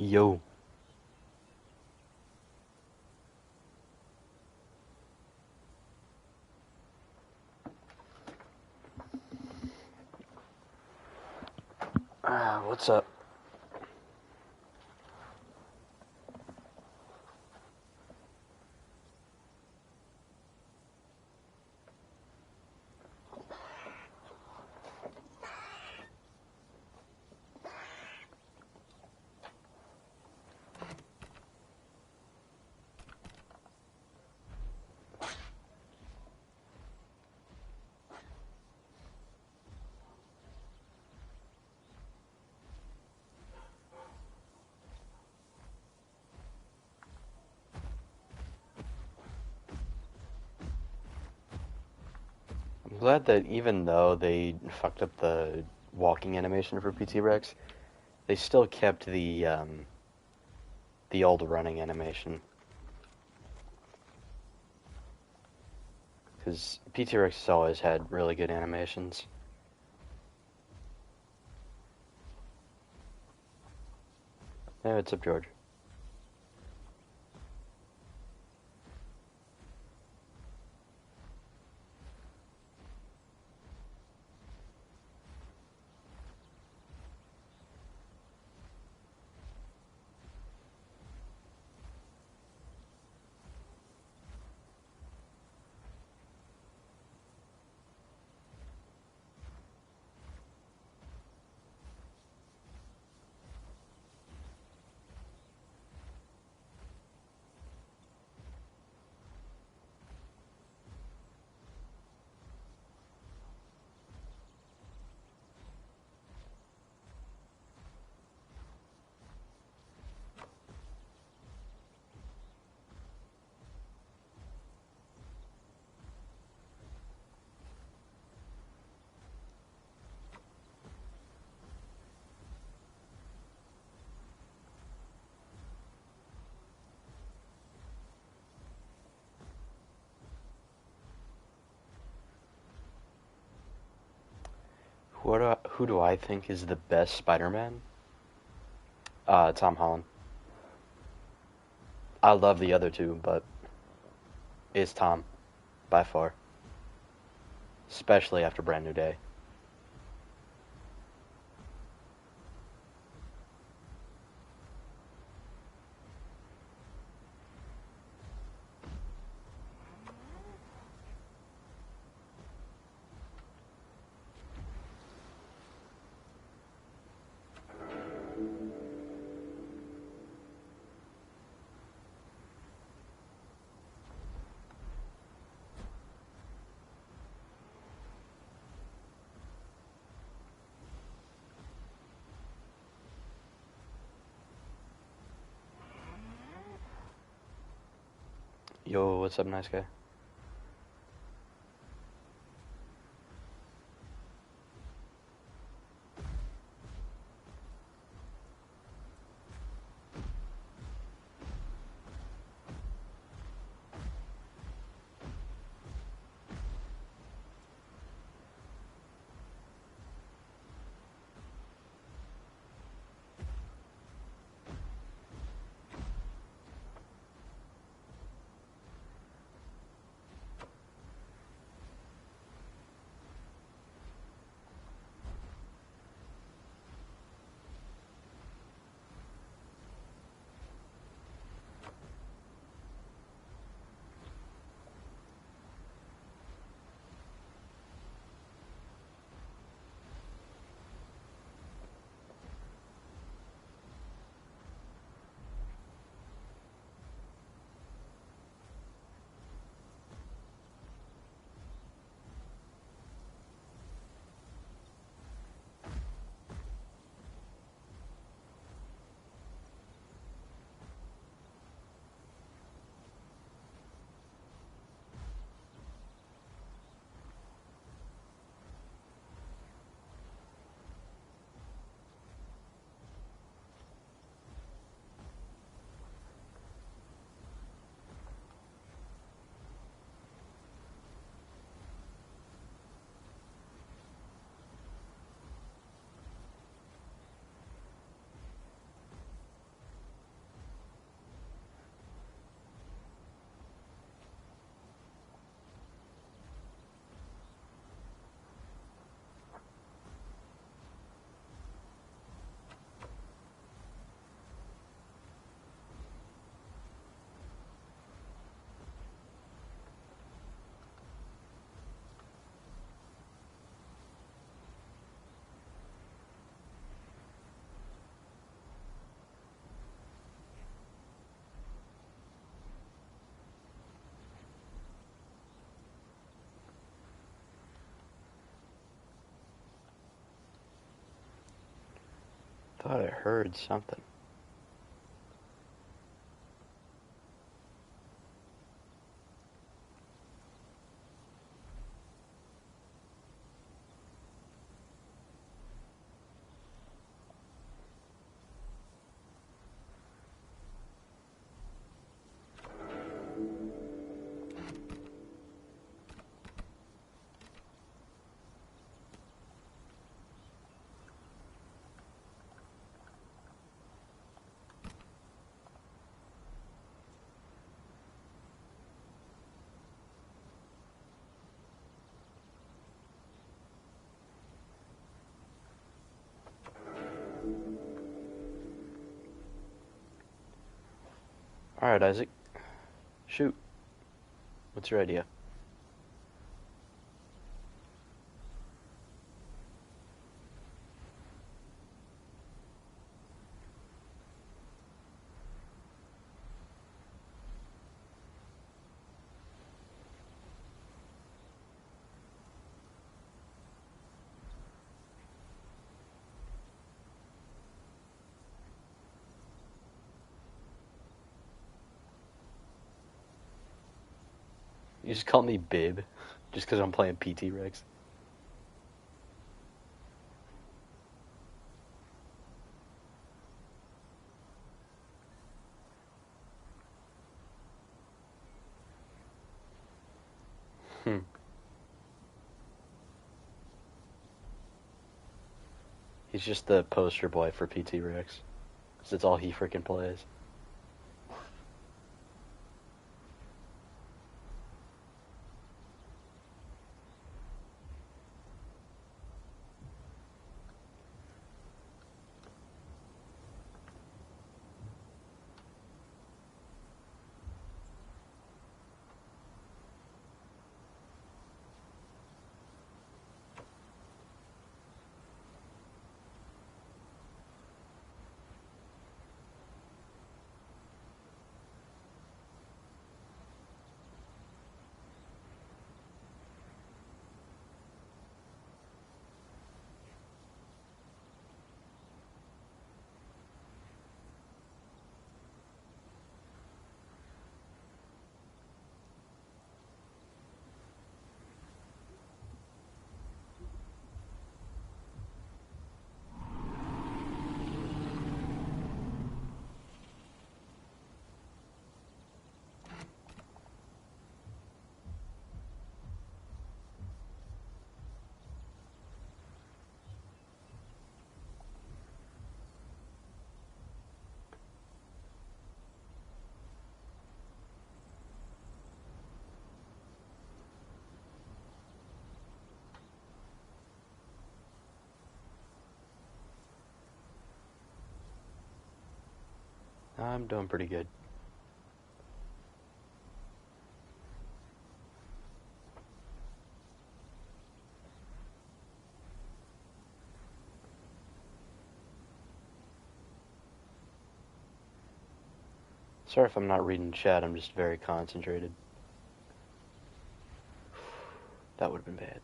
Yo. What's up? I'm glad that even though they fucked up the walking animation for PT Rex, they still kept the old running animation. Because PT Rex has always had really good animations. Hey, what's up, George? Who do I think is the best Spider-Man? Tom Holland. I love the other two, but it's Tom, by far. Especially after Brand New Day. Yo, what's up, nice guy? thought I heard something. Alright, Isaac. Shoot. What's your idea? You just call me Bib, just because I'm playing PT Rex. Hmm. He's just the poster boy for PT Rex. Because it's all he freaking plays. I'm doing pretty good. Sorry if I'm not reading chat, I'm just very concentrated. That would have been bad.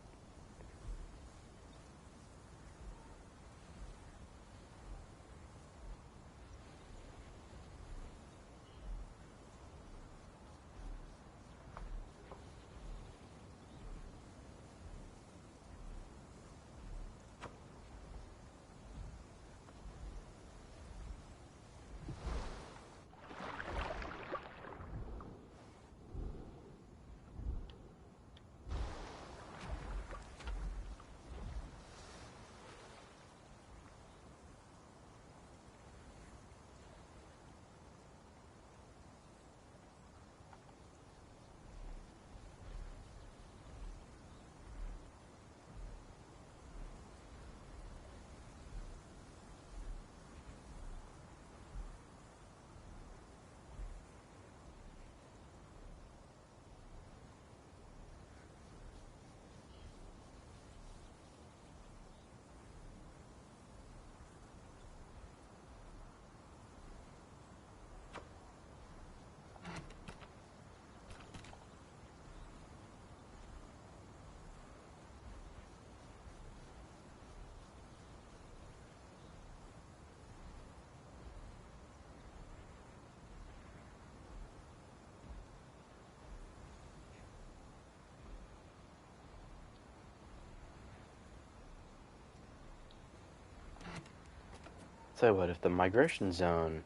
So what, if the migration zone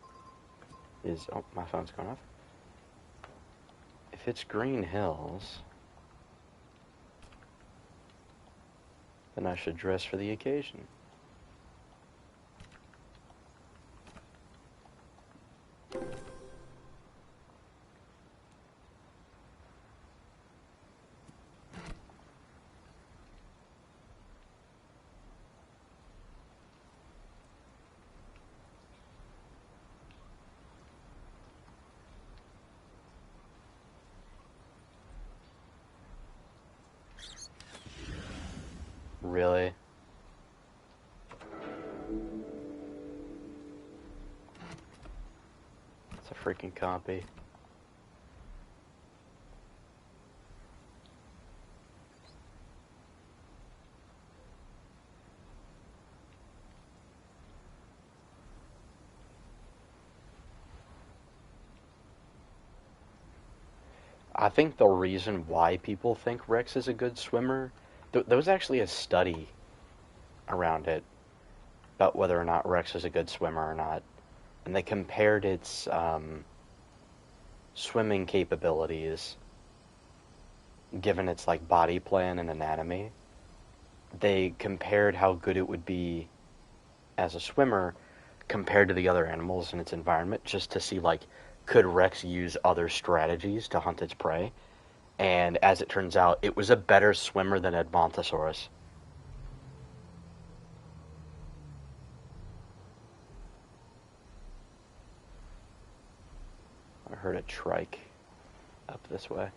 is... Oh, my phone's going off. If it's Green Hills, then I should dress for the occasion. Really? It's a freaking copy. I think the reason why people think Rex is a good swimmer, there was actually a study around it about whether or not Rex is a good swimmer or not, and they compared its swimming capabilities given its like body plan and anatomy. They compared how good it would be as a swimmer compared to the other animals in its environment, just to see like could Rex use other strategies to hunt its prey. And as it turns out, it was a better swimmer than Edmontosaurus. I heard a trike up this way.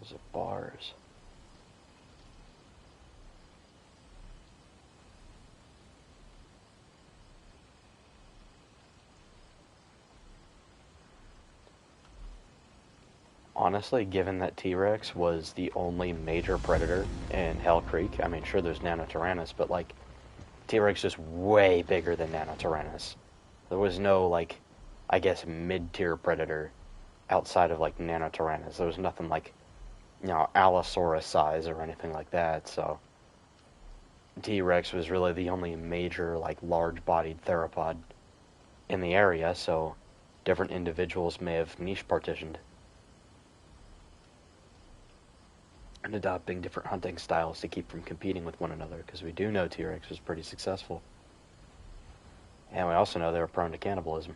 Those are bars. Honestly, given that T-Rex was the only major predator in Hell Creek, I mean, sure, there's Nanotyrannus, but, like, T-Rex is way bigger than Nanotyrannus. There was no, like, I guess, mid-tier predator outside of, like, Nanotyrannus. There was nothing like, Allosaurus size or anything like that, so T-Rex was really the only major, like, large-bodied theropod in the area, so different individuals may have niche partitioned and adopting different hunting styles to keep from competing with one another, because we do know T-Rex was pretty successful. And we also know they were prone to cannibalism.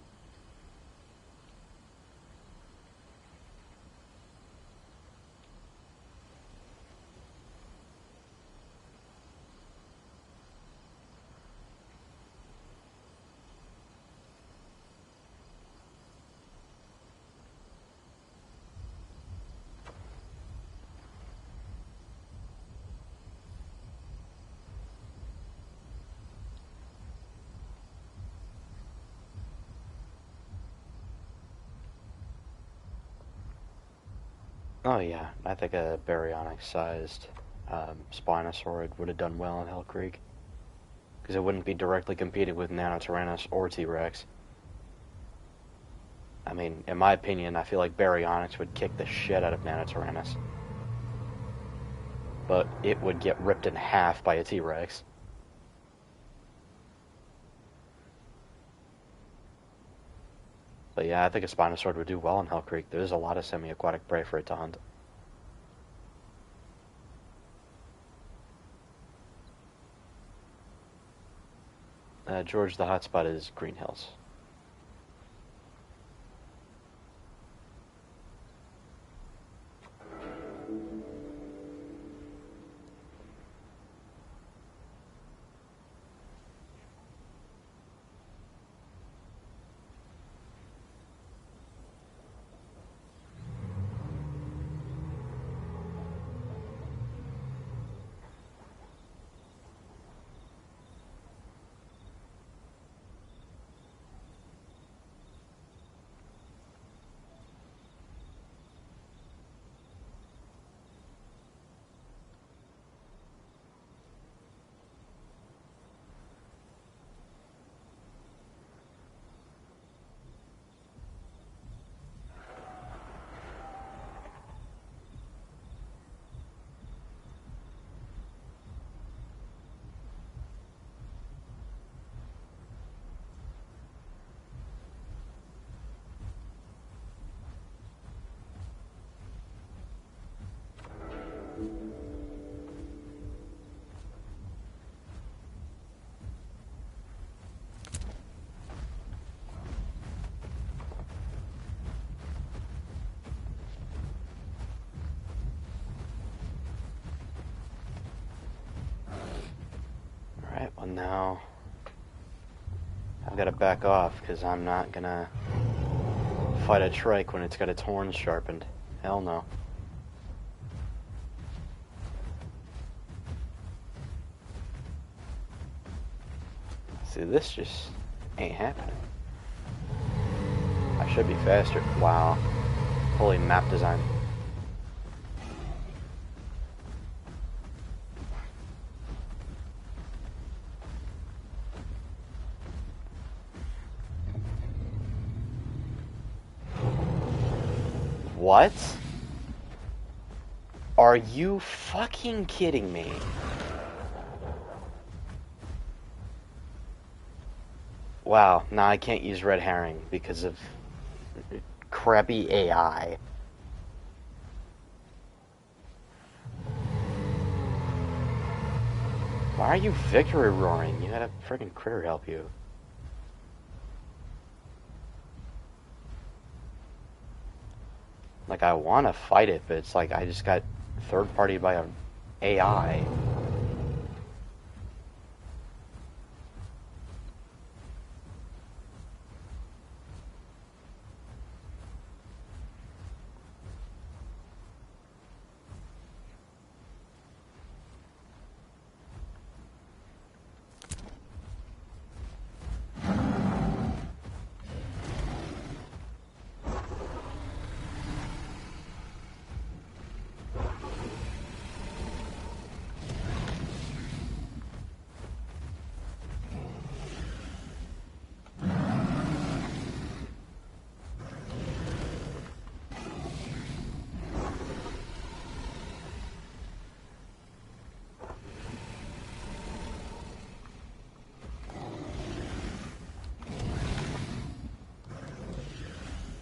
Oh yeah, I think a baryonyx-sized Spinosaurid would have done well in Hell Creek, because it wouldn't be directly competing with Nanotyrannus or T-Rex. I mean, in my opinion, I feel like Baryonyx would kick the shit out of Nanotyrannus, but it would get ripped in half by a T-Rex. But yeah, I think a Spinosaurus would do well in Hell Creek. There's a lot of semi-aquatic prey for it to hunt. George, the hotspot is Green Hills. No. I've got to back off, because I'm not gonna fight a trike when it's got its horns sharpened. Hell no. See, this just ain't happening. I should be faster. Wow. Holy map design. What? Are you fucking kidding me? Wow, now I can't use red herring because of crappy AI. Why are you victory roaring? You had a friggin' critter help you. Like, I want to fight it, but it's like I just got third-partied by an AI.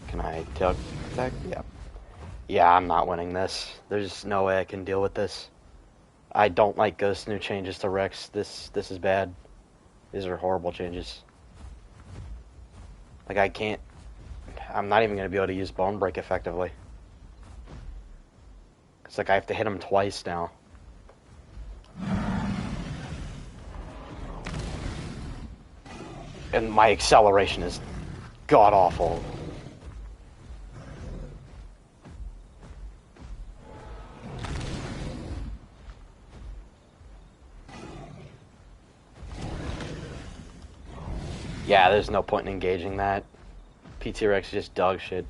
Can I tell that? Yeah. Yeah, I'm not winning this. There's no way I can deal with this. I don't like Ghost's new changes to Rex. This is bad. These are horrible changes. Like, I can't... I'm not even going to be able to use Bone Break effectively. It's like I have to hit him twice now. And my acceleration is god-awful. Yeah, there's no point in engaging that. PT Rex is just dog shit.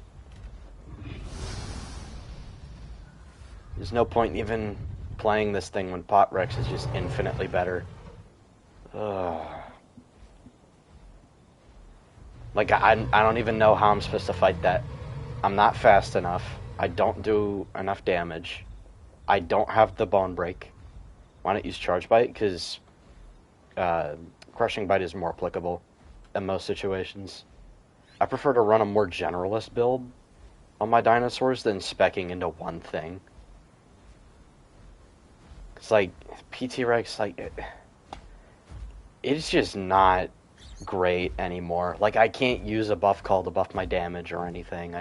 There's no point in even playing this thing when Pot Rex is just infinitely better. Ugh. Like, I don't even know how I'm supposed to fight that. I'm not fast enough. I don't do enough damage. I don't have the Bone Break. Why not use Charge Bite? Because Crushing Bite is more applicable in most situations. I prefer to run a more generalist build on my dinosaurs than specking into one thing. It's like, PT Rex, like, it's just not great anymore. Like, I can't use a buff call to buff my damage or anything.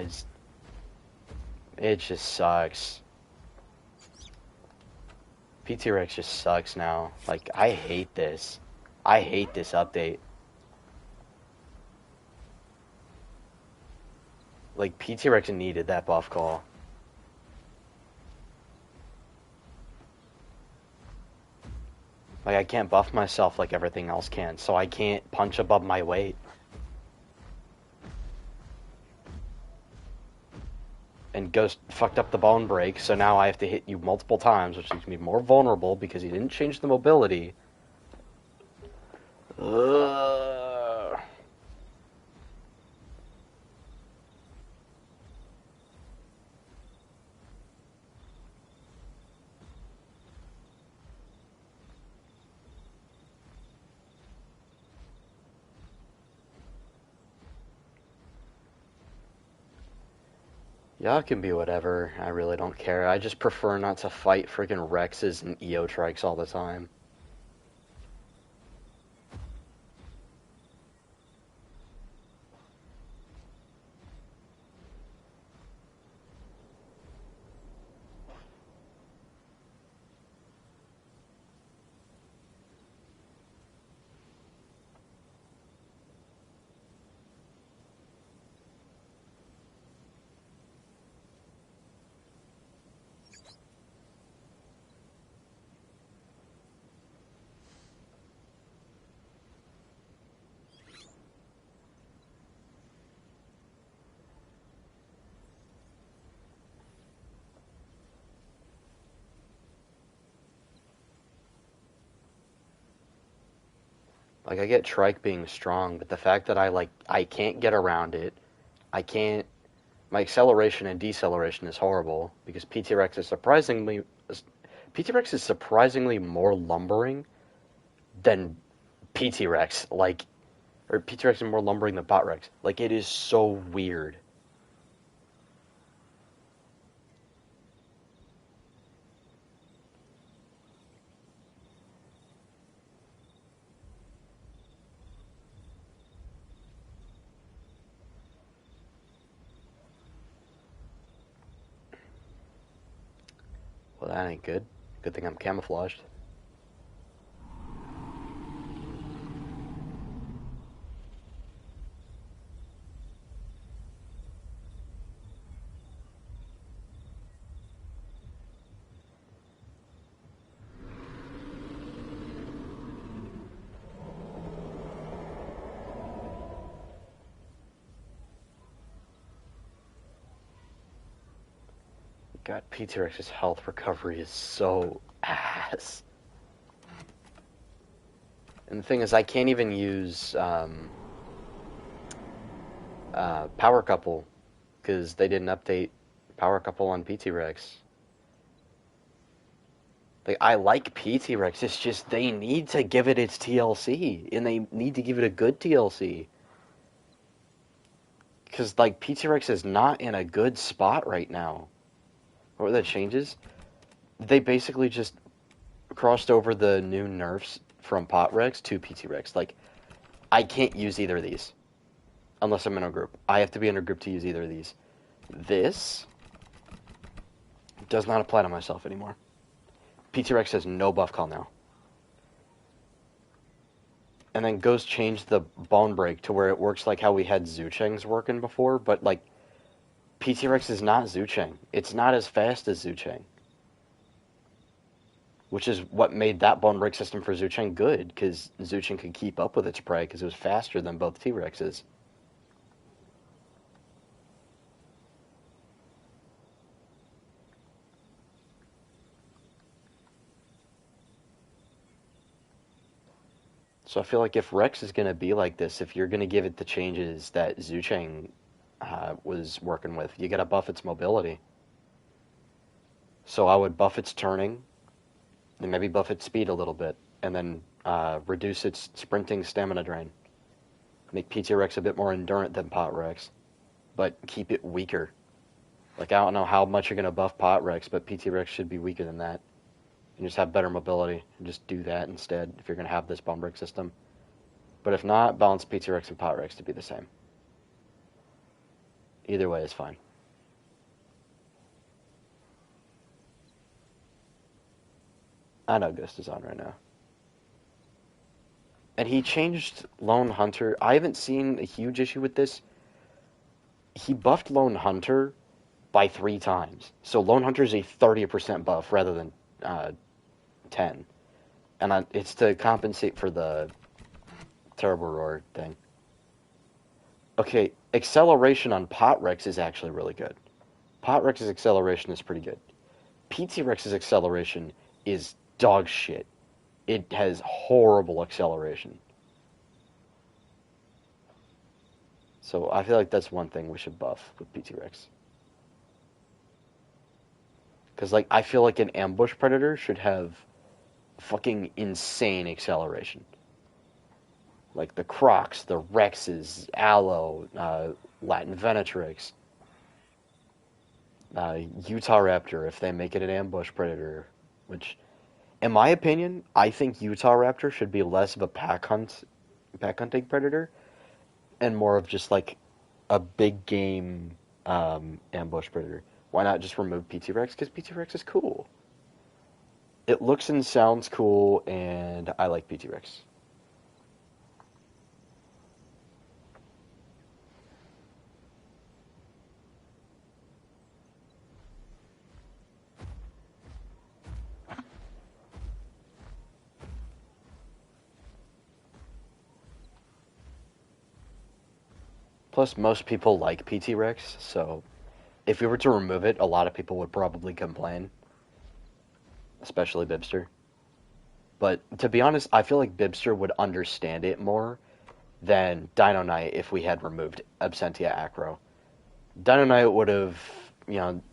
It just sucks. PT Rex just sucks now. Like, I hate this. I hate this update. Like, PT Rex needed that buff call. Like, I can't buff myself like everything else can, so I can't punch above my weight. And Ghost fucked up the Bone Break, so now I have to hit you multiple times, which makes me more vulnerable because he didn't change the mobility. Ugh. Y'all can be whatever. I really don't care. I just prefer not to fight freaking Rexes and Eotrikes all the time. Like, I get Trike being strong, but the fact that I can't get around it, I can't. My acceleration and deceleration is horrible because PT Rex is surprisingly more lumbering than PT Rex. Like, or PT Rex is more lumbering than Pot Rex. Like, it is so weird. Well, that ain't good. Good thing I'm camouflaged. God, PT Rex's health recovery is so ass. And the thing is, I can't even use Power Couple because they didn't update Power Couple on PT Rex. Like, I like PT Rex, it's just they need to give it its TLC, and they need to give it a good TLC. Because, like, PT Rex is not in a good spot right now. What were the changes? They basically just crossed over the new nerfs from Pot Rex to PT Rex. Like, I can't use either of these unless I'm in a group. I have to be in a group to use either of these. This does not apply to myself anymore. PT Rex has no buff call now. And then Ghost changed the bone break to where it works like how we had Zucheng's working before, but like PT Rex is not Zucheng. It's not as fast as Zucheng. Which is what made that bone break system for Zucheng good, because Zucheng could keep up with its prey because it was faster than both T-Rexes. So I feel like if Rex is going to be like this, if you're going to give it the changes that Zucheng was working with, you got to buff its mobility. So I would buff its turning, and maybe buff its speed a little bit, and then reduce its sprinting stamina drain. Make PT Rex a bit more endurant than Pot Rex, but keep it weaker. Like, I don't know how much you're going to buff Pot Rex, but PT Rex should be weaker than that. And just have better mobility, and just do that instead if you're going to have this bone break system. But if not, balance PT Rex and Pot Rex to be the same. Either way is fine. I know Ghost is on right now. And he changed Lone Hunter. I haven't seen a huge issue with this. He buffed Lone Hunter by 3 times. So Lone Hunter is a 30% buff rather than 10. And it's to compensate for the Terrible Roar thing. Okay, acceleration on Pot Rex is actually really good. Pot Rex's acceleration is pretty good. PT Rex's acceleration is dog shit. It has horrible acceleration. So I feel like that's one thing we should buff with PT Rex. Because, like, I feel like an ambush predator should have fucking insane acceleration. Like the Crocs, the Rexes, Aloe, Latin Venatrix, Utah Raptor if they make it an ambush predator. Which, in my opinion, I think Utah Raptor should be less of a pack hunting predator, and more of just like a big game ambush predator. Why not just remove PT Rex? Because PT Rex is cool. It looks and sounds cool, and I like PT Rex. Plus, most people like PT Rex, so if we were to remove it, a lot of people would probably complain, especially Bibster. But to be honest, I feel like Bibster would understand it more than Dino Knight if we had removed Absentia Acro. Dino Knight would have,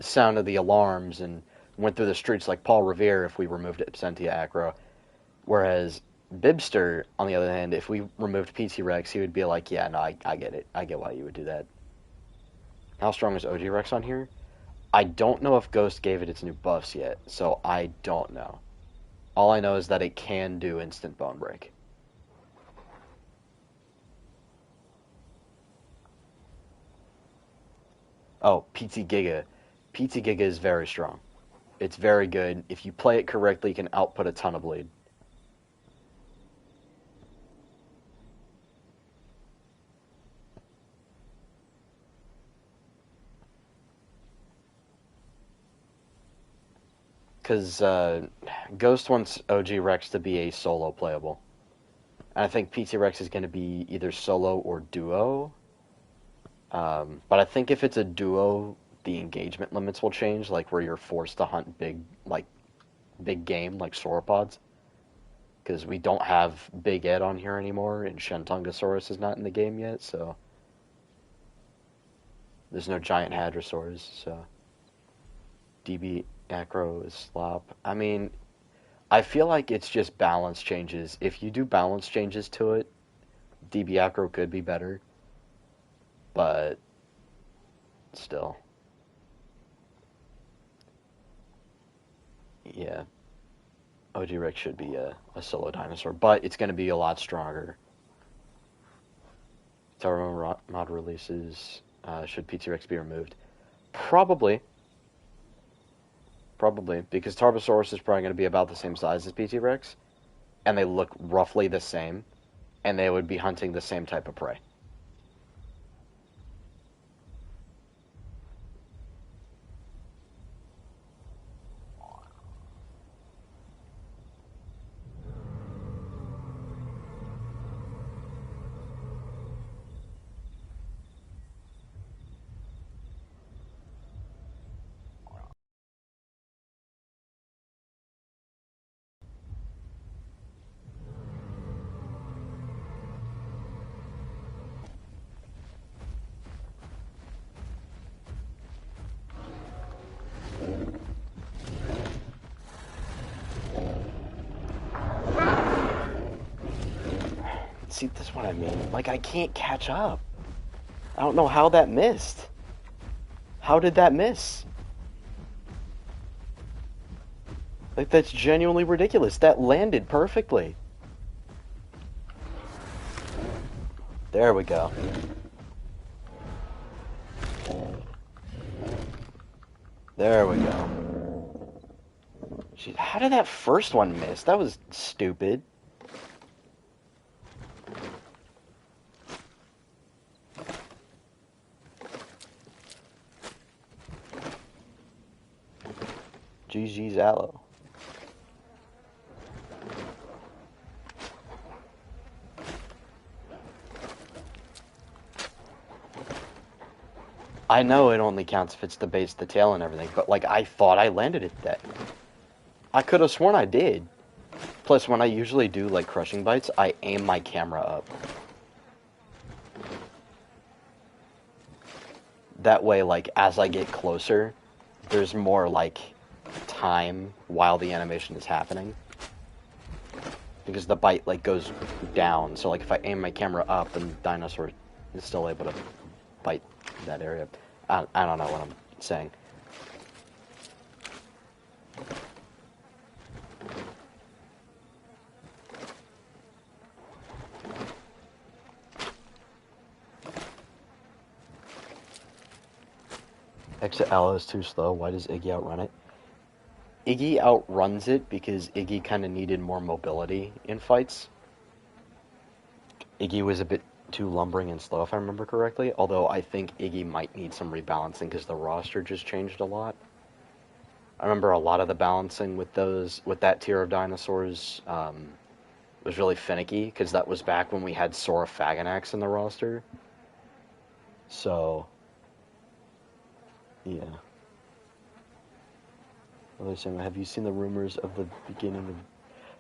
sounded the alarms and went through the streets like Paul Revere if we removed Absentia Acro. Whereas Bibster, on the other hand, if we removed PT Rex, he would be like, yeah, no, I get it. I get why you would do that. How strong is OG Rex on here? I don't know if Ghost gave it its new buffs yet, so I don't know. All I know is that it can do instant bone break. Oh, PT Giga. PT Giga is very strong. It's very good. If you play it correctly, you can output a ton of bleed. Because Ghost wants OG Rex to be a solo playable. And I think PT Rex is going to be either solo or duo. But I think if it's a duo, the engagement limits will change, like where you're forced to hunt big game, like sauropods. Because we don't have Big Ed on here anymore, and Shentungosaurus is not in the game yet, so there's no giant hadrosaurs, so DB Acro is slop. I mean, I feel like it's just balance changes. If you do balance changes to it, DB Acro could be better, but still. Yeah, OG Rex should be a solo dinosaur, but it's going to be a lot stronger. Turbo mod releases. Should PT Rex be removed? Probably. Probably, because Tarbosaurus is probably going to be about the same size as PT Rex, and they look roughly the same, and they would be hunting the same type of prey. See, this is what I mean. Like, I can't catch up. I don't know how that missed. How did that miss? Like, that's genuinely ridiculous. That landed perfectly. There we go. There we go. Jeez, how did that first one miss? That was stupid. GG's Aloe. I know it only counts if it's the base, the tail, and everything, but, like, I thought I landed it that. I could have sworn I did. Plus, when I usually do, like, crushing bites, I aim my camera up. That way, like, as I get closer, there's more, like, time while the animation is happening. Because the bite, like, goes down, so, like, if I aim my camera up, then the dinosaur is still able to bite that area. I don't know what I'm saying. Exit Aloe is too slow. Why does Iggy outrun it? Iggy outruns it because Iggy kind of needed more mobility in fights. Iggy was a bit too lumbering and slow, if I remember correctly. Although I think Iggy might need some rebalancing because the roster just changed a lot. I remember a lot of the balancing with that tier of dinosaurs was really finicky because that was back when we had Saurophaganax in the roster. So, yeah. Well, have you seen the rumors of the beginning of...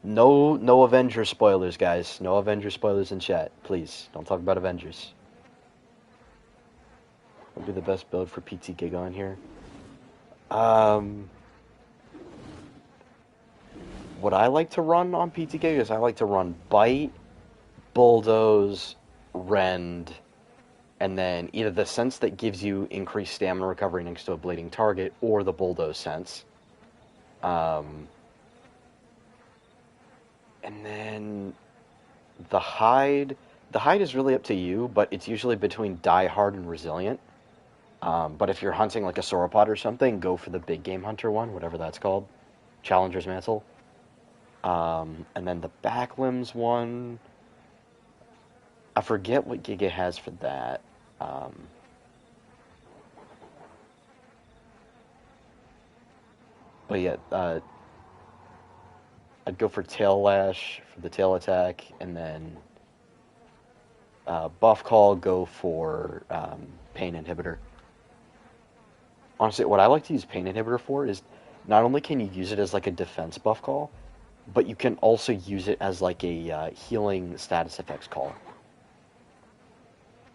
No Avengers spoilers, guys. No Avengers spoilers in chat. Please, don't talk about Avengers. What would be the best build for PT Giga on here? What I like to run on PT Giga is I like to run Bite, Bulldoze, Rend, and then either the sense that gives you increased stamina recovery next to a bleeding target, or the Bulldoze sense. And then the Hide is really up to you, but it's usually between Die Hard and Resilient. But if you're hunting like a sauropod or something, go for the Big Game Hunter one, whatever that's called. Challenger's Mantle. And then the back limbs one, I forget what Giga has for that. But yeah, I'd go for Tail Lash for the tail attack, and then Buff Call, go for Pain Inhibitor. Honestly, what I like to use Pain Inhibitor for is not only can you use it as like a defense buff call, but you can also use it as like a healing status effects call.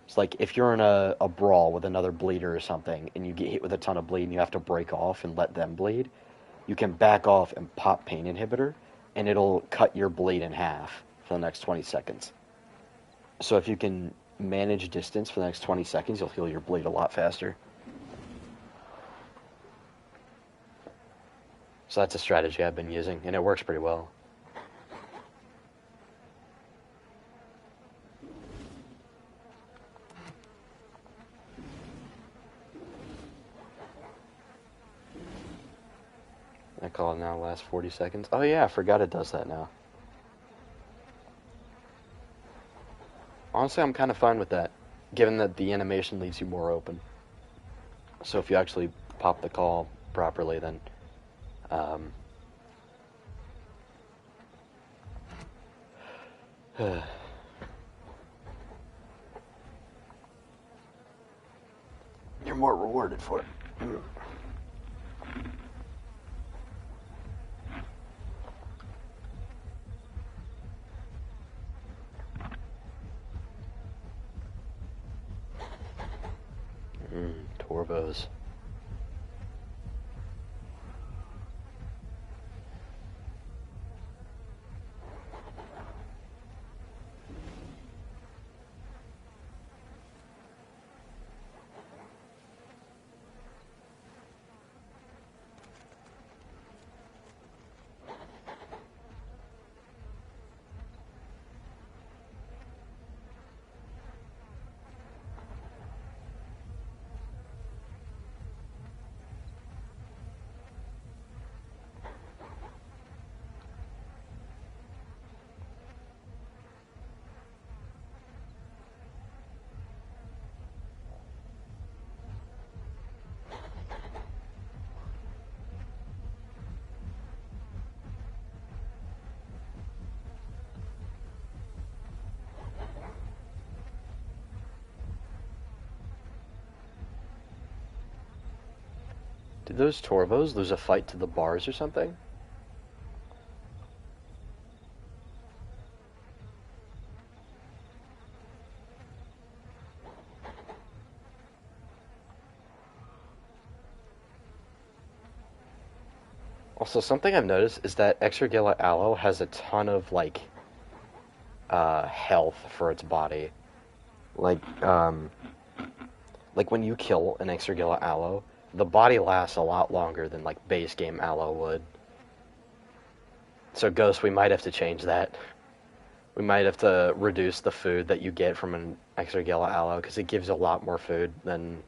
It's like if you're in a brawl with another bleeder or something, and you get hit with a ton of bleed and you have to break off and let them bleed, you can back off and pop Pain Inhibitor, and it'll cut your bleed in half for the next 20 seconds. So if you can manage distance for the next 20 seconds, you'll heal your bleed a lot faster. So that's a strategy I've been using, and it works pretty well. That call now lasts 40 seconds. Oh yeah, I forgot it does that now. Honestly, I'm kind of fine with that, given that the animation leaves you more open. So if you actually pop the call properly, then you're more rewarded for it. Torvos. Did those Torvos lose a fight to the bars or something? Also, something I've noticed is that Exergilla Aloe has a ton of, like, health for its body. Like when you kill an Exergilla Aloe, the body lasts a lot longer than, like, base game Aloe would. So, Ghost, we might have to change that. We might have to reduce the food that you get from an Exergilla Aloe, because it gives a lot more food than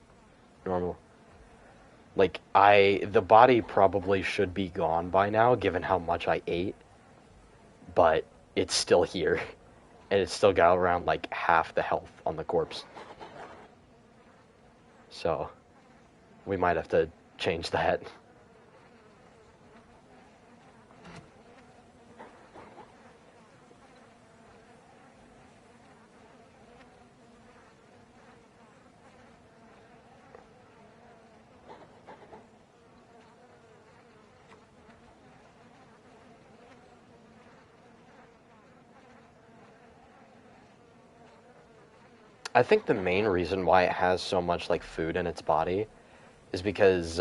normal. Like, the body probably should be gone by now, given how much I ate, but it's still here, and it's still got around, like, half the health on the corpse. So, we might have to change that. I think the main reason why it has so much like food in its body is because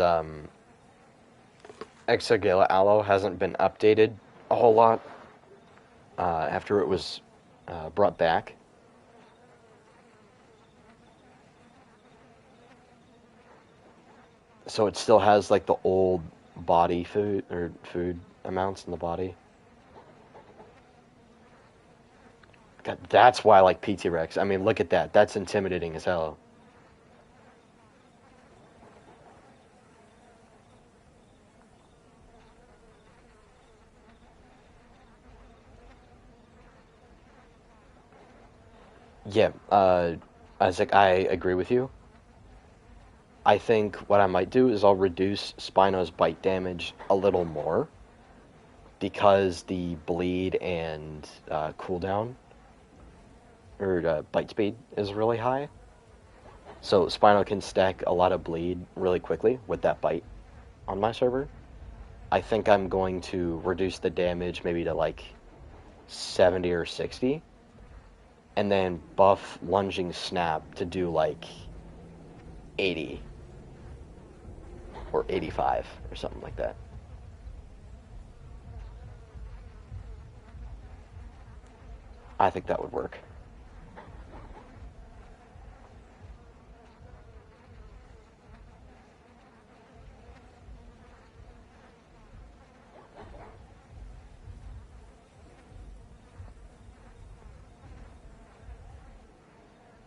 Exegala Aloe hasn't been updated a whole lot after it was brought back. So it still has like the old body food or food amounts in the body. God, that's why I like PT Rex. I mean, look at that. That's intimidating as hell. Yeah, Isaac, I agree with you. I think what I might do is I'll reduce Spino's bite damage a little more because the bleed and cooldown or bite speed is really high. So Spino can stack a lot of bleed really quickly with that bite on my server. I think I'm going to reduce the damage maybe to like 70 or 60 and then buff lunging snap to do like 80 or 85 or something like that. I think that would work.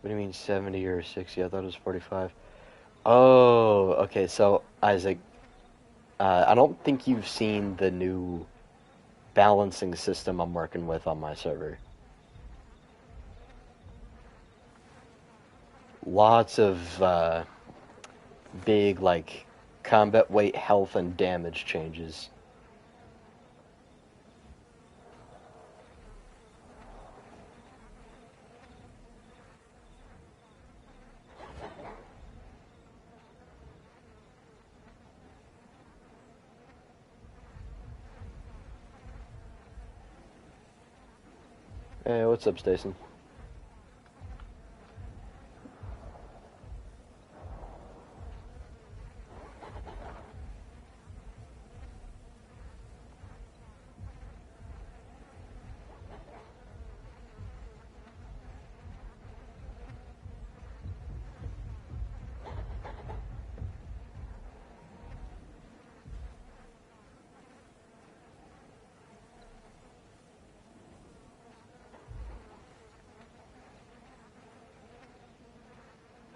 What do you mean 70 or 60? I thought it was 45. Oh, okay. So, Isaac, I don't think you've seen the new balancing system I'm working with on my server. Lots of big, like, combat weight, health, and damage changes. Hey, what's up, Stason?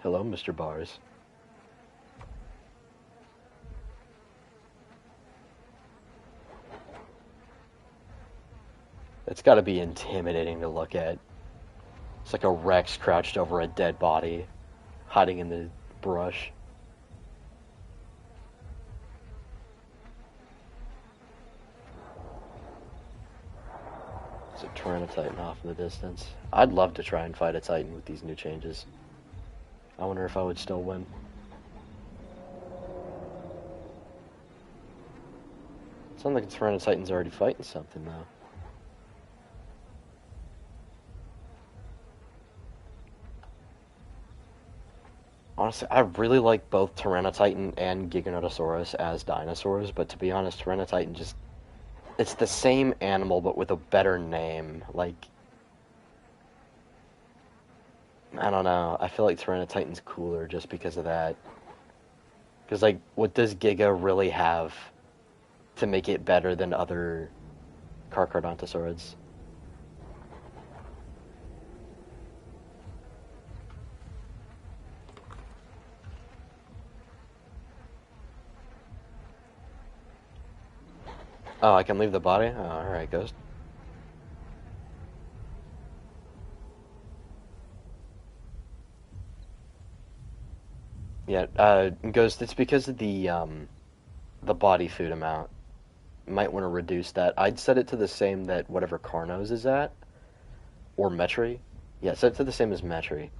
Hello, Mr. Bars. It's got to be intimidating to look at. It's like a Rex crouched over a dead body, hiding in the brush. It's a Tyranitar off in the distance. I'd love to try and fight a Titan with these new changes. I wonder if I would still win. Sounds like Tyranitar's already fighting something, though. Honestly, I really like both Tyranitar and Giganotosaurus as dinosaurs, but to be honest, Tyranitar just... It's the same animal, but with a better name. Like... I don't know. I feel like Tyranitar's cooler just because of that. Because, like, what does Giga really have to make it better than other Carcharodontosaurids? Oh, I can leave the body? Oh, alright, Ghost. Yeah, Ghost, it's because of the body food amount. You might want to reduce that. I'd set it to the same that whatever Carnos is at. Or Metri. Yeah, set it to the same as Metri.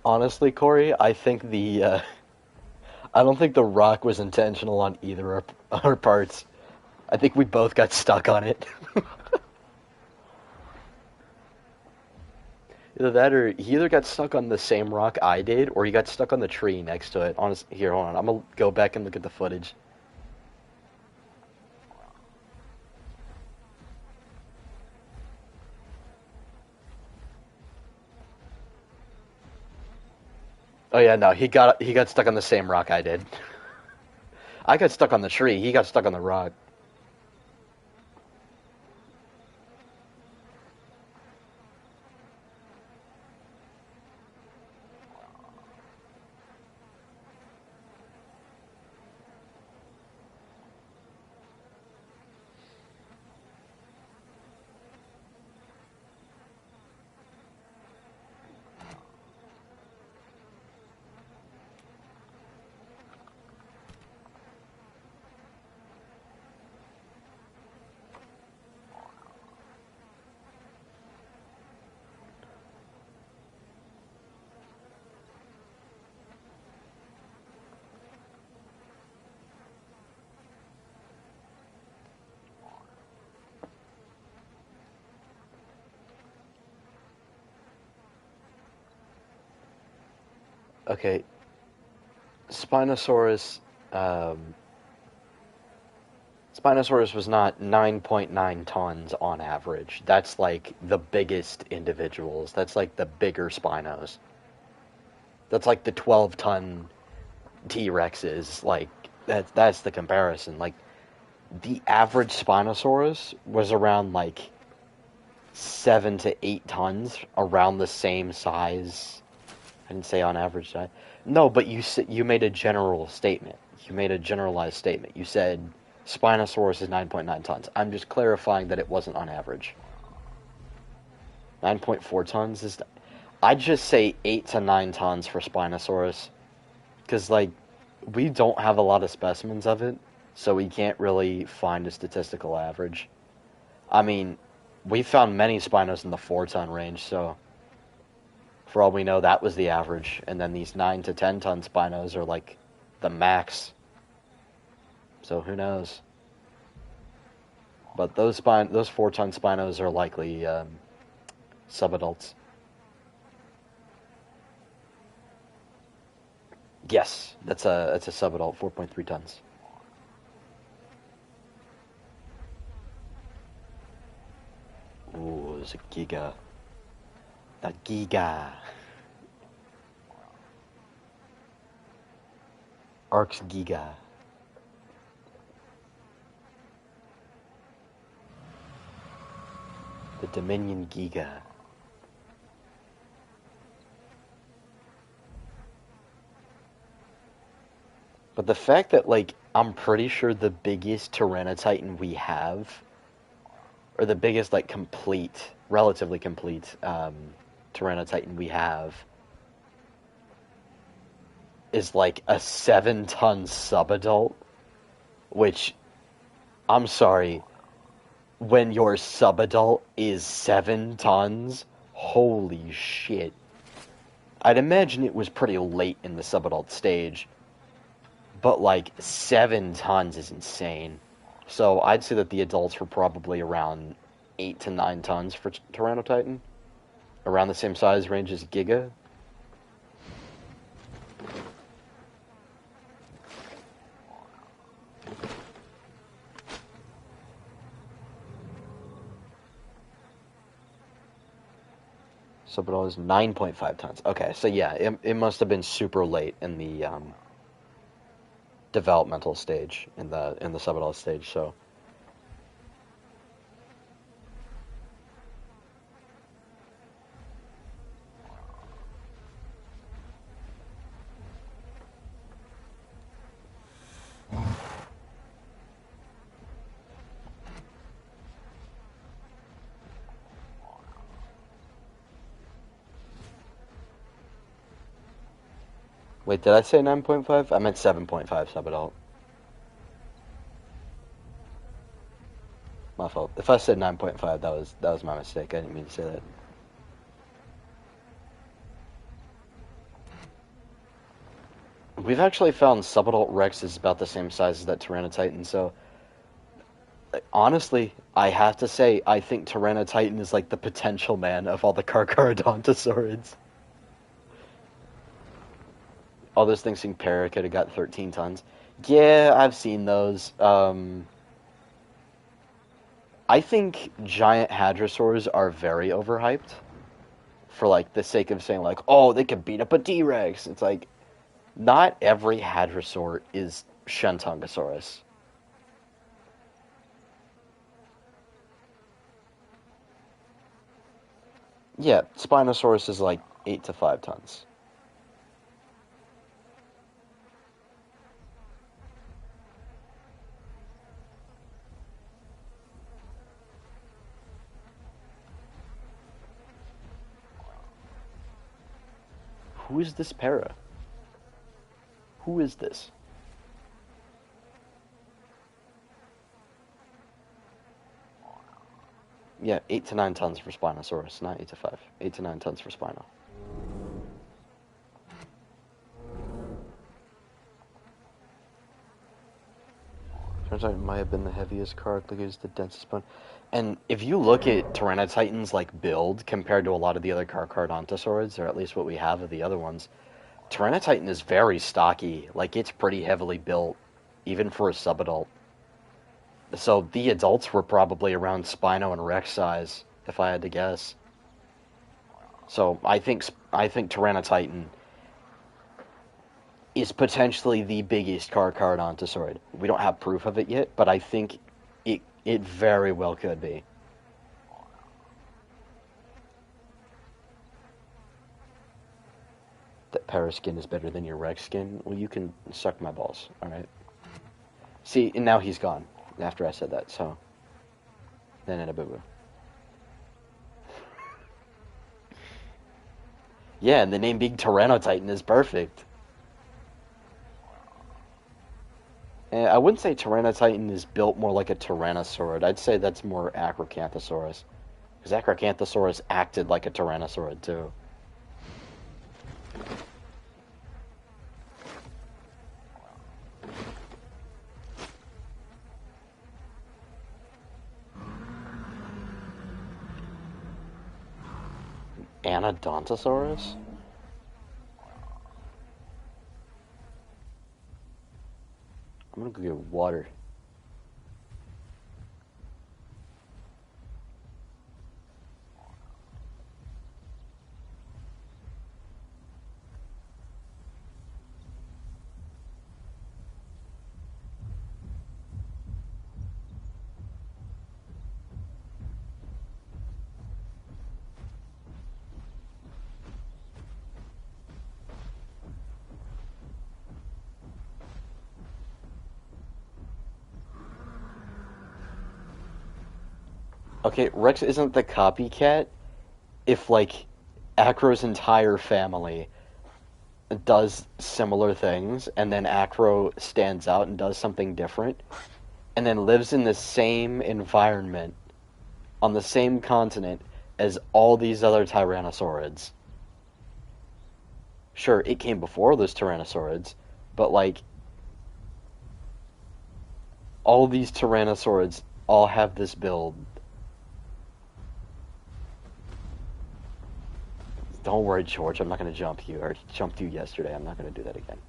Honestly, Corey, I think I don't think the rock was intentional on either our parts. I think we both got stuck on it. Either that or he either got stuck on the same rock I did, or he got stuck on the tree next to it. Here, hold on. I'm gonna go back and look at the footage. Oh yeah, no, he got stuck on the same rock I did. I got stuck on the tree. He got stuck on the rock. Okay, Spinosaurus. Um, Spinosaurus was not 9.9 tons on average. That's like the biggest individuals. That's like the bigger Spinos. That's like the 12-ton T-Rexes. Like that's the comparison. Like the average Spinosaurus was around like 7 to 8 tons, around the same size. I didn't say on average size. No, but you made a general statement. You made a generalized statement. You said Spinosaurus is 9.9 tons. I'm just clarifying that it wasn't on average. 9.4 tons is. I'd just say 8 to 9 tons for Spinosaurus, because like we don't have a lot of specimens of it, so we can't really find a statistical average. I mean, we found many Spinos in the 4-ton range, so for all we know, that was the average. And then these 9 to 10 ton Spinos are like the max. So who knows? But those 4-ton Spinos are likely subadults. Yes, that's a subadult, 4.3 tons. Ooh, it's a Giga. A Giga. Arx Giga. The Dominion Giga. But the fact that, like, I'm pretty sure the biggest Tyranotitan we have, or the biggest, like, relatively complete Tyranotitan we have, is like a 7-ton subadult, which, I'm sorry, when your subadult is 7 tons, holy shit. I'd imagine it was pretty late in the subadult stage, but like 7 tons is insane. So I'd say that the adults were probably around 8 to 9 tons for Tyranotitan, around the same size range as Giga. Subadult is 9.5 tons. Okay, so yeah, it must have been super late in the developmental stage, in the subadult stage. So wait, did I say 9.5? I meant 7.5 subadult. My fault. If I said 9.5, that was my mistake. I didn't mean to say that. We've actually found subadult Rex is about the same size as that Tyranitar, so honestly, I have to say, I think Tyranitar is like the potential man of all the Carcharodontosaurids. All those things think Para could have got 13 tons. Yeah, I've seen those. I think giant hadrosaurs are very overhyped for like the sake of saying like, oh, they could beat up a T-Rex. It's like not every hadrosaur is Shentongosaurus. Yeah, Spinosaurus is like 8 to 5 tons. Who is this Para? Who is this? Yeah, 8 to 9 tons for Spinosaurus, not 8 to 5. 8 to 9 tons for Spino. Turns out it might have been the heaviest card, like it was the densest bone. And if you look at Tyranitar's like build compared to a lot of the other Carcharodontosaurids, or at least what we have of the other ones, Tyranitar is very stocky. Like it's pretty heavily built, even for a subadult. So the adults were probably around Spino and Rex size, if I had to guess. So I think Tyranitar is potentially the biggest Carcharodontosaurid. We don't have proof of it yet, but I think it very well could be. That Para skin is better than your Rex skin. Well, you can suck my balls, all right? See, and now he's gone after I said that, so then in a boo-boo. Yeah, and the name being Tyrannotitan is perfect. And I wouldn't say Tyrannotitan is built more like a Tyrannosaurid. I'd say that's more Acrocanthosaurus. Because Acrocanthosaurus acted like a Tyrannosaurid, too. Anodontosaurus? I'm gonna go get water. Okay, Rex isn't the copycat if, like, Acro's entire family does similar things, and then Acro stands out and does something different, and then lives in the same environment on the same continent as all these other Tyrannosaurids. Sure, it came before those Tyrannosaurids, but, like, all these Tyrannosaurids all have this build. Don't worry, George, I'm not going to jump you. I jumped you yesterday. I'm not going to do that again.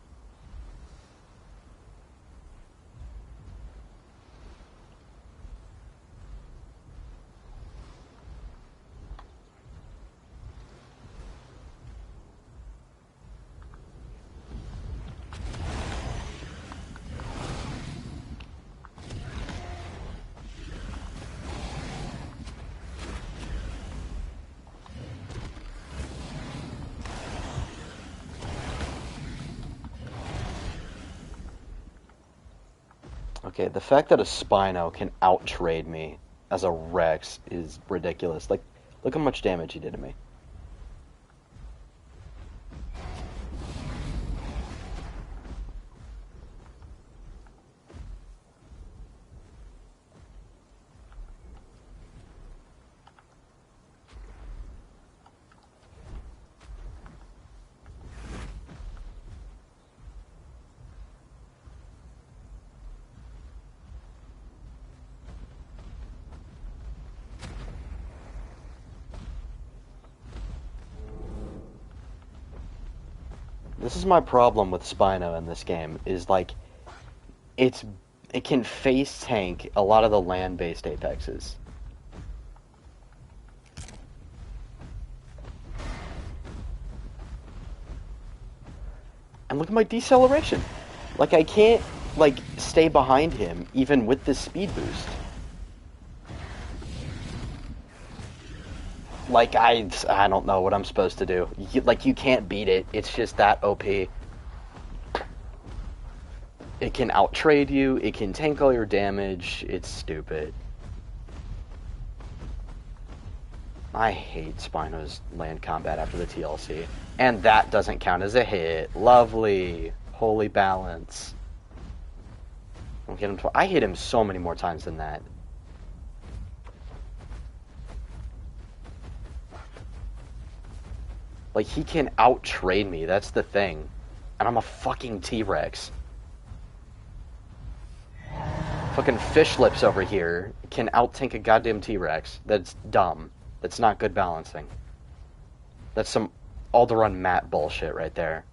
Okay, the fact that a Spino can out-trade me as a Rex is ridiculous. Like, look how much damage he did to me. This is my problem with Spino in this game, is like, it's it can face tank a lot of the land-based Apexes. And look at my deceleration. Like, I can't, like, stay behind him even with this speed boost. Like, I don't know what I'm supposed to do. You can't beat it. It's just that OP. It can outtrade you. It can tank all your damage. It's stupid. I hate Spino's land combat after the TLC. And that doesn't count as a hit. Lovely. Holy balance. Don't hit him I hit him so many more times than that. Like, he can out-trade me. That's the thing. And I'm a fucking T-Rex. Fucking fish lips over here can out-tank a goddamn T-Rex. That's dumb. That's not good balancing. That's some Alderaan Matt bullshit right there.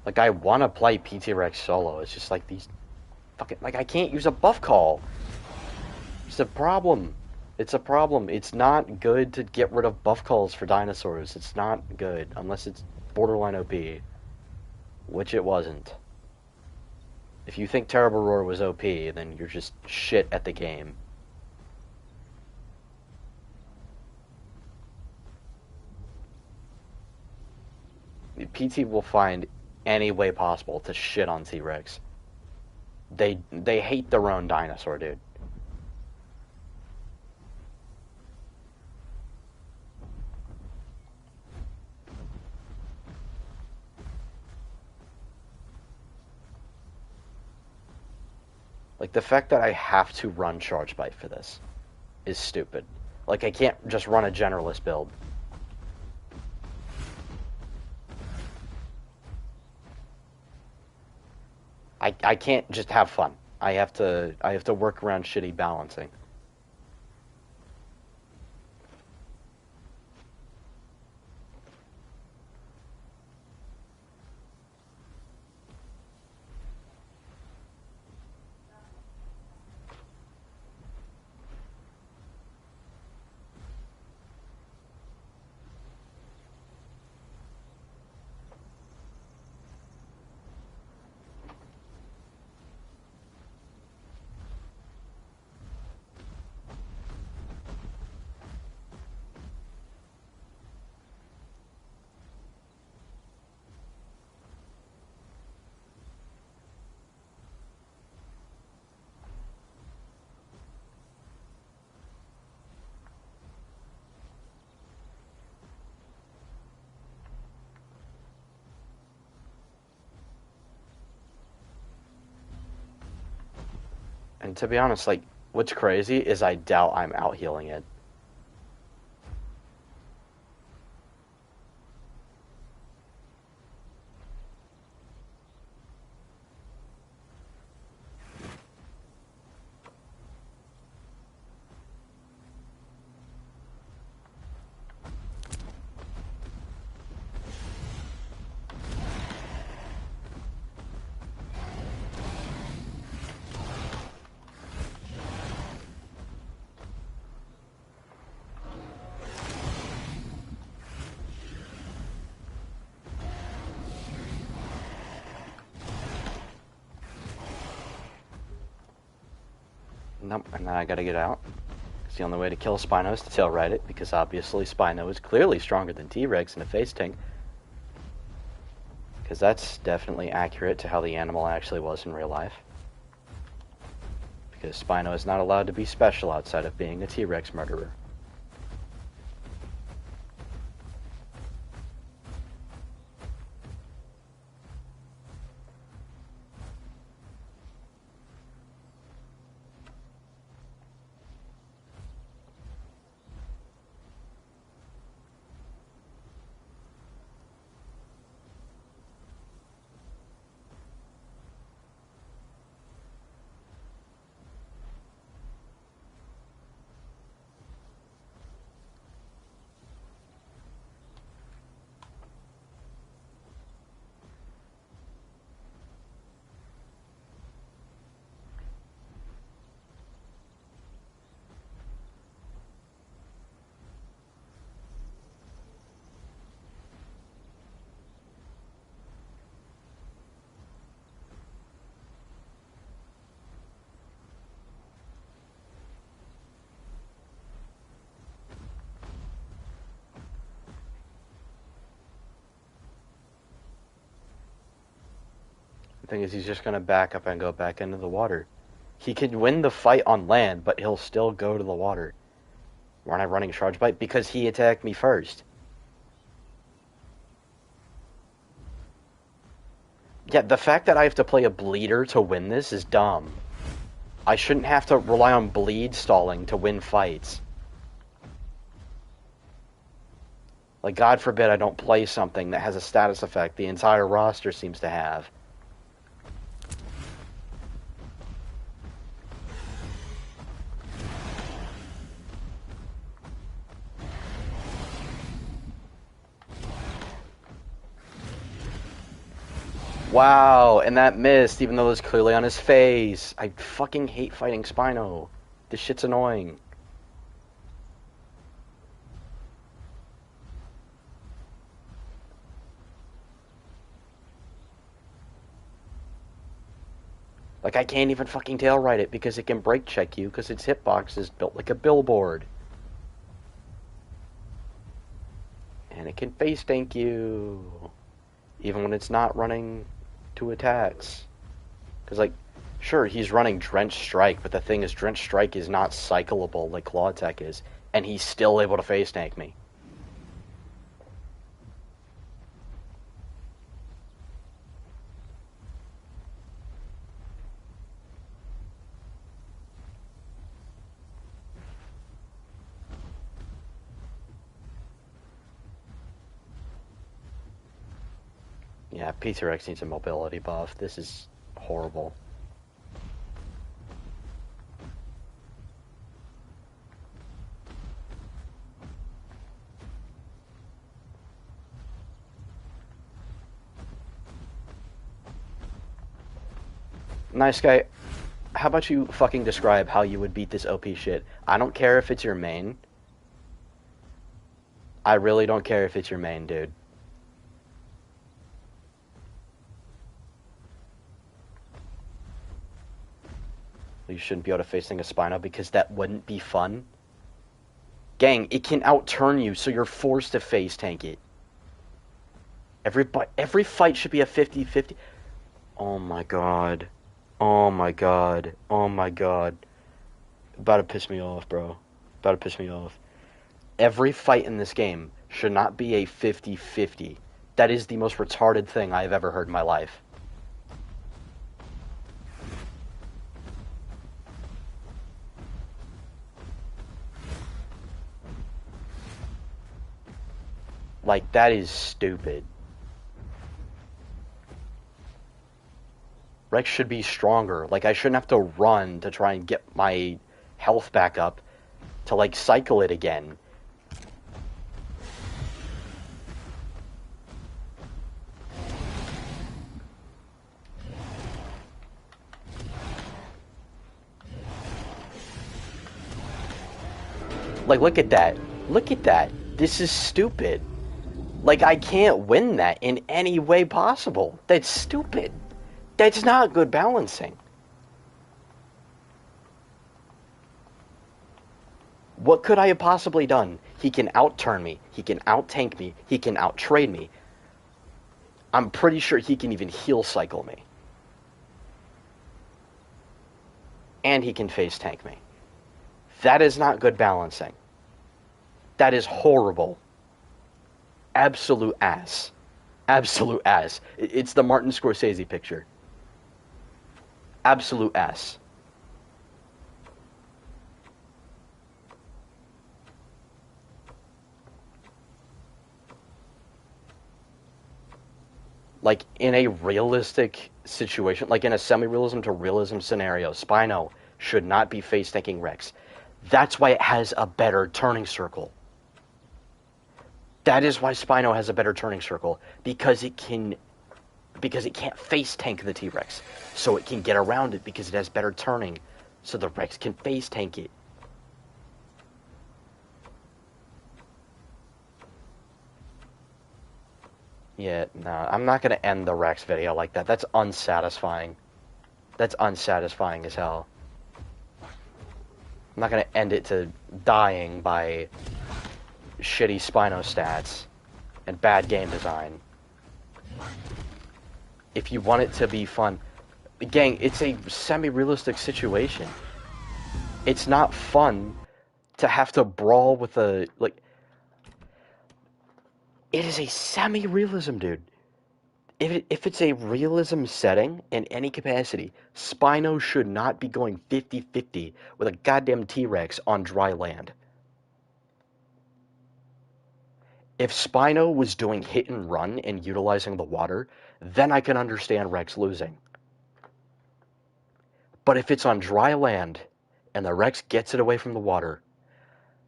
Like, I want to play PT Rex solo. It's just like these fucking... Like, I can't use a buff call. It's a problem. It's a problem. It's not good to get rid of buff calls for dinosaurs. It's not good. Unless it's borderline OP. Which it wasn't. If you think Terrible Roar was OP, then you're just shit at the game. PT will find any way possible to shit on T-Rex. They hate their own dinosaur, dude. Like, the fact that I have to run Charge Bite for this is stupid. Like, I can't just run a Generalist build. I can't just have fun. I have to work around shitty balancing. And to be honest, like, what's crazy is I doubt I'm out healing it. Nope, and then I gotta get out. It's the only way to kill Spino is to tail ride it, because obviously Spino is clearly stronger than T-Rex in a face tank. Because that's definitely accurate to how the animal actually was in real life. Because Spino is not allowed to be special outside of being a T-Rex murderer. thing is, he's just gonna back up and go back into the water. He can win the fight on land, but he'll still go to the water. Why am I running Charge Bite? Because he attacked me first. Yeah, the fact that I have to play a bleeder to win this is dumb. I shouldn't have to rely on bleed stalling to win fights. Like, God forbid I don't play something that has a status effect the entire roster seems to have. Wow, and that missed, even though it was clearly on his face. I fucking hate fighting Spino. This shit's annoying. Like, I can't even fucking tail ride it because it can break check you because its hitbox is built like a billboard. And it can face tank you. Even when it's not running to attacks. Because, like, sure, he's running Drench Strike, but the thing is, Drench Strike is not cyclable like Claw Tech is. And he's still able to face tank me. Yeah, P-Rex needs a mobility buff. This is horrible. Nice guy, how about you fucking describe how you would beat this OP shit? I don't care if it's your main. I really don't care if it's your main, dude. You shouldn't be able to face thing a Spino because that wouldn't be fun. Gang, it can outturn you, so you're forced to face tank it. Every fight should be a 50-50. Oh my god. Oh my god. Oh my god. About to piss me off, bro. About to piss me off. Every fight in this game should not be a 50-50. That is the most retarded thing I have ever heard in my life. Like, that is stupid. Rex should be stronger. Like, I shouldn't have to run to try and get my health back up to, like, cycle it again. Like, look at that. Look at that. This is stupid. Like, I can't win that in any way possible. That's stupid. That's not good balancing. What could I have possibly done? He can outturn me. He can out-tank me. He can out-trade me. I'm pretty sure he can even heal cycle me. And he can face tank me. That is not good balancing. That is horrible. Absolute ass. Absolute ass. It's the Martin Scorsese picture. Absolute ass. Like, in a realistic situation, like in a semi-realism to realism scenario, Spino should not be face-tanking Rex. That's why it has a better turning circle. That is why Spino has a better turning circle, because it can't face tank the T-Rex. So it can get around it because it has better turning, so the Rex can face tank it. Yeah, no, I'm not going to end the Rex video like that. That's unsatisfying. That's unsatisfying as hell. I'm not going to end it to dying by shitty Spino stats and bad game design. if you want it to be fun. Gang, it's a semi-realistic situation. It's not fun to have to brawl with a, like, it is a semi-realism, dude. If it's a realism setting in any capacity, Spino should not be going 50-50 with a goddamn T-Rex on dry land. If Spino was doing hit and run and utilizing the water, then I can understand Rex losing. But if it's on dry land and the Rex gets it away from the water,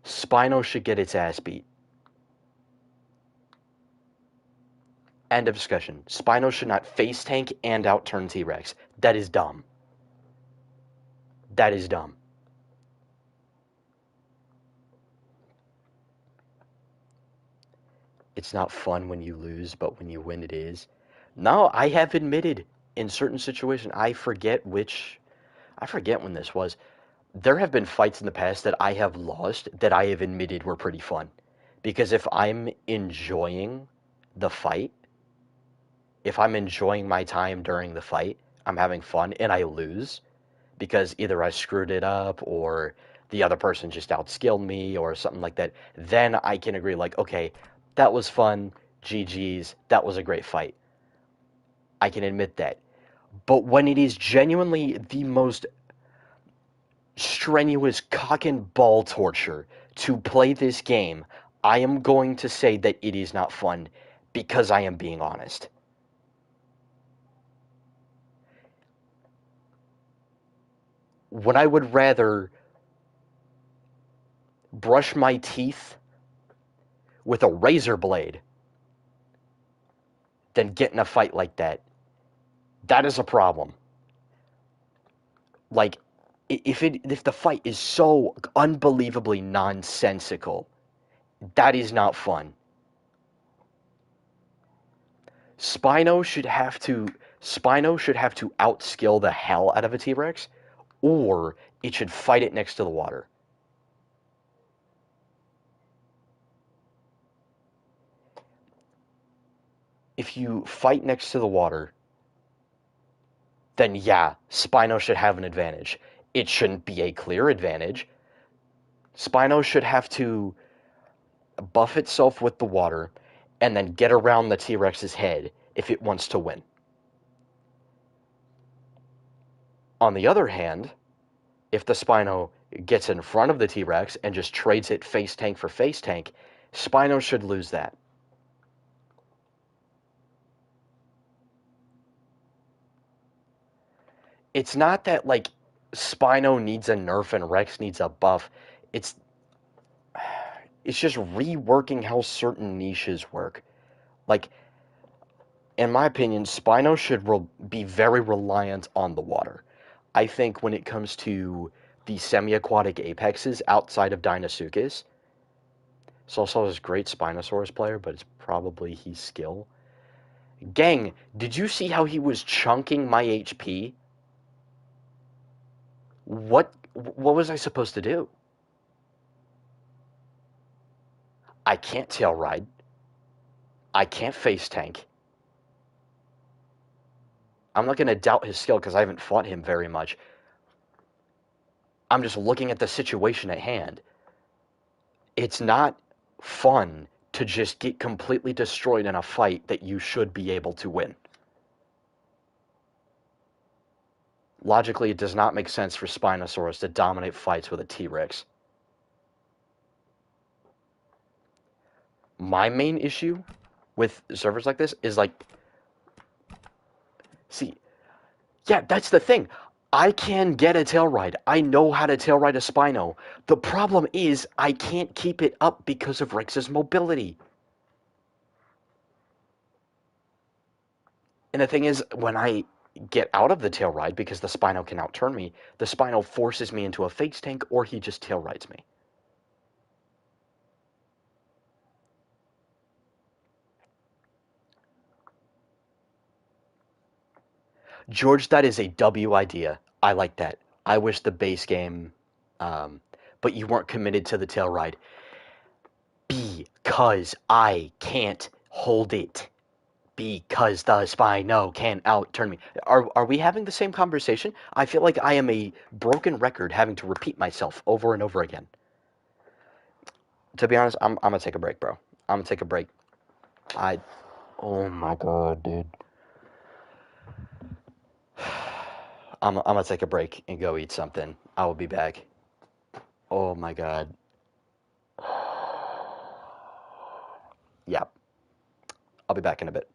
Spino should get its ass beat. End of discussion. Spino should not face tank and outturn T-Rex. That is dumb. That is dumb. It's not fun when you lose, but when you win it is. No, I have admitted in certain situations, I forget when this was. There have been fights in the past that I have lost that I have admitted were pretty fun. Because if I'm enjoying the fight, if I'm enjoying my time during the fight, I'm having fun, and I lose because either I screwed it up or the other person just outskilled me or something like that, then I can agree, like, okay, that was fun, GG's, that was a great fight. I can admit that. But when it is genuinely the most strenuous cock and ball torture to play this game, I am going to say that it is not fun because I am being honest. When I would rather brush my teeth with a razor blade than get in a fight like that, that is a problem. Like, if the fight is so unbelievably nonsensical, that is not fun. Spino should have to outskill the hell out of a T-Rex, or it should fight it next to the water. If you fight next to the water, then yeah, Spino should have an advantage. It shouldn't be a clear advantage. Spino should have to buff itself with the water and then get around the T-Rex's head if it wants to win. On the other hand, if the Spino gets in front of the T-Rex and just trades it face tank for face tank, Spino should lose that. It's not that, like, Spino needs a nerf and Rex needs a buff. It's just reworking how certain niches work. Like, in my opinion, Spino should be very reliant on the water. I think when it comes to the semi-aquatic apexes outside of Deinosuchus, Salsal is a great Spinosaurus player, but it's probably his skill. Gang, did you see how he was chunking my HP? What was I supposed to do? I can't tail ride. I can't face tank. I'm not going to doubt his skill because I haven't fought him very much. I'm just looking at the situation at hand. It's not fun to just get completely destroyed in a fight that you should be able to win. Logically, it does not make sense for Spinosaurus to dominate fights with a T-Rex. My main issue with servers like this is, like, see, yeah, that's the thing. I can get a tail ride. I know how to tail ride a Spino. The problem is I can't keep it up because of Rex's mobility. And the thing is, when I get out of the tail ride because the Spino can outturn me, the Spino forces me into a face tank or he just tail rides me. George, that is a W idea. I like that. I wish the base game, but you weren't committed to the tail ride. Because I can't hold it. Because the Spino can outturn me. Are we having the same conversation? I feel like I am a broken record having to repeat myself over and over again. To be honest, I'm gonna take a break, bro. I'm gonna take a break. I Oh my god, dude. I'm gonna take a break and go eat something. I will be back. Oh my god. Yeah, I'll be back in a bit.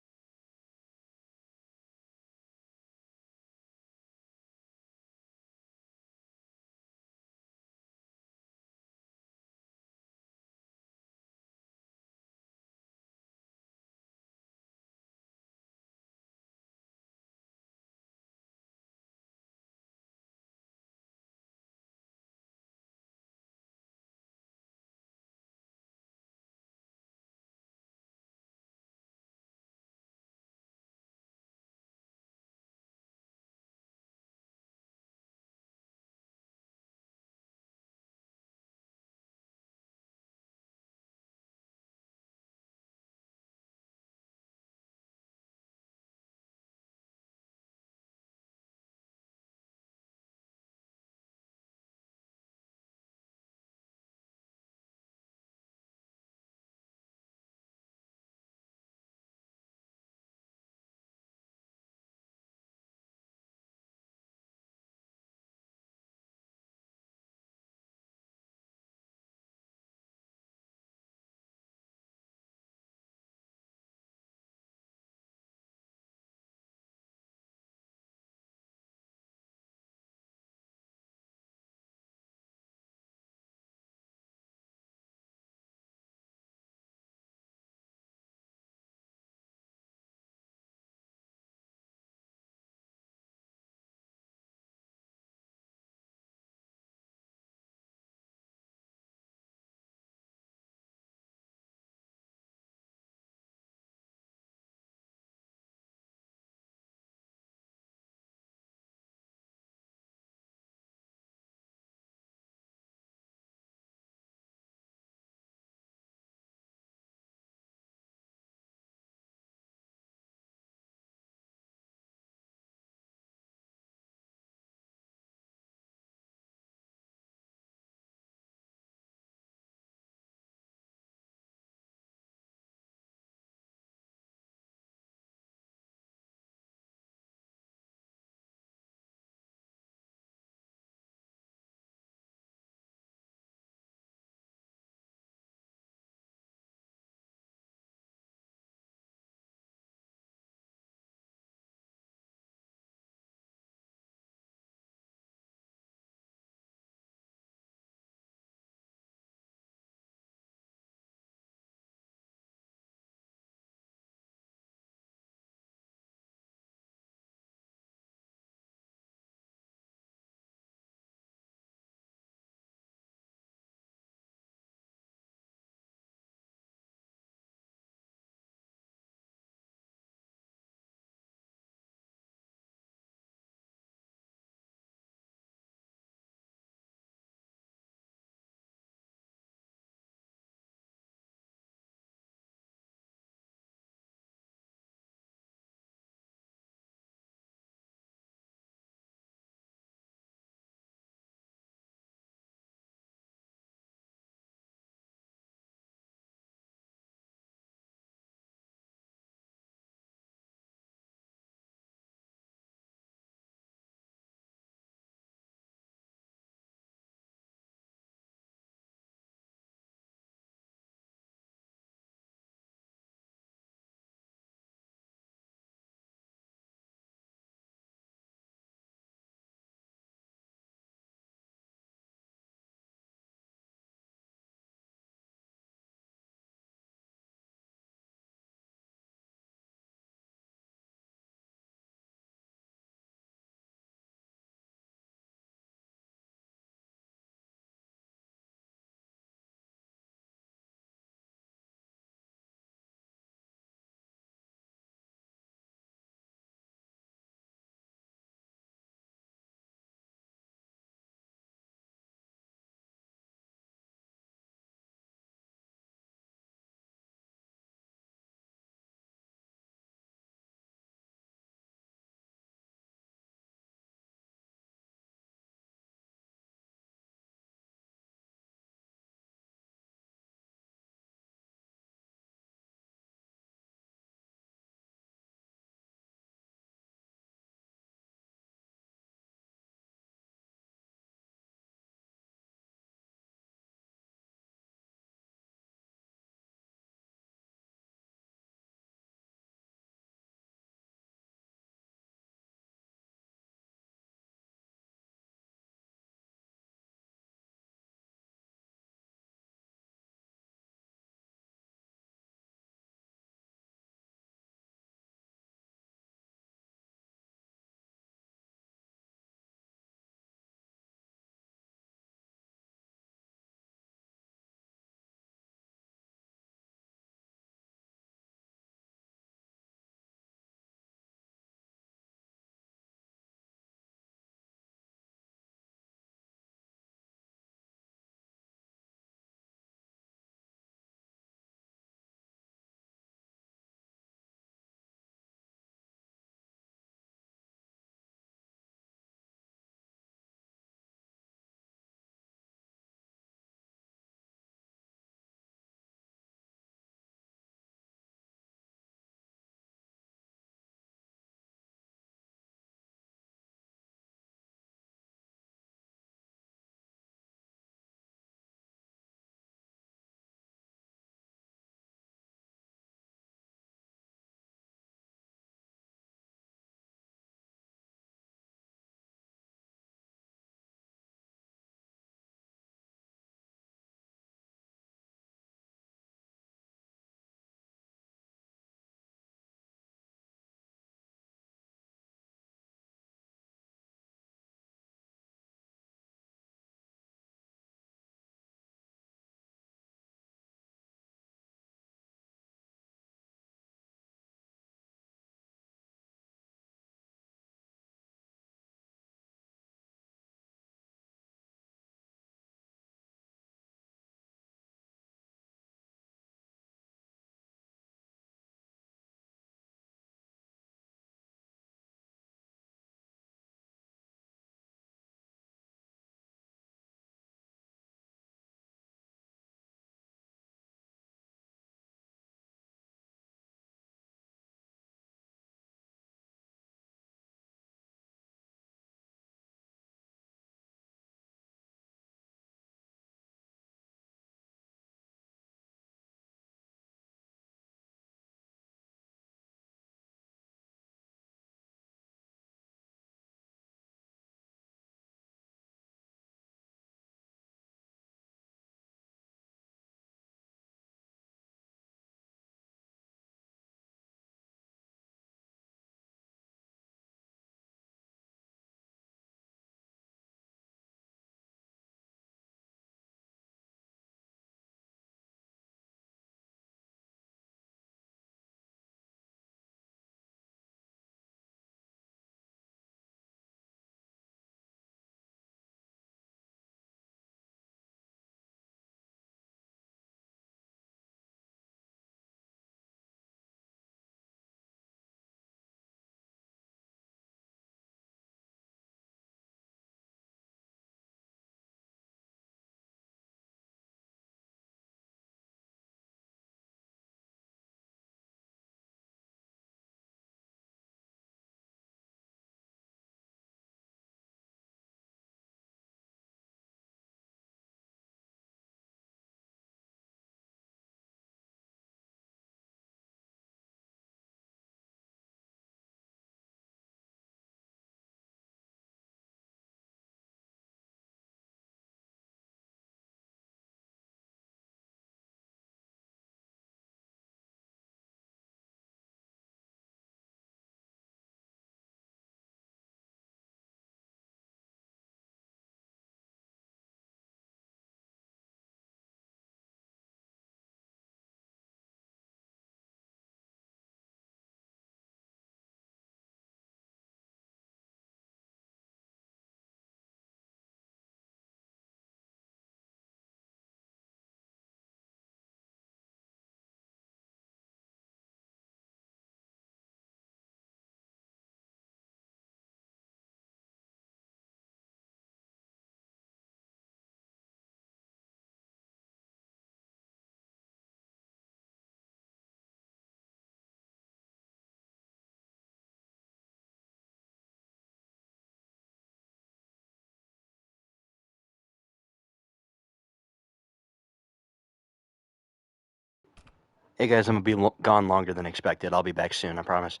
Hey guys, I'm gonna be gone longer than expected. I'll be back soon, I promise.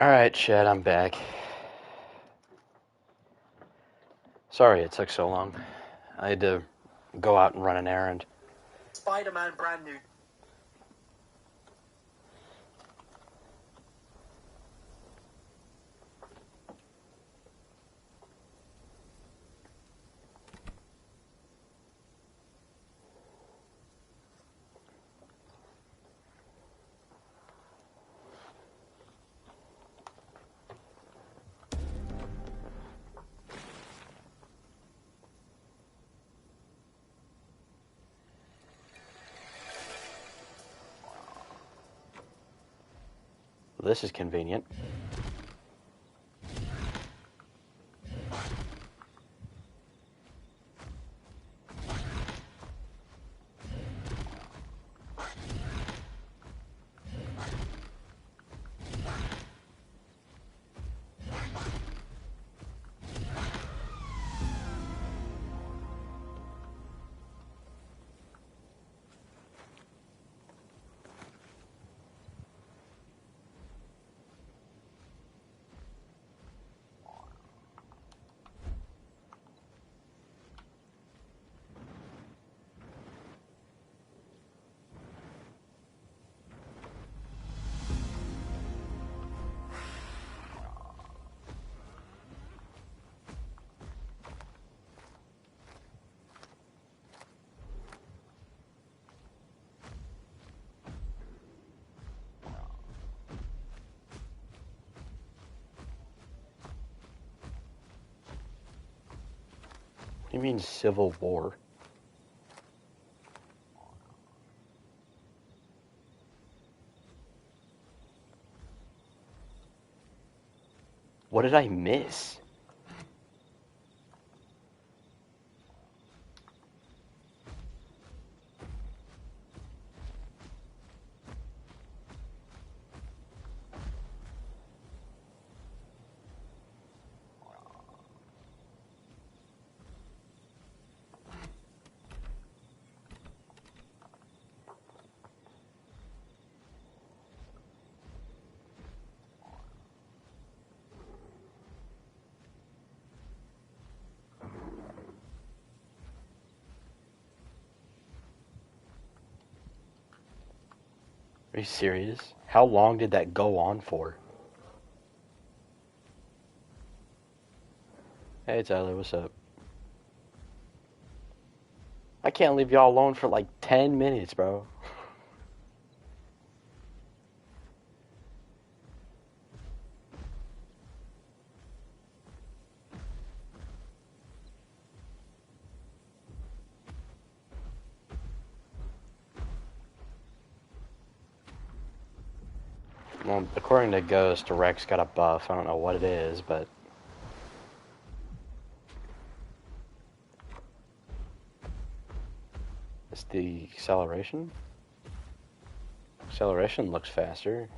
Alright, Chad, I'm back. Sorry it took so long. I had to go out and run an errand. Spider-Man brand new. This is convenient. What do you mean Civil War? What did I miss? Are you serious? How long did that go on for? Hey Tyler, what's up? I can't leave y'all alone for like 10 minutes, bro. Well, according to Ghost, Rex got a buff. I don't know what it is, but... It's the acceleration? Acceleration looks faster.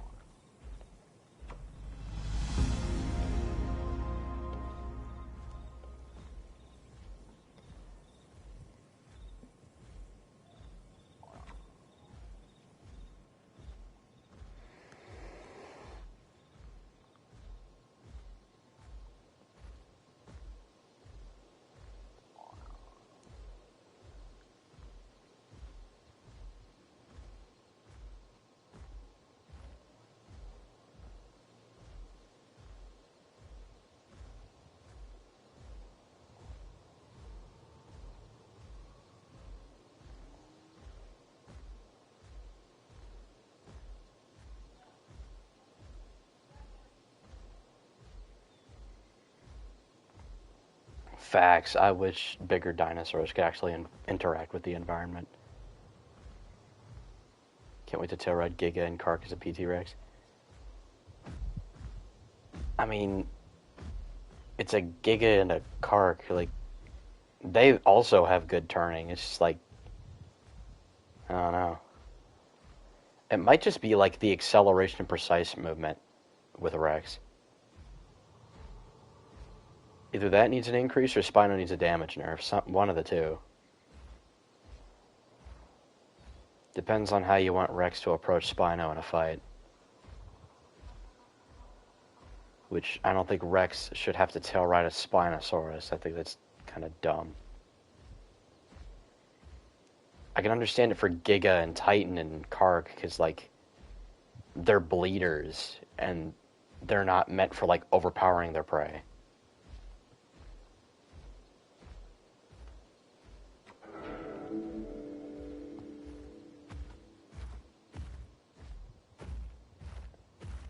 Facts. I wish bigger dinosaurs could actually interact with the environment. Can't wait to tail ride Giga and Kark as a PT Rex. I mean, it's a Giga and a Kark. Like, they also have good turning. It's just like, I don't know. It might just be like the acceleration and precise movement with a Rex. Either that needs an increase or Spino needs a damage nerf. One of the two. Depends on how you want Rex to approach Spino in a fight. which I don't think Rex should have to tail ride a Spinosaurus. I think that's kind of dumb. I can understand it for Giga and Titan and Kark, because, like, they're bleeders, and they're not meant for, like, overpowering their prey.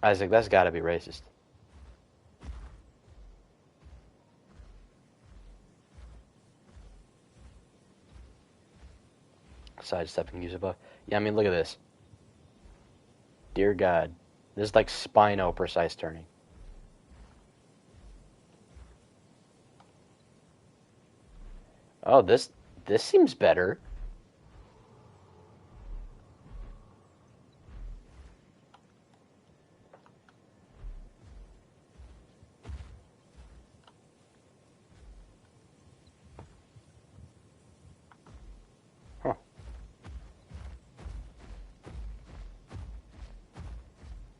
Isaac, that's gotta be racist. Sidestepping user buff. Yeah, I mean, look at this. Dear God. This is like Spino precise turning. Oh, this seems better. Huh.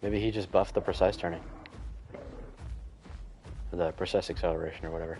Maybe he just buffed the precise turning. Or the precise acceleration or whatever.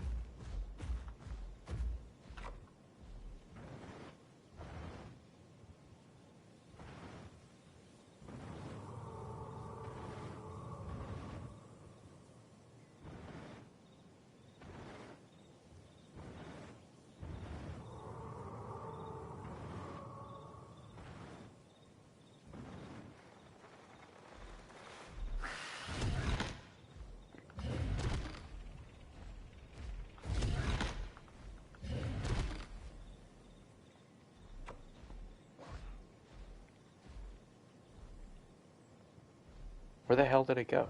Where the hell did it go?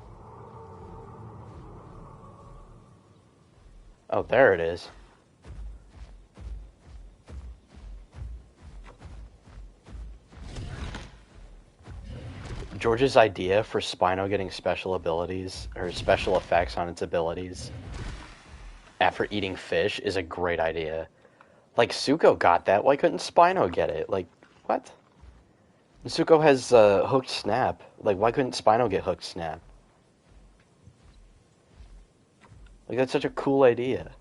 Oh, there it is. George's idea for Spino getting special abilities, or special effects on its abilities after eating fish is a great idea. Like, Zuko got that, why couldn't Spino get it? Like, what? Zuko has hooked snap. Like, why couldn't Spino get hooked snap? Like, that's such a cool idea.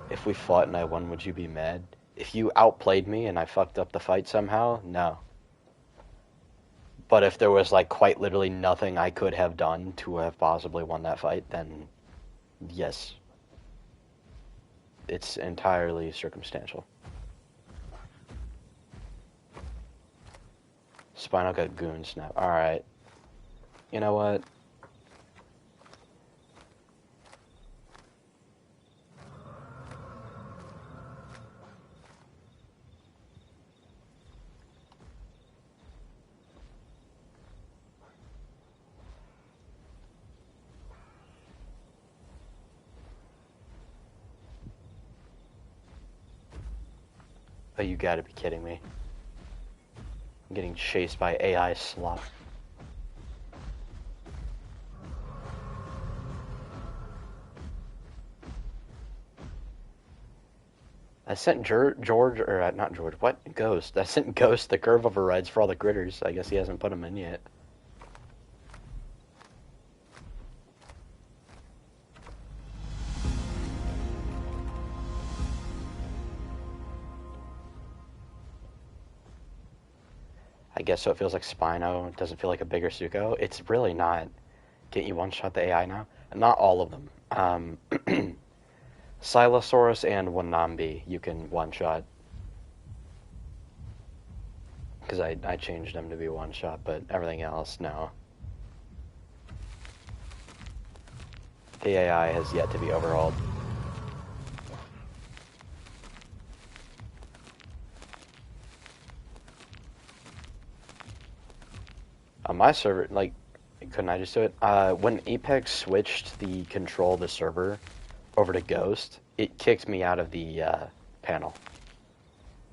If we fought and I won, would you be mad? If you outplayed me and I fucked up the fight somehow, no. But if there was, like, quite literally nothing I could have done to have possibly won that fight, then yes. It's entirely circumstantial. Spinal got goon snap. Alright. You know what? Oh, you gotta be kidding me. I'm getting chased by AI slop. I sent George, or not George, what? Ghost. I sent Ghost the curve overrides for all the critters. I guess he hasn't put them in yet. I guess so it feels like Spino. It doesn't feel like a bigger Zuko. It's really not. Can't you one-shot the AI now? Not all of them. Silosaurus and Wanambi you can one-shot. Because I changed them to be one-shot, but everything else, no. The AI has yet to be overhauled. On my server, like, couldn't I just do it? When Apex switched the control of the server over to Ghost, it kicked me out of the panel.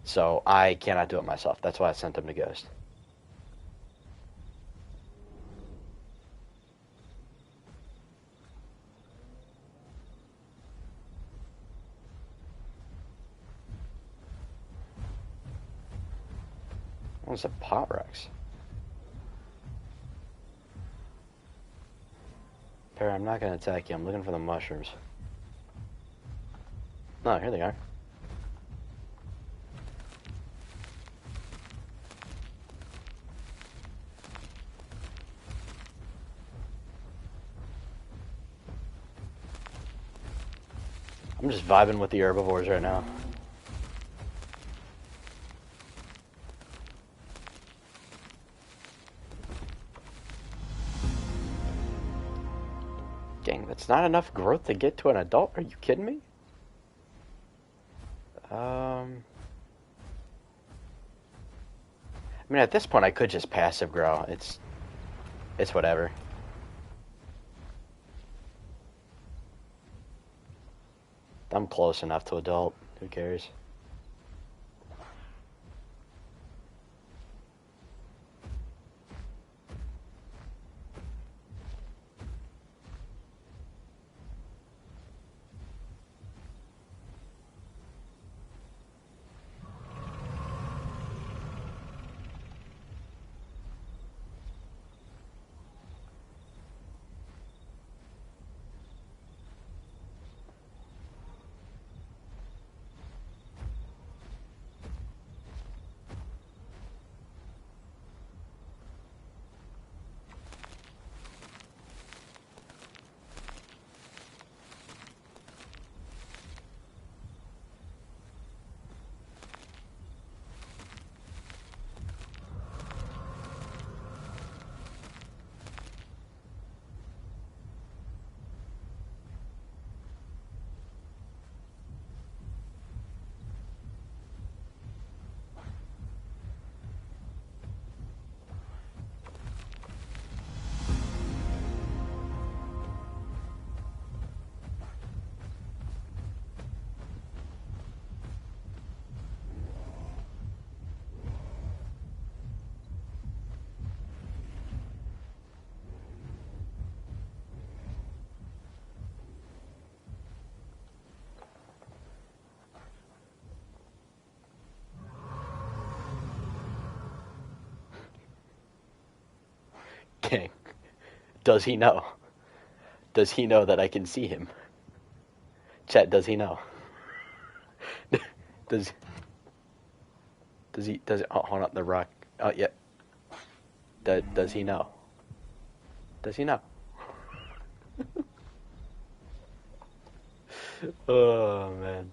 So I cannot do it myself. That's why I sent him to Ghost. What was a Pot Rex? Fair, I'm not gonna attack you. I'm looking for the mushrooms. No, here they are. I'm just vibing with the herbivores right now. Dang, that's not enough growth to get to an adult? Are you kidding me? I mean, at this point, I could just passive grow. It's whatever. I'm close enough to adult. Who cares? Dang. Does he know? Does he know that I can see him? Chat, does he know? does he oh, hold up the rock. Oh yeah. Does he know? Does he know? Oh man.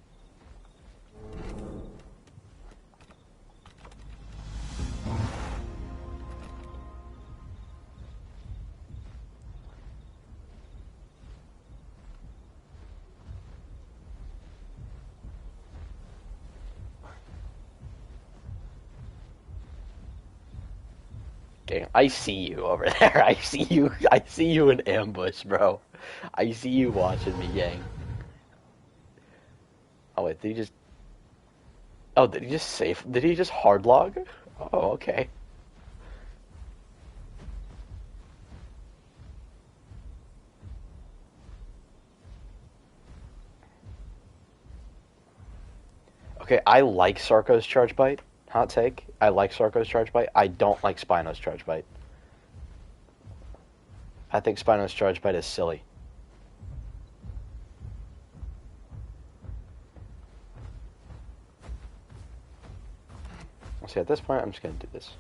Dang, I see you over there. I see you. I see you in ambush, bro. I see you watching me, gang. Oh wait, did he just? Oh, did he just save? Did he just hard log? Oh, okay. Okay, I like Sarko's charge bite. Hot take. I like Sarko's charge bite. I don't like Spino's charge bite. I think Spino's charge bite is silly. See, at this point, I'm just gonna do this.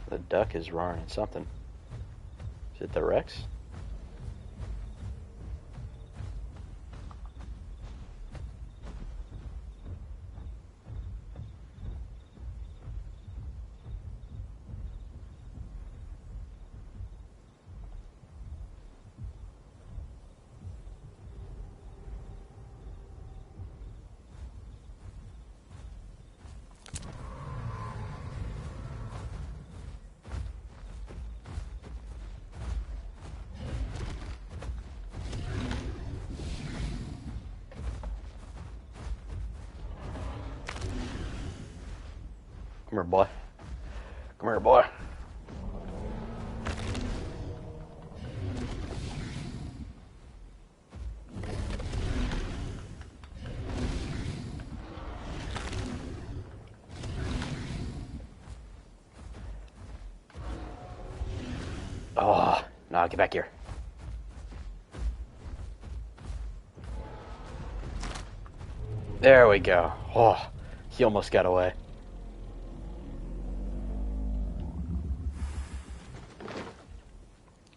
The duck is roaring at something. Is it the Rex? Come here, boy. Come here, boy. Oh, no, get back here. There we go. Oh, he almost got away.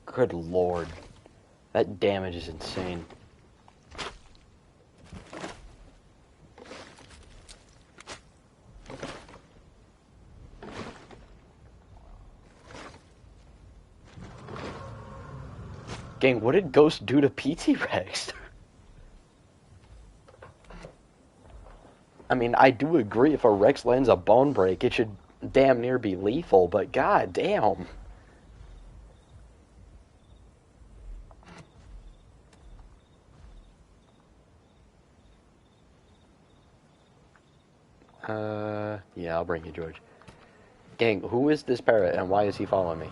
Good lord. That damage is insane. Gang, what did Ghost do to PT Rex? I mean, I do agree if a Rex lands a bone break, it should damn near be lethal, but god damn. Yeah, I'll bring you, George. Gang, who is this parrot and why is he following me?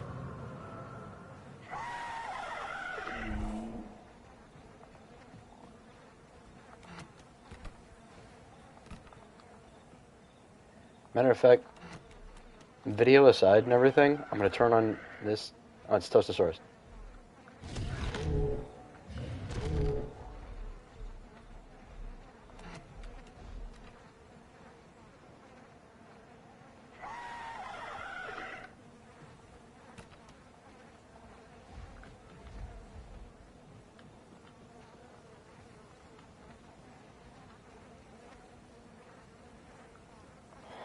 Matter of fact, video aside and everything, I'm gonna turn on this. Oh, it's Toastosaurus.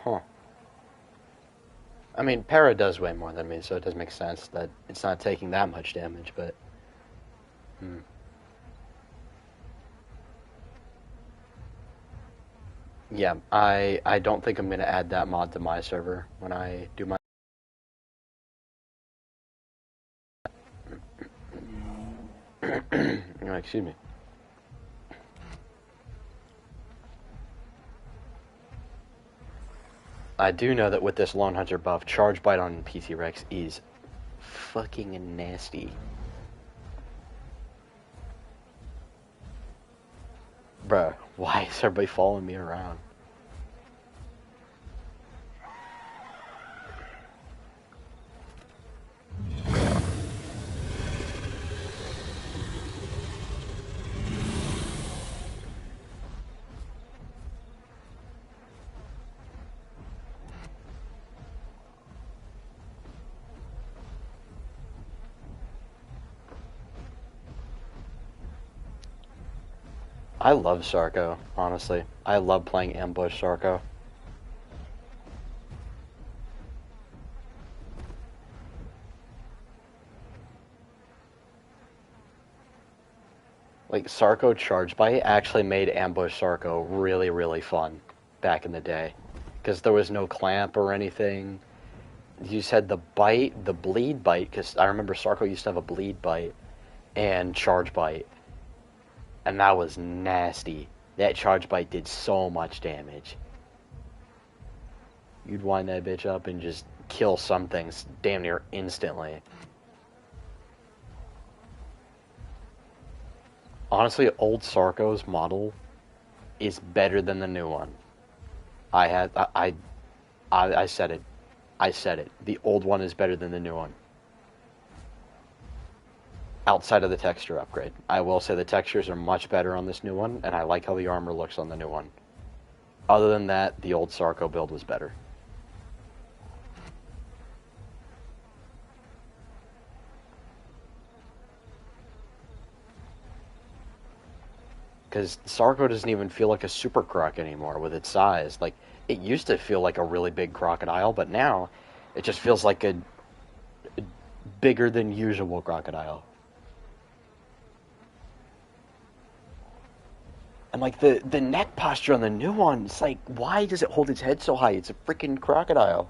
Huh. I mean, Para does weigh more than me, so it does make sense that it's not taking that much damage, but... Yeah, I don't think I'm going to add that mod to my server when I do my... Oh, excuse me. I do know that with this Lone Hunter buff, Charge Bite on PT Rex is fucking nasty. Bruh, why is everybody following me around? I love Sarco, honestly. I love playing Ambush Sarco. Like, Sarco Charge Bite actually made Ambush Sarco really, really fun back in the day. Because there was no clamp or anything. You just had the bite, the bleed bite, because I remember Sarco used to have a bleed bite, and Charge Bite. And that was nasty. That Charge Bite did so much damage. You'd wind that bitch up and just kill some things damn near instantly. Honestly, old Sarco's model is better than the new one. I said it. I said it. The old one is better than the new one. Outside of the texture upgrade. I will say the textures are much better on this new one, and I like how the armor looks on the new one. Other than that, the old Sarco build was better. Because Sarco doesn't even feel like a super croc anymore with its size. Like, it used to feel like a really big crocodile, but now it just feels like a bigger than usual crocodile. And like the neck posture on the new one, it's like, why does it hold its head so high? It's a freaking crocodile.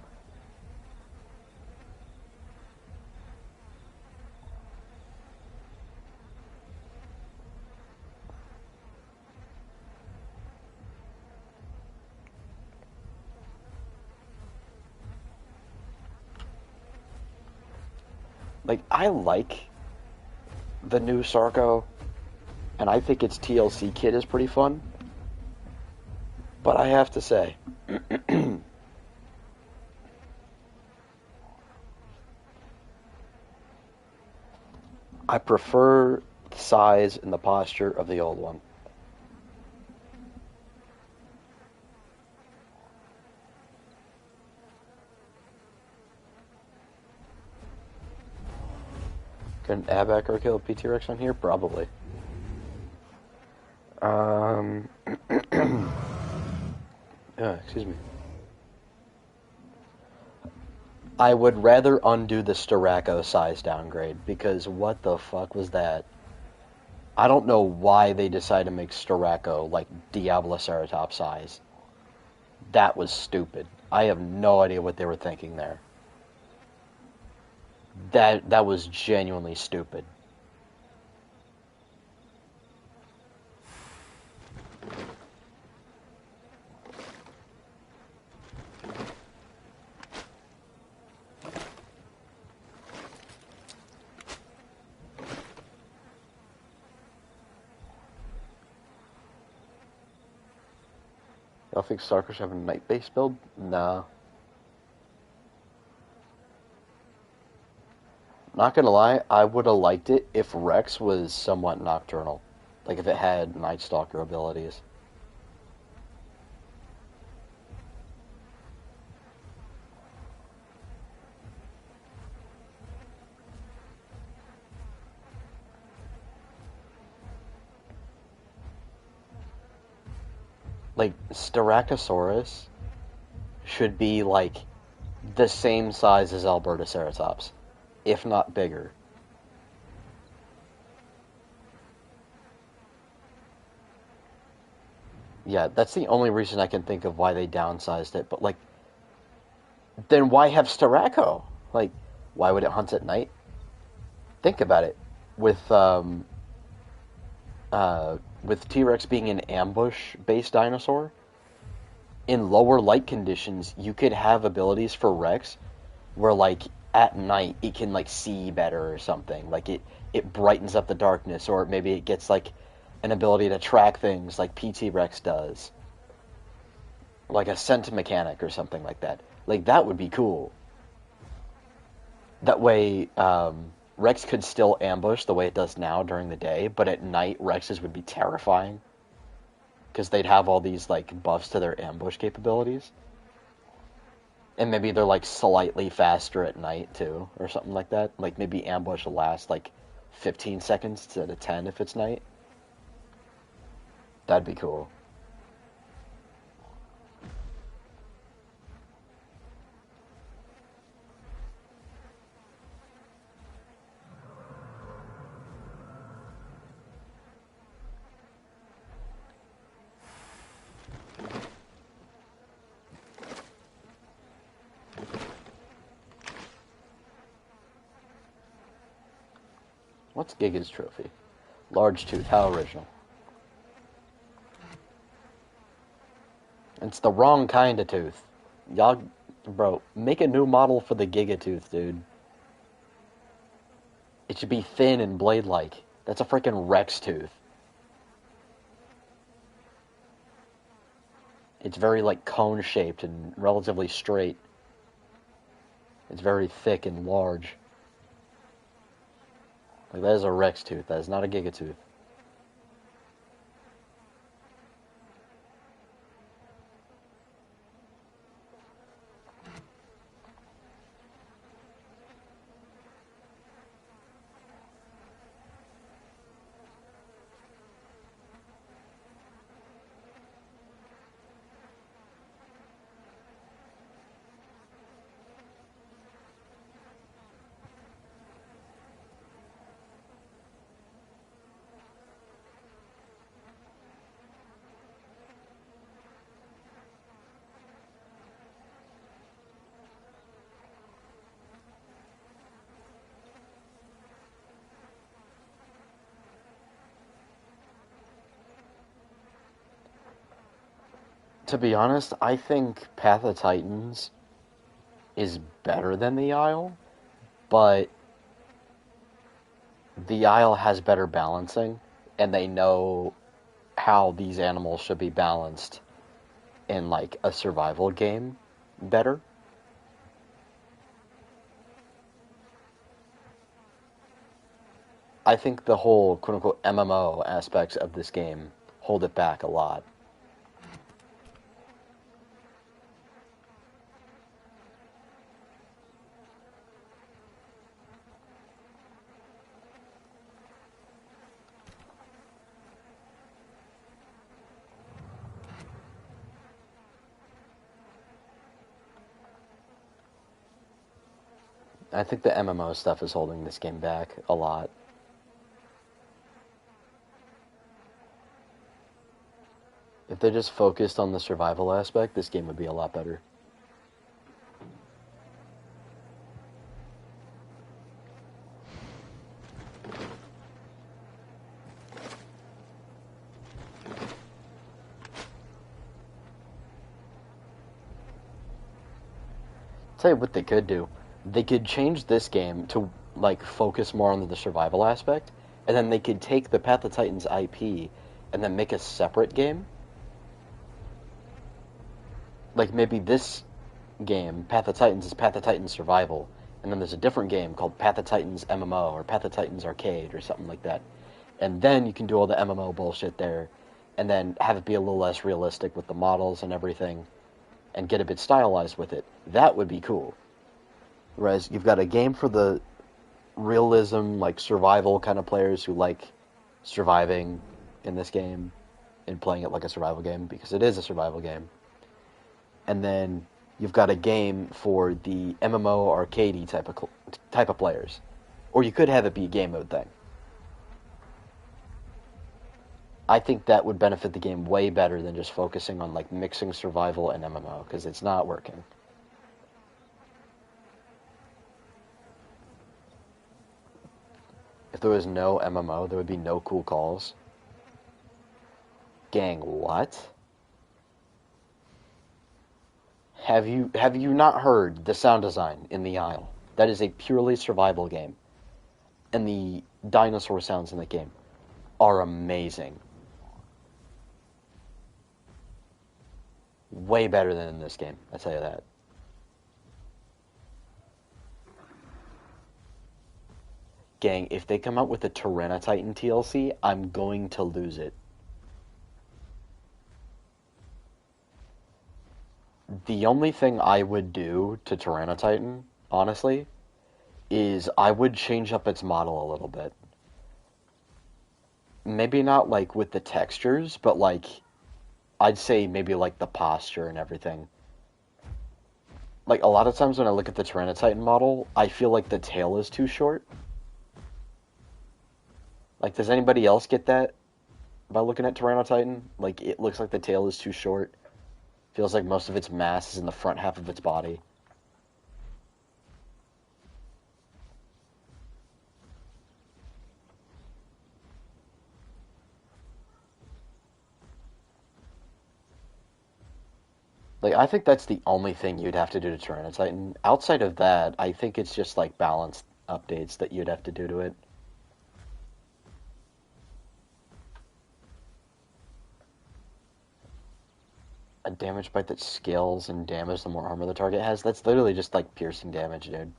Like, I like the new Sarco, and I think its TLC kit is pretty fun. But I have to say, I prefer the size and the posture of the old one. Can Abacker kill a PT Rex on here? Probably. Um, excuse me. I would rather undo the Styraco size downgrade, because what the fuck was that? I don't know why they decided to make Styraco like Diabloceratops size. That was stupid. I have no idea what they were thinking there. That was genuinely stupid. Y'all think Starkers have a night base build? Nah. Not gonna lie, I would have liked it if Rex was somewhat nocturnal. Like if it had Night Stalker abilities. Like, Styracosaurus should be like the same size as Albertoceratops, if not bigger. Yeah, that's the only reason I can think of why they downsized it. But like, then why have Styraco? Like, why would it hunt at night? Think about it. With T Rex being an ambush-based dinosaur, in lower light conditions, you could have abilities for Rex where like at night it can like see better or something. Like it brightens up the darkness, or maybe it gets like an ability to track things like PT Rex does, like a scent mechanic or something like that. Like that would be cool. That way, Rex could still ambush the way it does now during the day, but at night Rexes would be terrifying because they'd have all these like buffs to their ambush capabilities. And maybe they're like slightly faster at night too, or something like that. Like maybe ambush will last like 15 seconds instead of 10 if it's night. That'd be cool. What's Giga's trophy? Large tooth. How original. It's the wrong kind of tooth. Y'all, bro, make a new model for the Giga tooth, dude. It should be thin and blade-like. That's a freaking Rex tooth. It's very like cone-shaped and relatively straight. It's very thick and large. Like that is a Rex tooth. That is not a Giga tooth. To be honest, I think Path of Titans is better than the Isle, but the Isle has better balancing, and they know how these animals should be balanced in like a survival game better. I think the whole quote unquote MMO aspects of this game hold it back a lot. I think the MMO stuff is holding this game back a lot. If they just focused on the survival aspect, this game would be a lot better. Tell you what they could do. They could change this game to like focus more on the survival aspect, and then they could take the Path of Titans IP and then make a separate game. Like maybe this game, Path of Titans, is Path of Titans Survival, and then there's a different game called Path of Titans MMO or Path of Titans Arcade or something like that. And then you can do all the MMO bullshit there, and then have it be a little less realistic with the models and everything, and get a bit stylized with it. That would be cool. Whereas you've got a game for the realism, like survival kind of players who like surviving in this game and playing it like a survival game, because it is a survival game. And then you've got a game for the MMO arcadey type of players. Or you could have it be a game mode thing. I think that would benefit the game way better than just focusing on like mixing survival and MMO, because it's not working. If there was no MMO, there would be no cool calls. Gang, what? Have you not heard the sound design in the Isle? That is a purely survival game. And the dinosaur sounds in the game are amazing. Way better than in this game, I tell you that. Gang, if they come out with a Tyranititan TLC, I'm going to lose it. The only thing I would do to Tyranititan, honestly, is I would change up its model a little bit. Maybe not like with the textures, but like I'd say maybe like the posture and everything. Like a lot of times when I look at the Tyranititan model, I feel like the tail is too short. Like, does anybody else get that by looking at Tyranititan? Like, it looks like the tail is too short. Feels like most of its mass is in the front half of its body. Like, I think that's the only thing you'd have to do to Tyranititan. Outside of that, I think it's just, like, balanced updates that you'd have to do to it. A damage bite that scales and damage the more armor the target has, that's literally just, like, piercing damage, dude.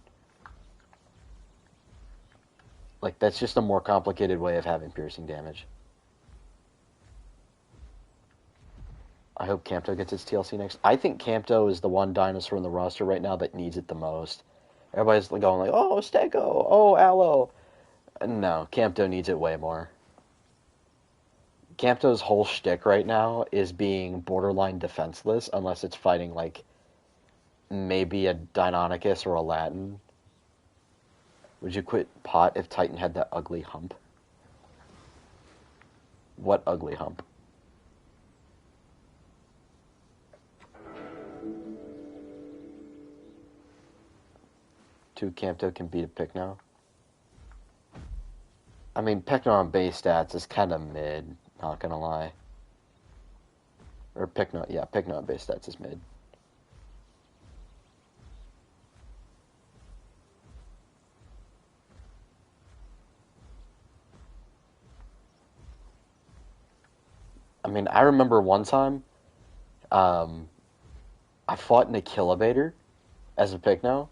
Like, that's just a more complicated way of having piercing damage. I hope Campto gets its TLC next. I think Campto is the one dinosaur in the roster right now that needs it the most. Everybody's going like, oh, Stego, oh, Aloe. No, Campto needs it way more. Campto's whole shtick right now is being borderline defenseless unless it's fighting, like, maybe a Deinonychus or a Latin. Would you quit pot if Titan had that ugly hump? What ugly hump? Two Campto can beat a Pycno? I mean, Pycno on base stats is kind of mid, not gonna lie. Or Pycno, yeah, Pycno on base stats is mid. mean, I remember one time, um, I fought an Achillivator as a Pycno,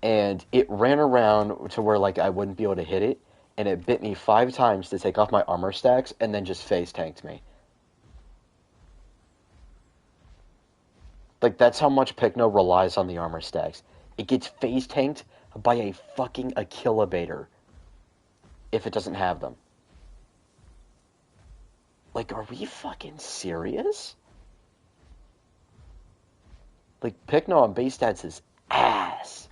and it ran around to where like I wouldn't be able to hit it, and it bit me 5 times to take off my armor stacks, and then just face tanked me. Like that's how much Pycno relies on the armor stacks. It gets face tanked by a fucking Achillivator if it doesn't have them. Like, are we fucking serious? Like, Pycno on base stats is ass.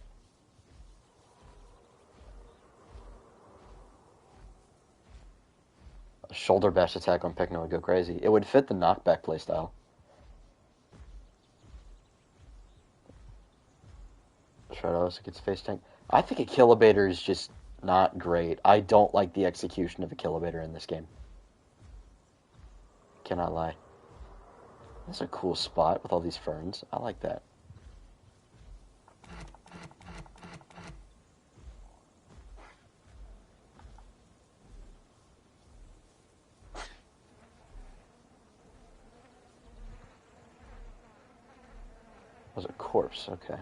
A shoulder bash attack on Pycno would go crazy. It would fit the knockback playstyle. Stratos gets face tank. I think Achillivator is just not great. I don't like the execution of Achillivator in this game. Cannot lie. That's a cool spot with all these ferns. I like that. Was a corpse, okay.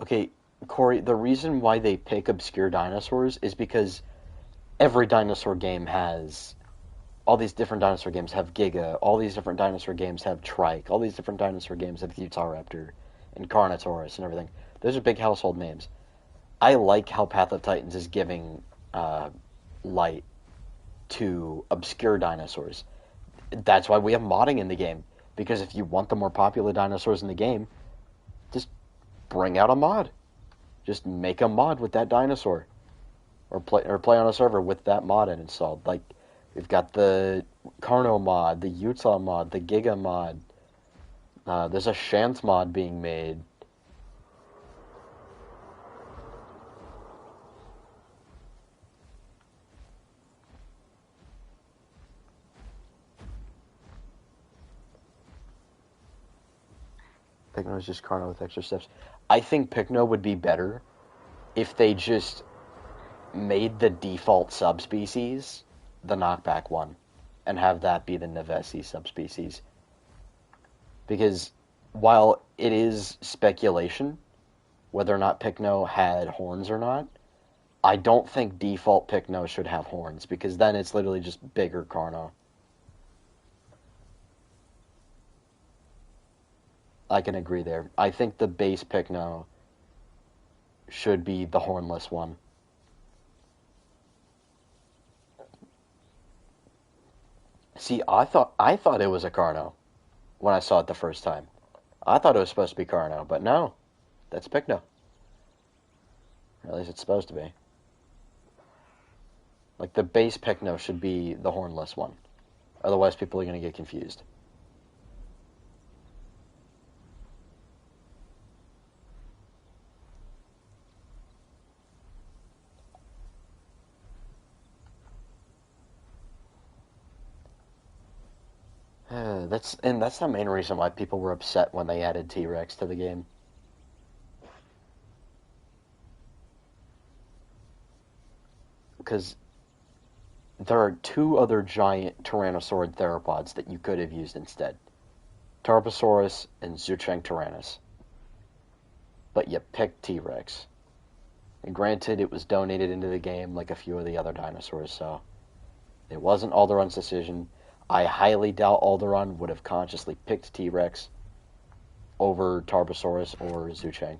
Okay, Corey, the reason why they pick obscure dinosaurs is because every dinosaur game has all these different dinosaur games have Giga, all these different dinosaur games have Trike, all these different dinosaur games have Utahraptor and Carnotaurus and everything. Those are big household names. I like how Path of Titans is giving light to obscure dinosaurs. That's why we have modding in the game. Because if you want the more popular dinosaurs in the game, just bring out a mod. Just make a mod with that dinosaur, or play on a server with that mod installed. Like we've got the Carno mod, the Utah mod, the Giga mod. There's a Shant mod being made. Pycno is just Carno with extra steps. I think Pycno would be better if they just made the default subspecies the knockback one, and have that be the Nevesi subspecies. Because while it is speculation whether or not Pycno had horns or not, I don't think default Pycno should have horns, because then it's literally just bigger Carno. I can agree there. I think the base Pycno should be the hornless one. See, I thought it was a Carno when I saw it the first time. I thought it was supposed to be Carno, but no, that's Pycno. Or at least it's supposed to be. Like the base Pycno should be the hornless one. Otherwise, people are going to get confused. That's the main reason why people were upset when they added T-Rex to the game. Because there are 2 other giant Tyrannosaurid theropods that you could have used instead. Tarbosaurus and Zhucheng Tyrannus. But you picked T-Rex. And granted, it was donated into the game like a few of the other dinosaurs, so it wasn't Alderaan's decision. I highly doubt Alderaan would have consciously picked T-Rex over Tarbosaurus or Zhucheng.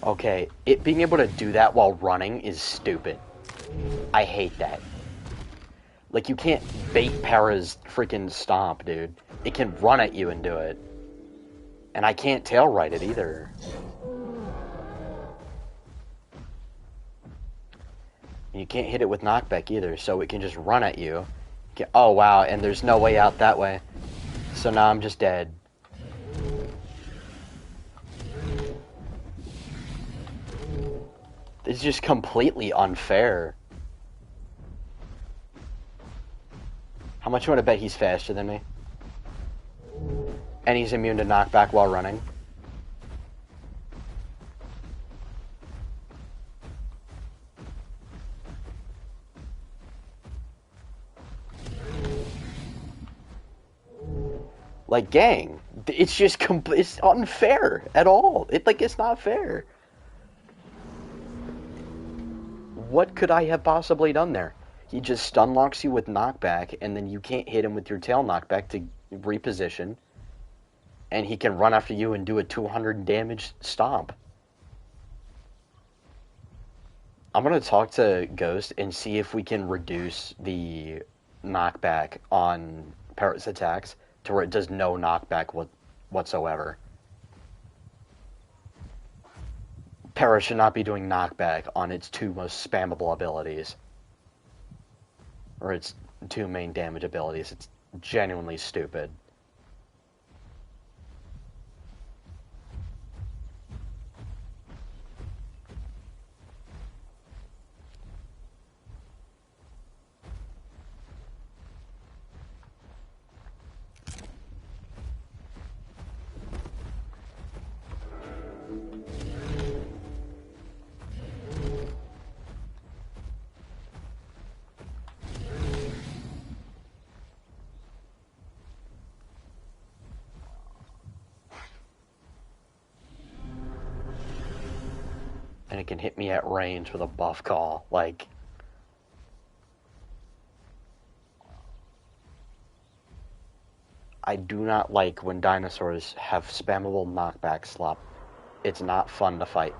Okay, it being able to do that while running is stupid. I hate that. Like, you can't bait Para's freaking stomp, dude. It can run at you and do it. And I can't tail right it either. You can't hit it with knockback either, so it can just run at you. Oh, wow, and there's no way out that way. So now I'm just dead. It's just completely unfair. How much you want to bet he's faster than me? And he's immune to knockback while running? Like, gang, it's just it's unfair at all. It's not fair. What could I have possibly done there? He just stun locks you with knockback, and then you can't hit him with your tail knockback to reposition. And he can run after you and do a 200 damage stomp. I'm going to talk to Ghost and see if we can reduce the knockback on Parrot's attacks to where it does no knockback whatsoever. Parrot should not be doing knockback on its two most spammable abilities. Or its two main damage abilities. It's genuinely stupid. And it can hit me at range with a buff call. Like, I do not like when dinosaurs have spammable knockback slop. It's not fun to fight.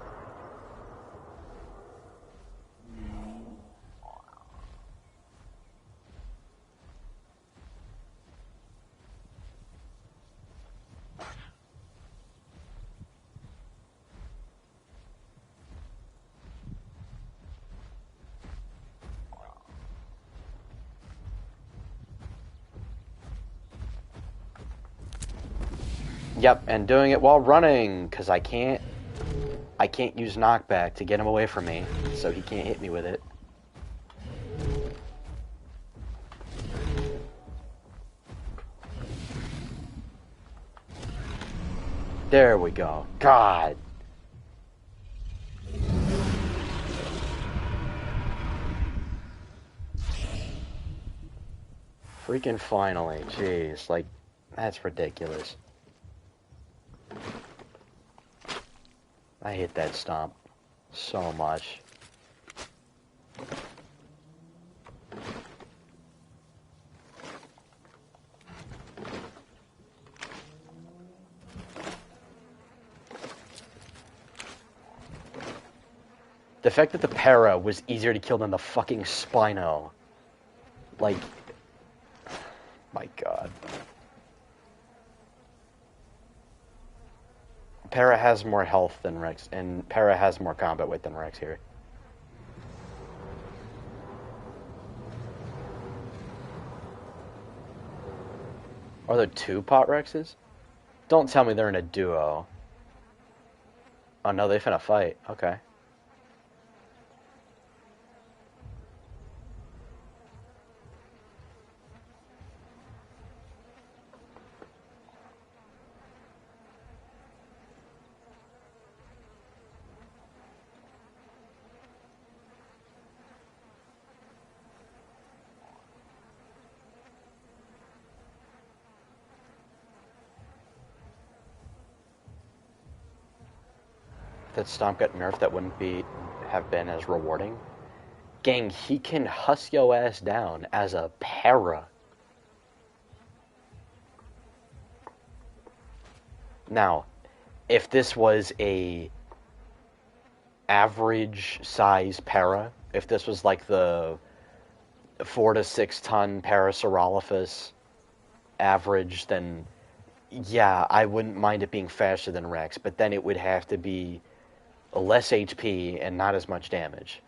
Yep, and doing it while running, because I can't use knockback to get him away from me, so he can't hit me with it. There we go. God. Freaking finally. Jeez, like, that's ridiculous. I hate that stomp so much. The fact that the Para was easier to kill than the fucking Spino. Like, my God. Para has more health than Rex, and Para has more combat weight than Rex here. Are there two pot Rexes? Don't tell me they're in a duo. Oh no, they finna fight. Okay. That stomp got nerfed, that wouldn't have been as rewarding. Gang, he can husk yo ass down as a Para. Now, if this was a average size para, if this was like the 4 to 6 ton Parasaurolophus average, then yeah, I wouldn't mind it being faster than Rex, but then it would have to be less HP and not as much damage.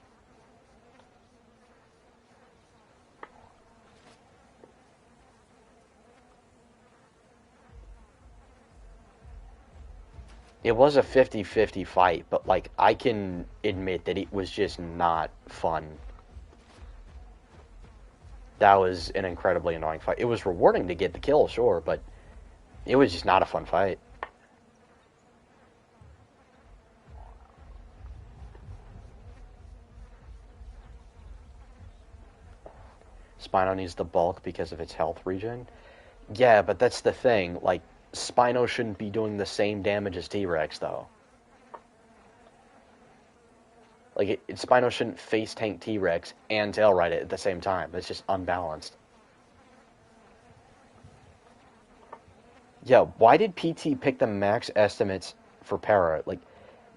It was a 50-50 fight, but like I can admit that it was just not fun. That was an incredibly annoying fight. It was rewarding to get the kill, sure, but it was just not a fun fight. Spino needs the bulk because of its health regen. Yeah, but that's the thing. Like, Spino shouldn't be doing the same damage as T-Rex, though. Like, Spino shouldn't face tank T-Rex and tail ride it at the same time. It's just unbalanced. Yeah, why did PT pick the max estimates for Para? Like,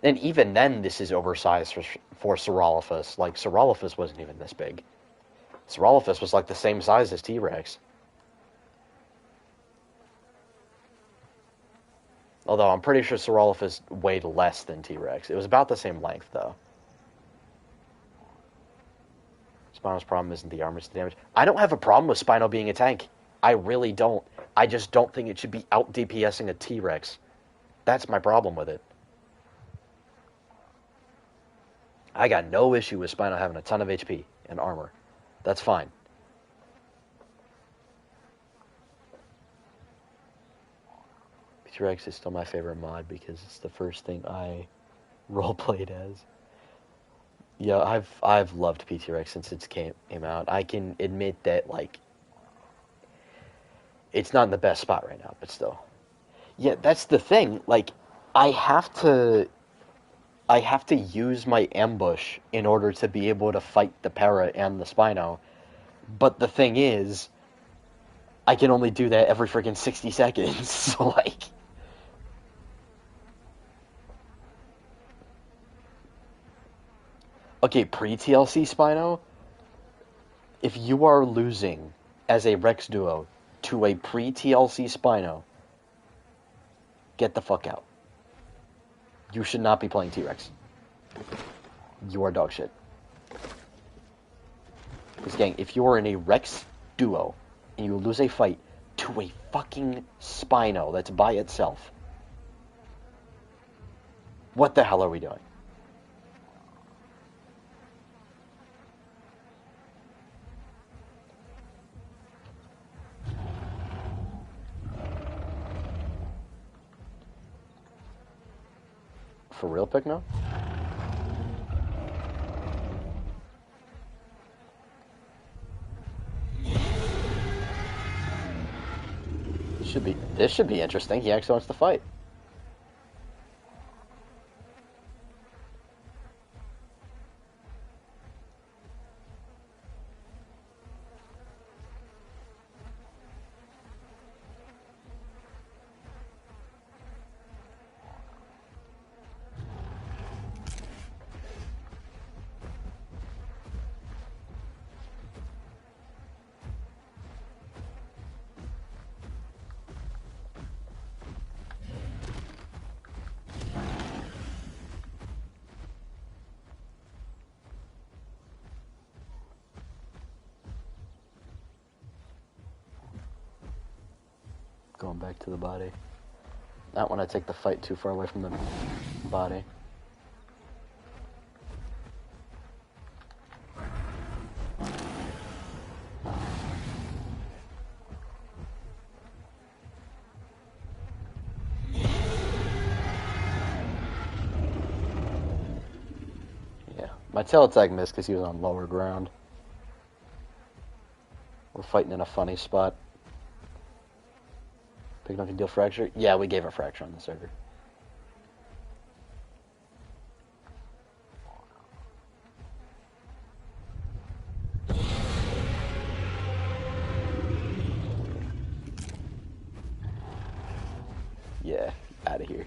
and even then, this is oversized for Saurolophus. Like, Saurolophus wasn't even this big. Saurolophus was like the same size as T-Rex. Although I'm pretty sure Saurolophus weighed less than T-Rex. It was about the same length, though. Spino's problem isn't the armor, it's the damage. I don't have a problem with Spino being a tank. I really don't. I just don't think it should be out DPSing a T-Rex. That's my problem with it. I got no issue with Spino having a ton of HP and armor. That's fine. T-Rex is still my favorite mod because it's the first thing I roleplayed as. Yeah, I've loved PT-Rex since it came out. I can admit that, like, it's not in the best spot right now, but still. Yeah, that's the thing. Like, I have to use my ambush in order to be able to fight the Para and the Spino. But the thing is, I can only do that every freaking 60 seconds. So, like... Okay, pre-TLC Spino, if you are losing as a Rex duo to a pre-TLC Spino, get the fuck out. You should not be playing T-Rex. You are dog shit. Because, gang, if you are in a Rex duo and you lose a fight to a fucking Spino that's by itself, what the hell are we doing? For real, Picno? This should be interesting. He actually wants to fight. Going back to the body. Not when I take the fight too far away from the body. Yeah, my tail attack missed because he was on lower ground. We're fighting in a funny spot. Picno can deal fracture? Yeah, we gave a fracture on the server. Yeah, out of here.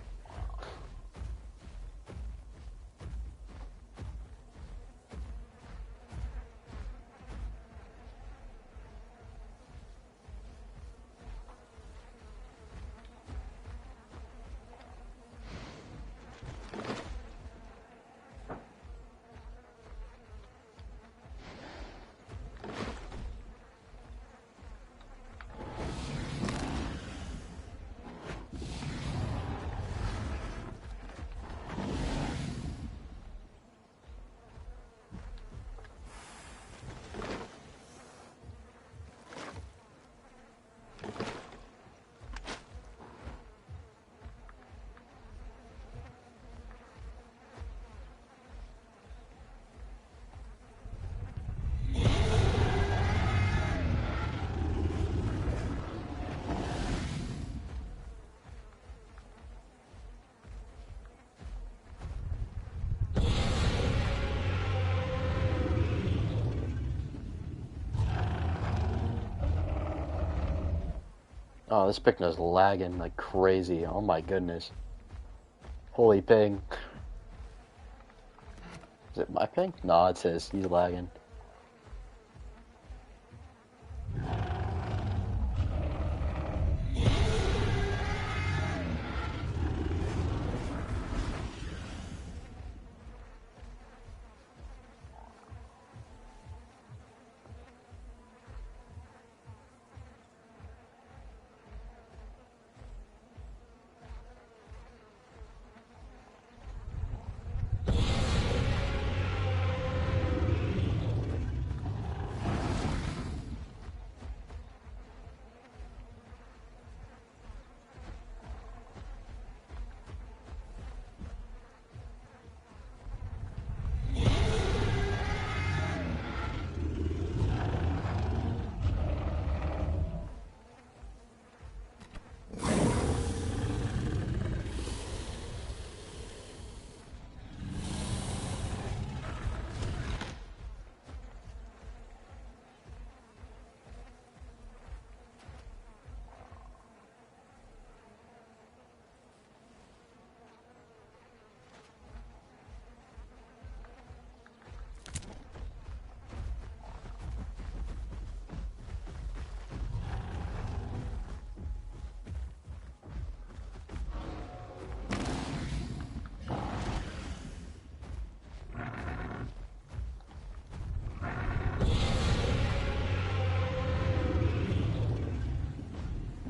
Oh, this Picno's lagging like crazy. Oh my goodness. Holy ping. Is it my ping? No, it's his. He's lagging.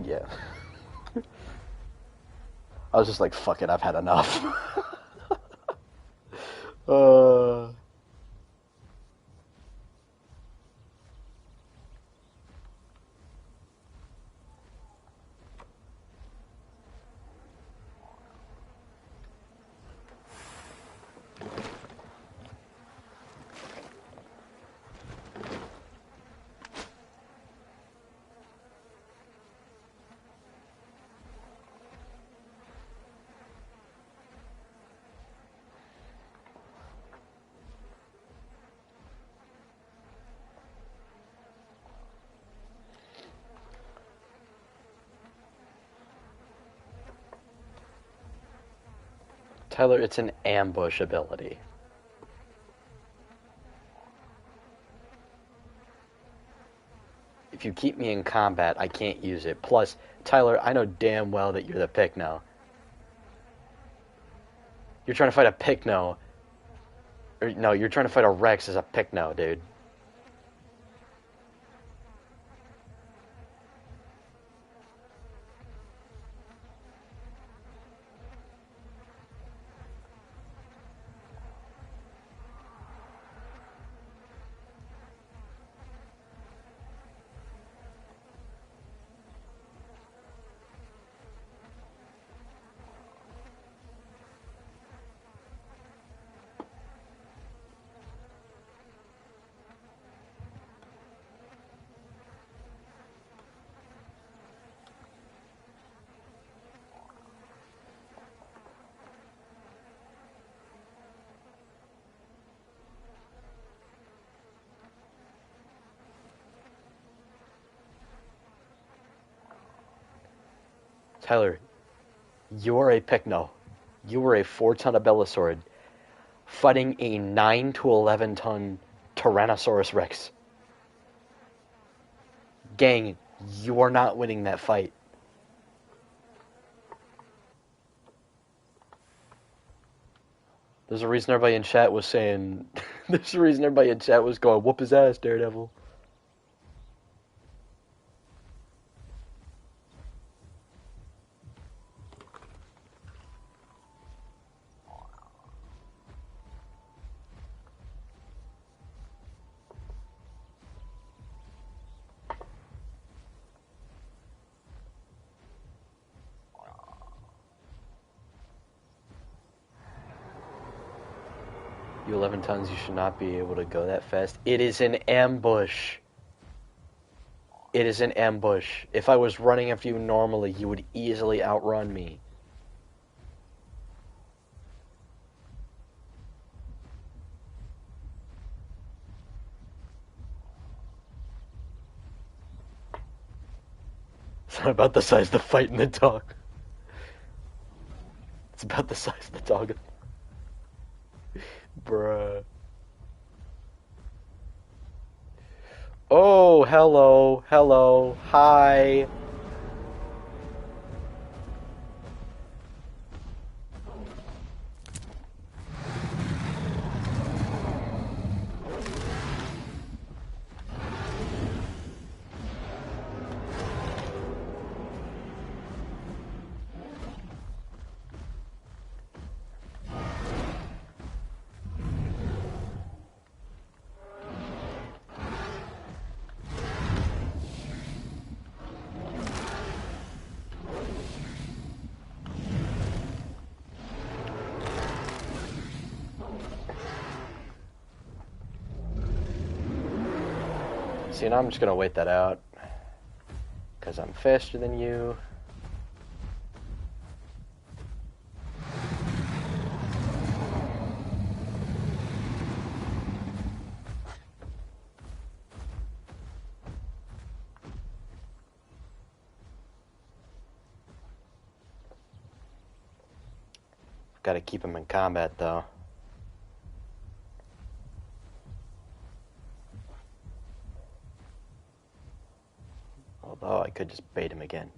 Yeah. I was just like, fuck it, I've had enough. uh... Tyler, it's an ambush ability. If you keep me in combat, I can't use it. Plus, Tyler, I know damn well that you're the Picno. You're trying to fight a Picno. Or, no, you're trying to fight a Rex as a Picno, dude. Tyler, you're a Picno. You were a 4-ton Abelisaur fighting a 9 to 11-ton Tyrannosaurus Rex. Gang, you are not winning that fight. There's a reason everybody in chat was saying... There's a reason everybody in chat was going, whoop his ass, Daredevil. You 11 tons, you should not be able to go that fast. It is an ambush. It is an ambush. If I was running after you normally, you would easily outrun me. not about the size of the fight in the dog. It's about the size of the dog. Bruh. Oh, hello, hi. See, now I'm just gonna wait that out. Because I'm faster than you. Gotta keep him in combat, though. Although I could just bait him again.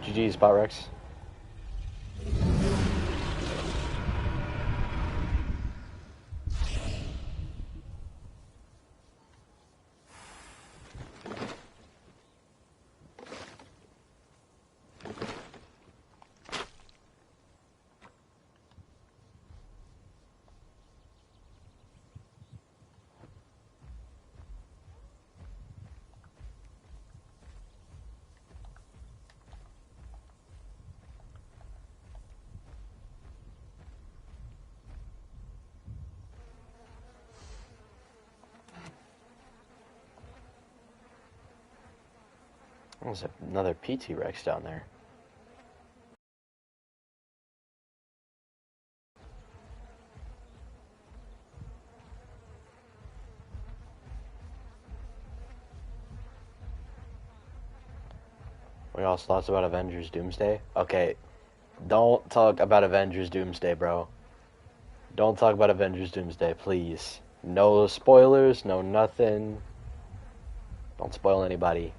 GG, Spot Rex. There's another PT Rex down there. We also thoughts about Avengers Doomsday? Okay, don't talk about Avengers Doomsday, bro. Don't talk about Avengers Doomsday, please. No spoilers, no nothing. Don't spoil anybody.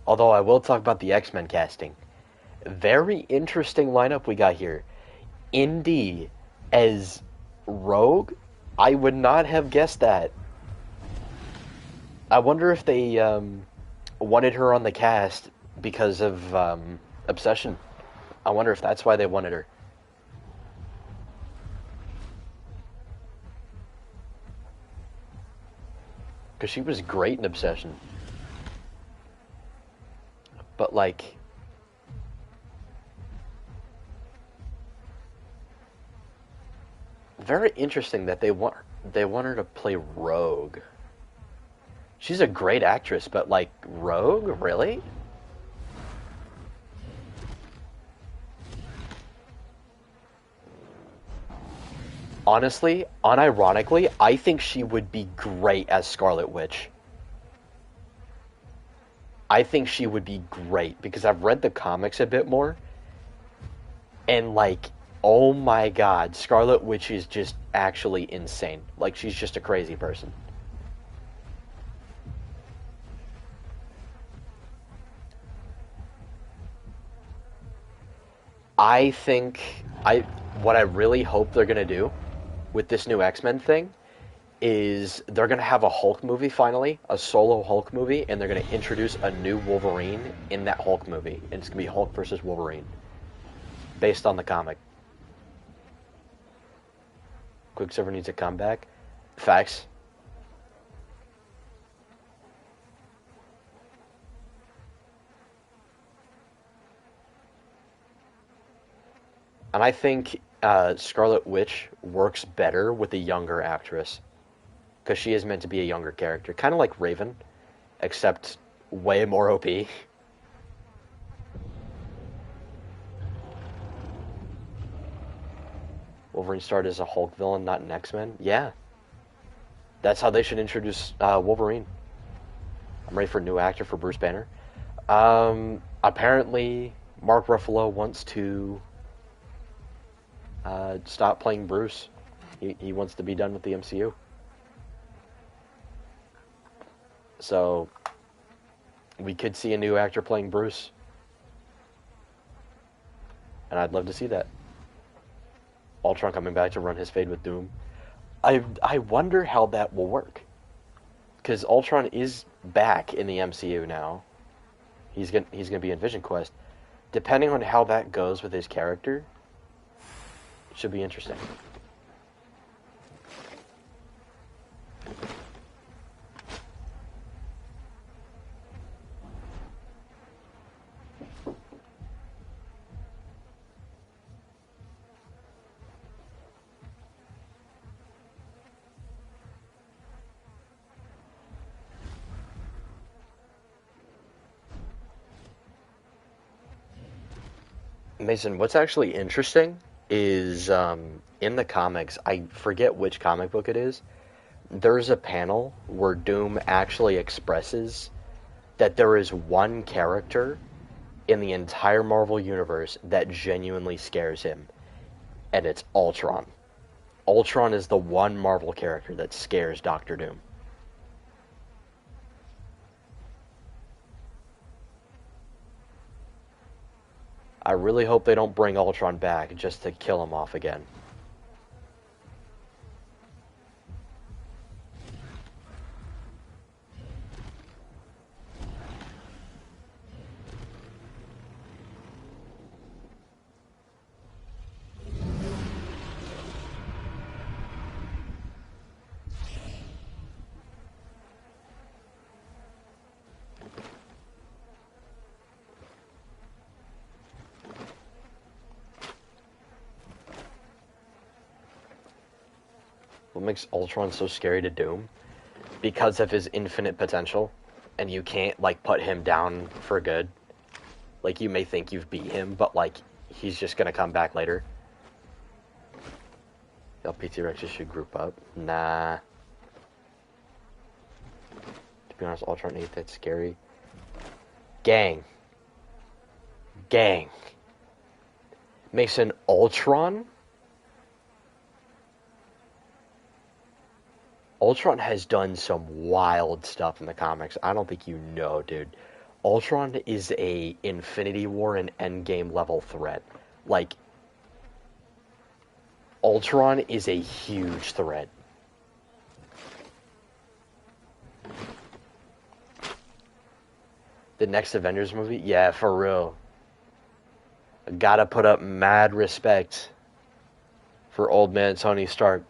Although I will talk about the X-Men casting. Very interesting lineup we got here. Indy as Rogue? I would not have guessed that. I wonder if they wanted her on the cast because of Obsession. I wonder if that's why they wanted her. Because she was great in Obsession. But, like, very interesting that they want her to play Rogue. She's a great actress, but, like, Rogue? Really? Honestly, unironically, I think she would be great as Scarlet Witch. I think she would be great because I've read the comics a bit more, and like Oh my god, Scarlet Witch is just actually insane. Like, she's just a crazy person. I think what I really hope they're gonna do with this new X-Men thing is they're gonna have a Hulk movie finally, a solo Hulk movie, and they're gonna introduce a new Wolverine in that Hulk movie, and it's gonna be Hulk versus Wolverine, based on the comic. Quicksilver needs a comeback. Facts. And I think Scarlet Witch works better with a younger actress because she is meant to be a younger character, kind of like Raven, except way more OP. Wolverine started as a Hulk villain, not an X-Men. Yeah, that's how they should introduce Wolverine. I'm ready for a new actor for Bruce Banner. Apparently, Mark Ruffalo wants to stop playing Bruce. He wants to be done with the MCU. So, we could see a new actor playing Bruce. And I'd love to see that. Ultron coming back to run his fade with Doom. I wonder how that will work. Because Ultron is back in the MCU now. He's gonna be in Vision Quest. Depending on how that goes with his character, it should be interesting. Mason, what's actually interesting is in the comics, I forget which comic book it is, there's a panel where Doom actually expresses that there is one character in the entire Marvel Universe that genuinely scares him, and it's Ultron. Ultron is the one Marvel character that scares Doctor Doom. I really hope they don't bring Ultron back just to kill him off again. What makes Ultron so scary to Doom? Because of his infinite potential, and you can't, like, put him down for good. Like, you may think you've beat him, but, like, he's just gonna come back later. LPT Rexes should group up. Nah. To be honest, Ultron ain't that scary. Gang. Mason, Ultron? Ultron has done some wild stuff in the comics. I don't think you know, dude. Ultron is a Infinity War and Endgame level threat. Like, Ultron is a huge threat. The next Avengers movie? Yeah, for real. I gotta put up mad respect for old man Tony Stark.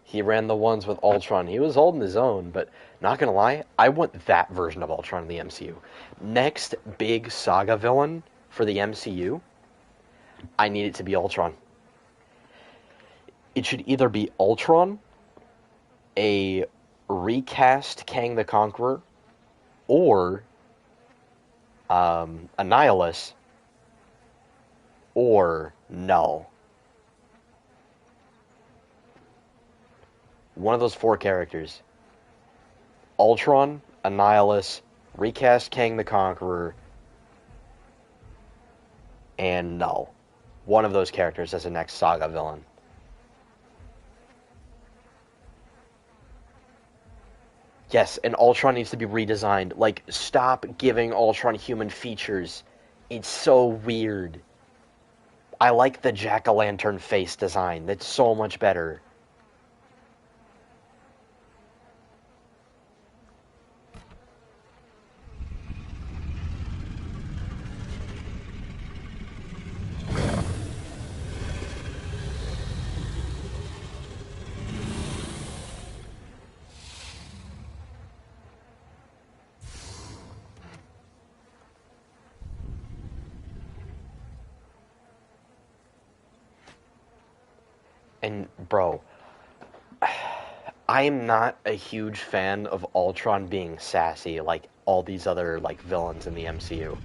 He ran the ones with Ultron. He was holding his own, but not gonna lie, I want that version of Ultron in the MCU. Next big saga villain for the MCU, I need it to be Ultron. It should either be Ultron, a recast Kang the Conqueror, or Annihilus, or Null. One of those four characters. Ultron, Annihilus, recast Kang the Conqueror, and Null. One of those characters as the next Saga villain. Yes, and Ultron needs to be redesigned. Like, stop giving Ultron human features. It's so weird. I like the jack-o'-lantern face design. That's so much better. And, bro, I am not a huge fan of Ultron being sassy like all these other like villains in the MCU.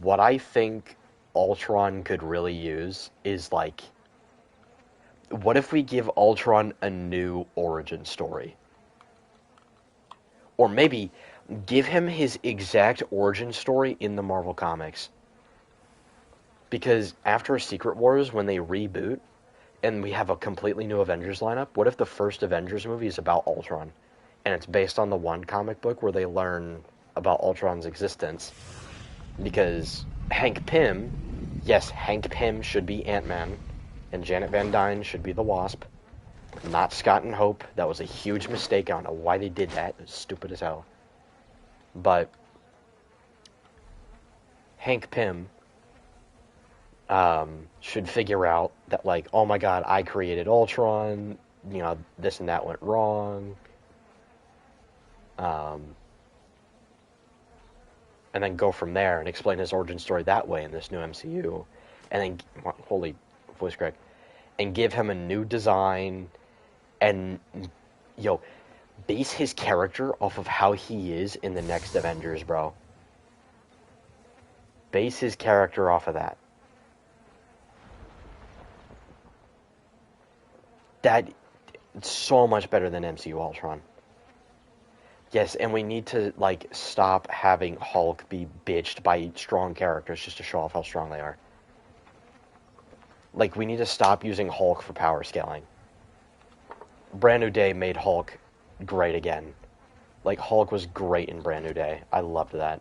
What I think Ultron could really use is like, what if we give Ultron a new origin story? Or maybe give him his exact origin story in the Marvel Comics. Because after Secret Wars, when they reboot, and we have a completely new Avengers lineup, what if the first Avengers movie is about Ultron? And it's based on the one comic book where they learn about Ultron's existence. Because Hank Pym, yes, Hank Pym should be Ant-Man, and Janet Van Dyne should be the Wasp, not Scott and Hope. That was a huge mistake. I don't know why they did that. It was stupid as hell. But Hank Pym should figure out that, like, oh my god, I created Ultron, you know, this and that went wrong. And then go from there and explain his origin story that way in this new MCU. And then, holy voice crack, and give him a new design and, yo, base his character off of how he is in the next Avengers, bro. Base his character off of that. That's so much better than MCU Ultron. Yes, and we need to, like, stop having Hulk be bitched by strong characters just to show off how strong they are. Like, we need to stop using Hulk for power scaling. Brand New Day made Hulk great again. Like, Hulk was great in Brand New Day. I loved that.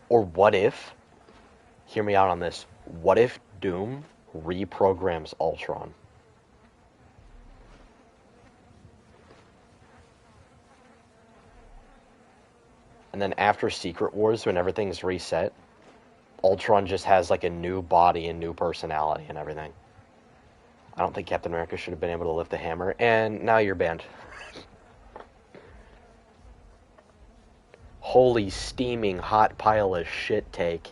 Or what if, hear me out on this, what if Doom reprograms Ultron? And then after Secret Wars, when everything's reset, Ultron just has like a new body and new personality and everything. I don't think Captain America should have been able to lift the hammer, and now you're banned. Holy steaming hot pile of shit take.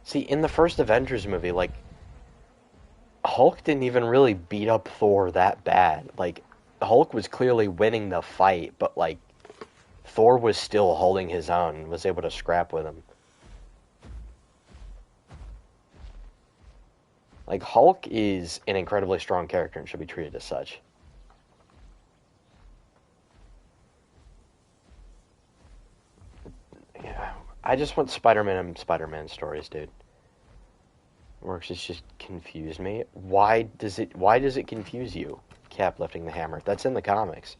See, in the first Avengers movie, like, Hulk didn't even really beat up Thor that bad. Like, Hulk was clearly winning the fight, but, like, Thor was still holding his own and was able to scrap with him. Like, Hulk is an incredibly strong character and should be treated as such. Yeah, I just want Spider-Man and Spider-Man stories, dude. Works has just confused me. Why does it confuse you? Cap lifting the hammer. That's in the comics.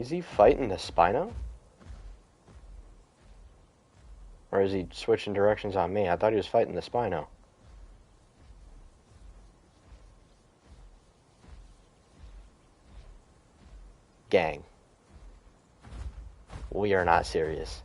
Is he fighting the Spino? Or is he switching directions on me? I thought he was fighting the Spino. Gang. We are not serious.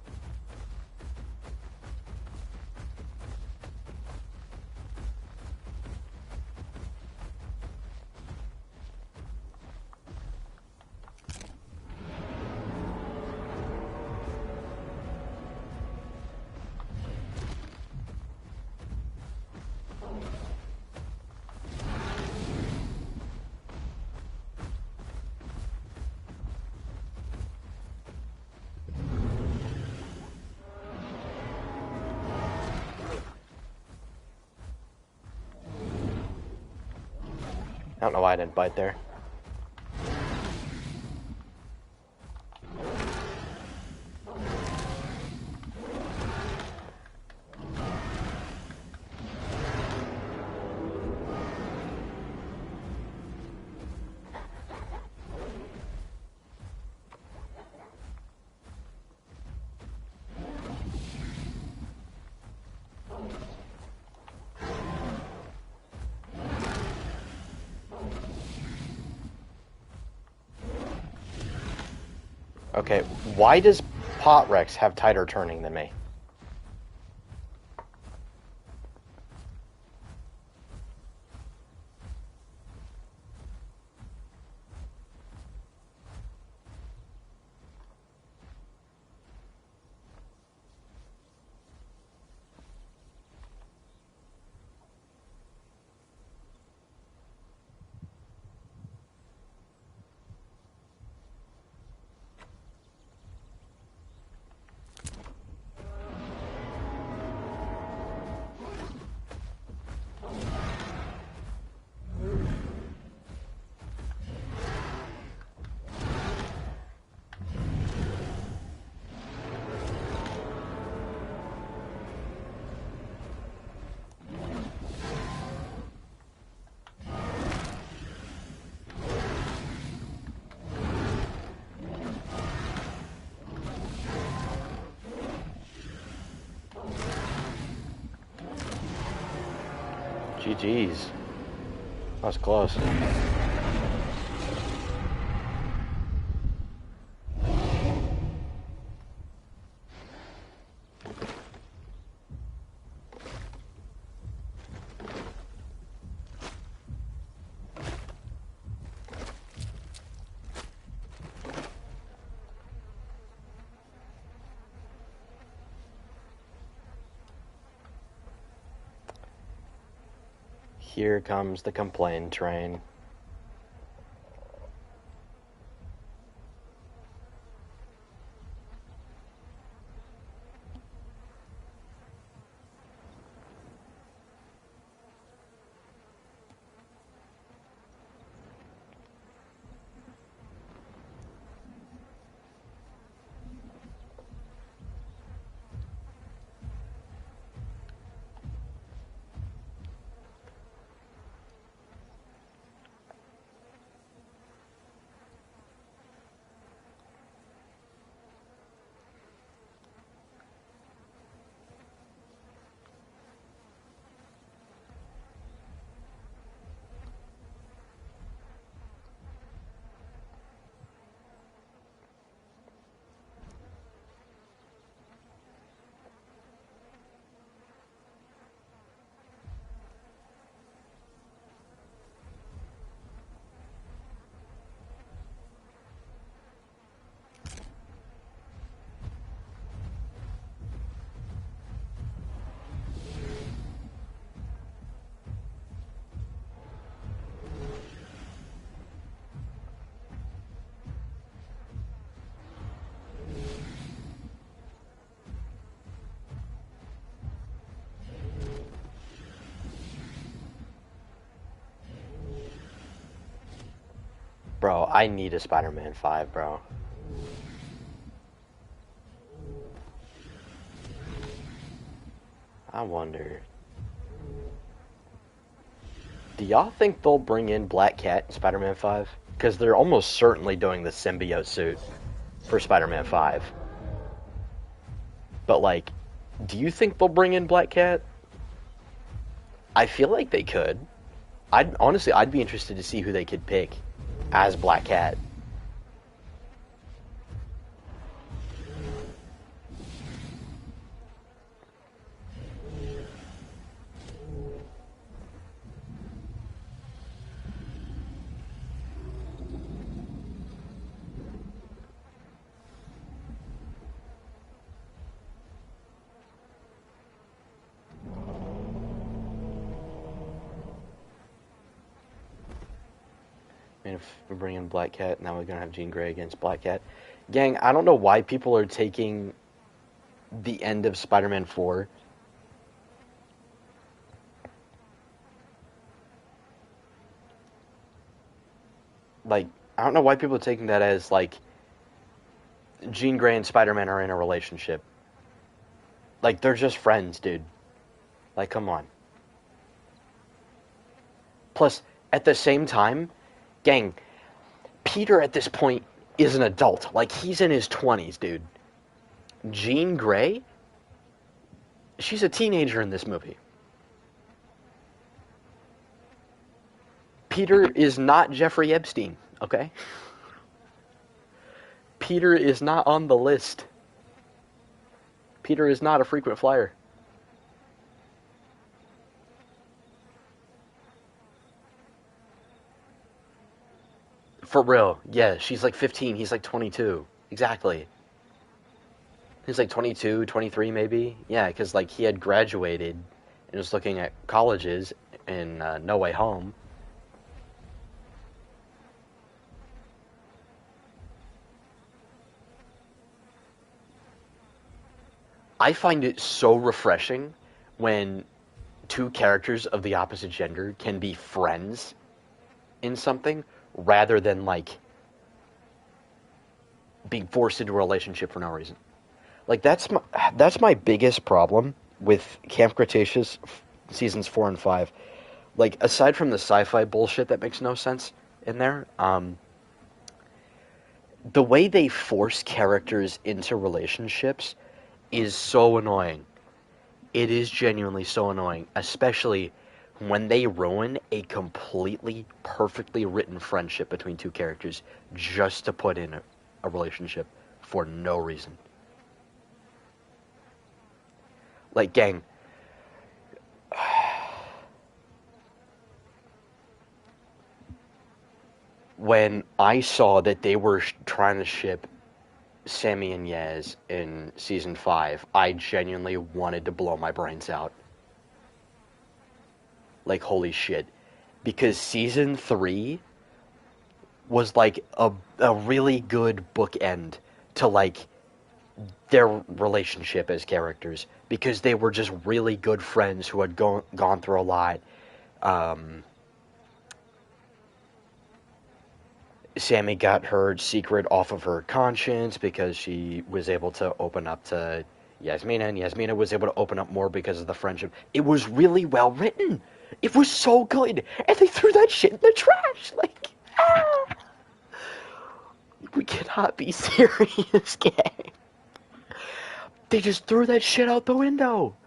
I don't know why I didn't bite there. Okay, why does Potrex have tighter turning than me? GG's. That was close. Here comes the complaint train. Bro, I need a Spider-Man 5, bro. I wonder... Do y'all think they'll bring in Black Cat in Spider-Man 5? Because they're almost certainly doing the symbiote suit. for Spider-Man 5. But, like, do you think they'll bring in Black Cat? I feel like they could. I'd be interested to see who they could pick as Black Cat. I mean, if we bring in Black Cat, now we're gonna have Jean Grey against Black Cat. Gang, I don't know why people are taking the end of Spider-Man 4 like, I don't know why people are taking that as, like, Jean Grey and Spider-Man are in a relationship. Like, they're just friends, dude. Like, come on. Plus, at the same time, gang, Peter at this point is an adult. Like, he's in his 20s, dude. Jean Grey, she's a teenager in this movie. Peter is not Jeffrey Epstein, okay? Peter is not on the list. Peter is not a frequent flyer. For real, yeah, she's like 15, he's like 22. Exactly. He's like 22, 23 maybe. Yeah, because like he had graduated and was looking at colleges in No Way Home. I find it so refreshing when two characters of the opposite gender can be friends in something rather than like being forced into a relationship for no reason. Like that's my biggest problem with Camp Cretaceous seasons 4 and 5. Like aside from the sci-fi bullshit that makes no sense in there, the way they force characters into relationships is so annoying. It is genuinely so annoying, especially when they ruin a completely perfectly written friendship between two characters just to put in a relationship for no reason. Like, gang, when I saw that they were trying to ship Sammy and Yaz in season 5, I genuinely wanted to blow my brains out. Like, holy shit. Because season 3 was like a really good bookend to like their relationship as characters, because they were just really good friends who had gone through a lot. Sammy got her secret off of her conscience because she was able to open up to Yasmina, and Yasmina was able to open up more because of the friendship. It was really well written. It was so good. And they threw that shit in the trash. Like, ah! We cannot be serious, gang. They just threw that shit out the window.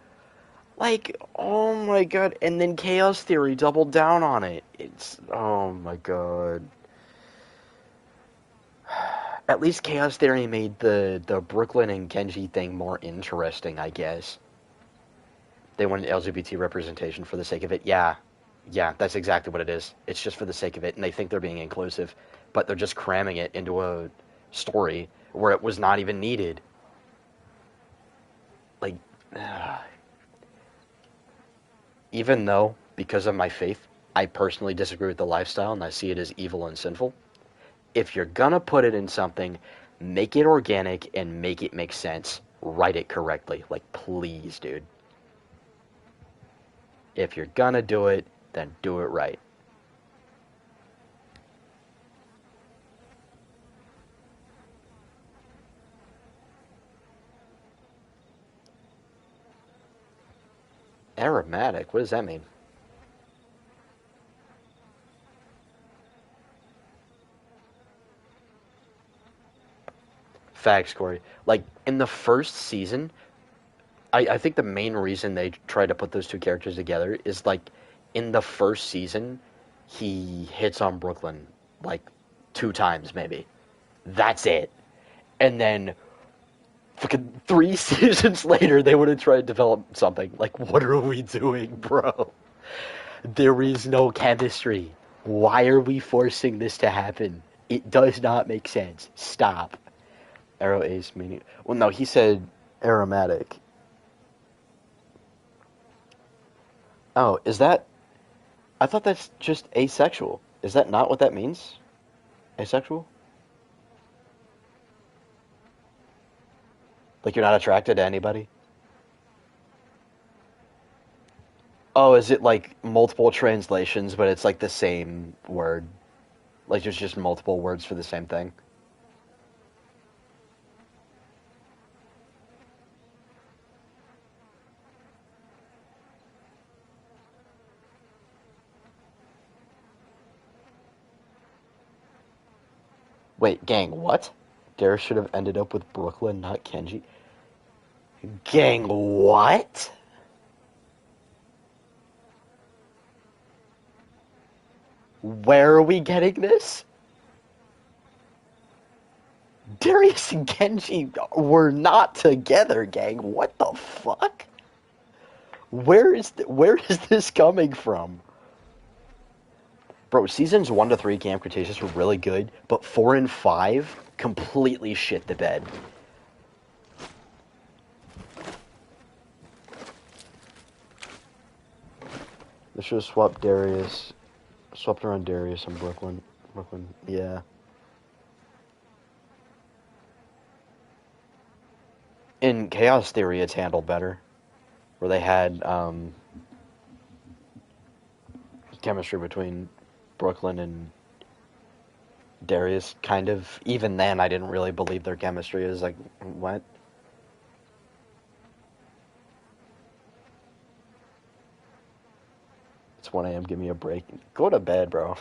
Like, oh my god. And then Chaos Theory doubled down on it. It's, oh my god. At least Chaos Theory made the Brooklyn and Kenji thing more interesting, I guess. They wanted LGBT representation for the sake of it. Yeah, that's exactly what it is. It's just for the sake of it, and they think they're being inclusive, but they're just cramming it into a story where it was not even needed. Like, even though, because of my faith, I personally disagree with the lifestyle and I see it as evil and sinful, if you're gonna put it in something, make it organic and make it make sense. Write it correctly. Like, please, dude. If you're gonna do it, then do it right. Aromatic? What does that mean? Facts, Corey. Like, in the first season, I think the main reason they tried to put those two characters together is, like, in the first season, he hits on Brooklyn, like, 2 times, maybe. That's it. And then, fucking 3 seasons later, they would have tried to develop something. Like, what are we doing, bro? There is no chemistry. Why are we forcing this to happen? It does not make sense. Stop. Arrow ace meaning. Well, no, he said aromatic. Oh, is that? I thought that's just asexual. Is that not what that means? Asexual? Like you're not attracted to anybody? Oh, is it like multiple translations, but it's like the same word? Like there's just multiple words for the same thing? Wait, gang, what? Darius should have ended up with Brooklyn, not Kenji. Gang, what? Where are we getting this? Darius and Kenji were not together, gang. What the fuck? Where is this coming from? Bro, seasons 1 to 3 Camp Cretaceous were really good, but 4 and 5 completely shit the bed. They should have swapped around Darius and Brooklyn. Yeah. In Chaos Theory, it's handled better, where they had chemistry between Brooklyn and Darius. Kind of. Even then, I didn't really believe their chemistry. It was like, what? It's 1 a.m. Give me a break. Go to bed, bro.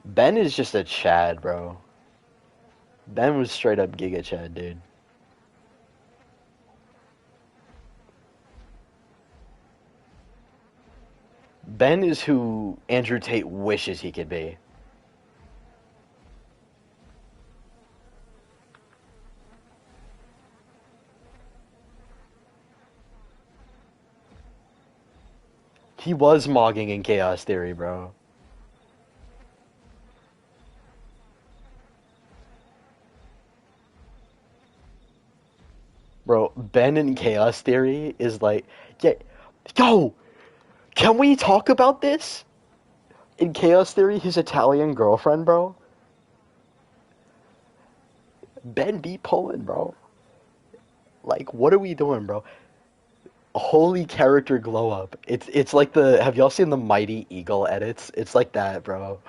Ben is just a Chad, bro. Ben was straight up Giga Chad, dude. Ben is who Andrew Tate wishes he could be. He was mogging in Chaos Theory, bro. Bro, Ben in Chaos Theory is like, yeah, yo, can we talk about this? In Chaos Theory, his Italian girlfriend, bro. Ben be pulling, bro. Like, what are we doing, bro? Holy character glow up. It's like the have y'all seen the Mighty Eagle edits? It's like that, bro.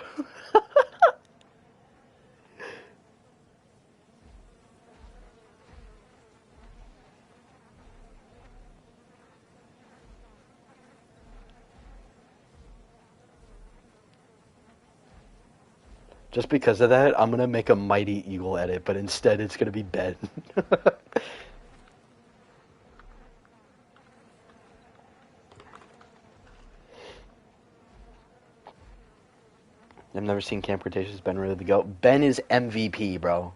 Just because of that, I'm gonna make a Mighty Eagle edit, but instead it's gonna be Ben. I've never seen Camp Cretaceous. Ben really the goat. Ben is MVP, bro.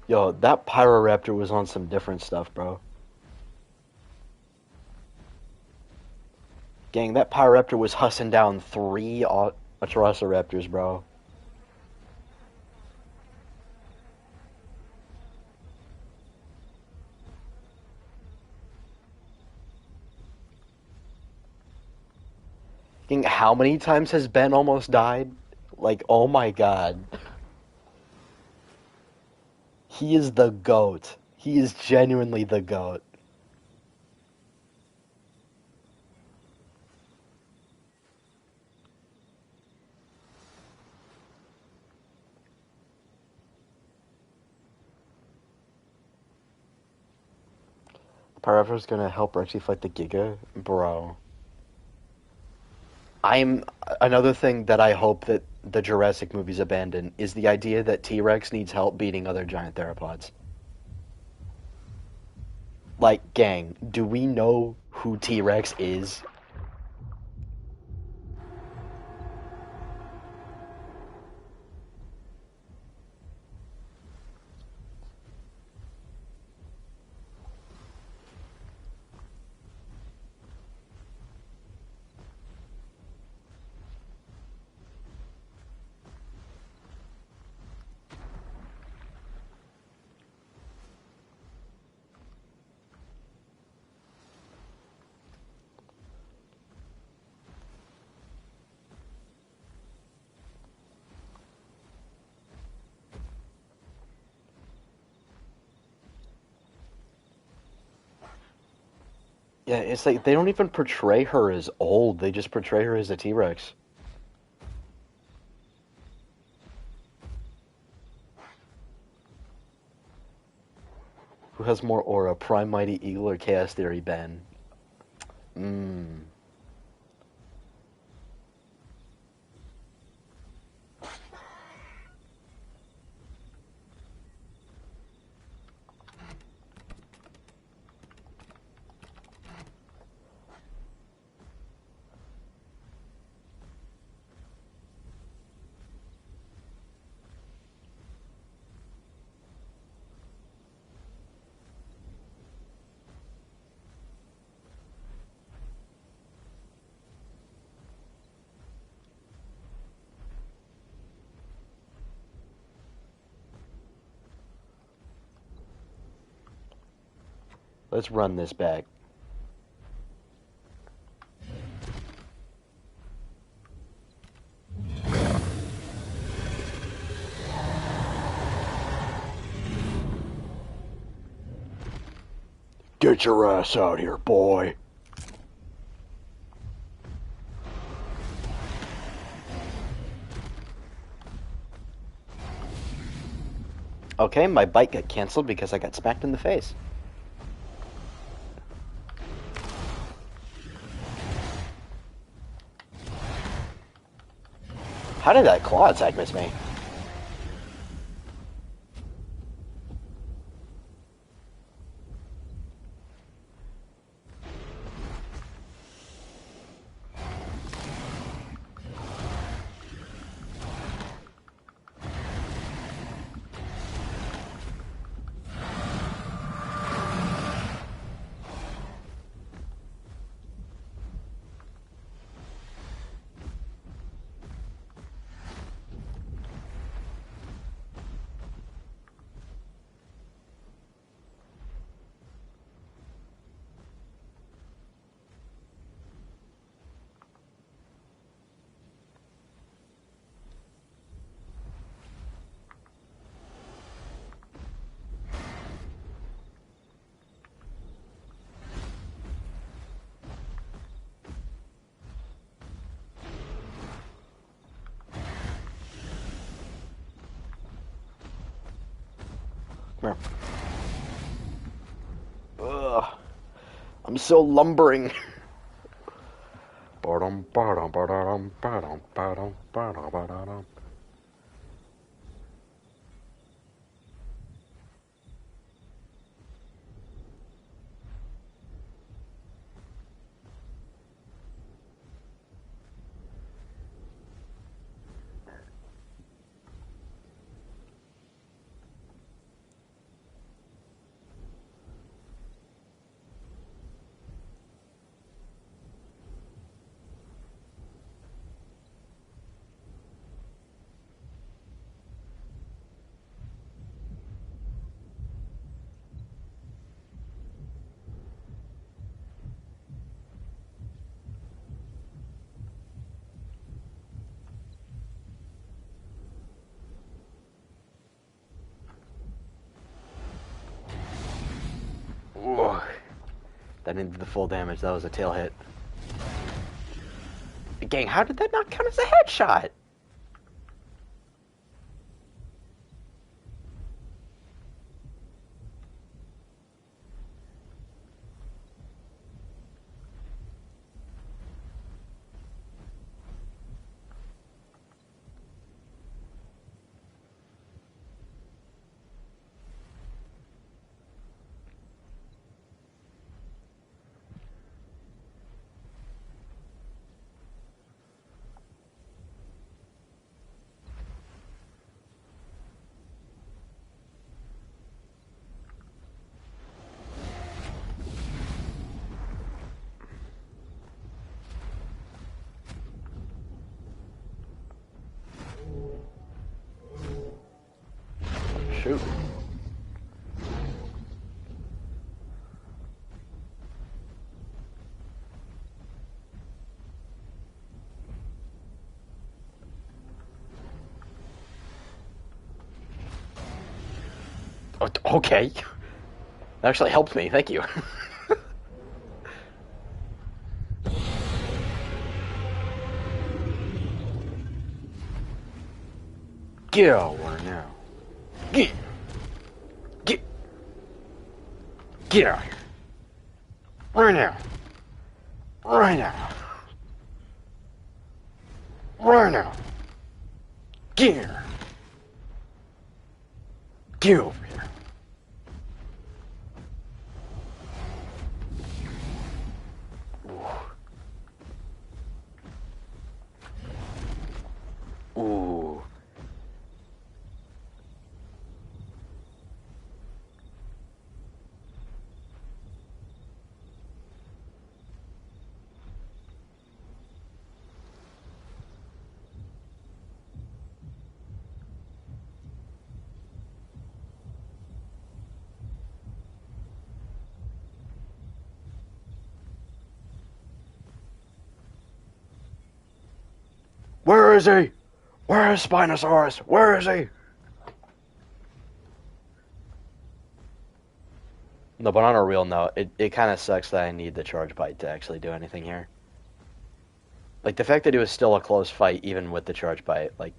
Yo, that Pyroraptor was on some different stuff, bro. Gang, that Pyroraptor was hussing down 3 Atrociraptors, bro. Gang, how many times has Ben almost died? Like, oh my god. He is the GOAT. He is genuinely the GOAT. Pyrophor's gonna help Rexy fight the Giga? Bro. I'm another thing that I hope that the Jurassic movies abandon is the idea that T-Rex needs help beating other giant theropods. Like, gang, do we know who T-Rex is? Yeah, it's like they don't even portray her as old. They just portray her as a T-Rex. Who has more aura, Prime Mighty Eagle or Chaos Theory Ben? Mmm. Let's run this back. Get your ass out here, boy. Okay, my bite got canceled because I got smacked in the face. How did that claw attack miss me? Come here. Ugh. I'm so lumbering. That didn't do the full damage. That was a tail hit. Gang, how did that not count as a headshot? Shoot. Okay. That actually helped me. Thank you. Get over now. Get out of here. Right now. Right now. Right now. Get here. Get over here. Ooh. Ooh. Where is he? Where is Spinosaurus? Where is he? No, but on a real note, it kind of sucks that I need the charge bite to actually do anything here. Like, the fact that it was still a close fight, even with the charge bite, like,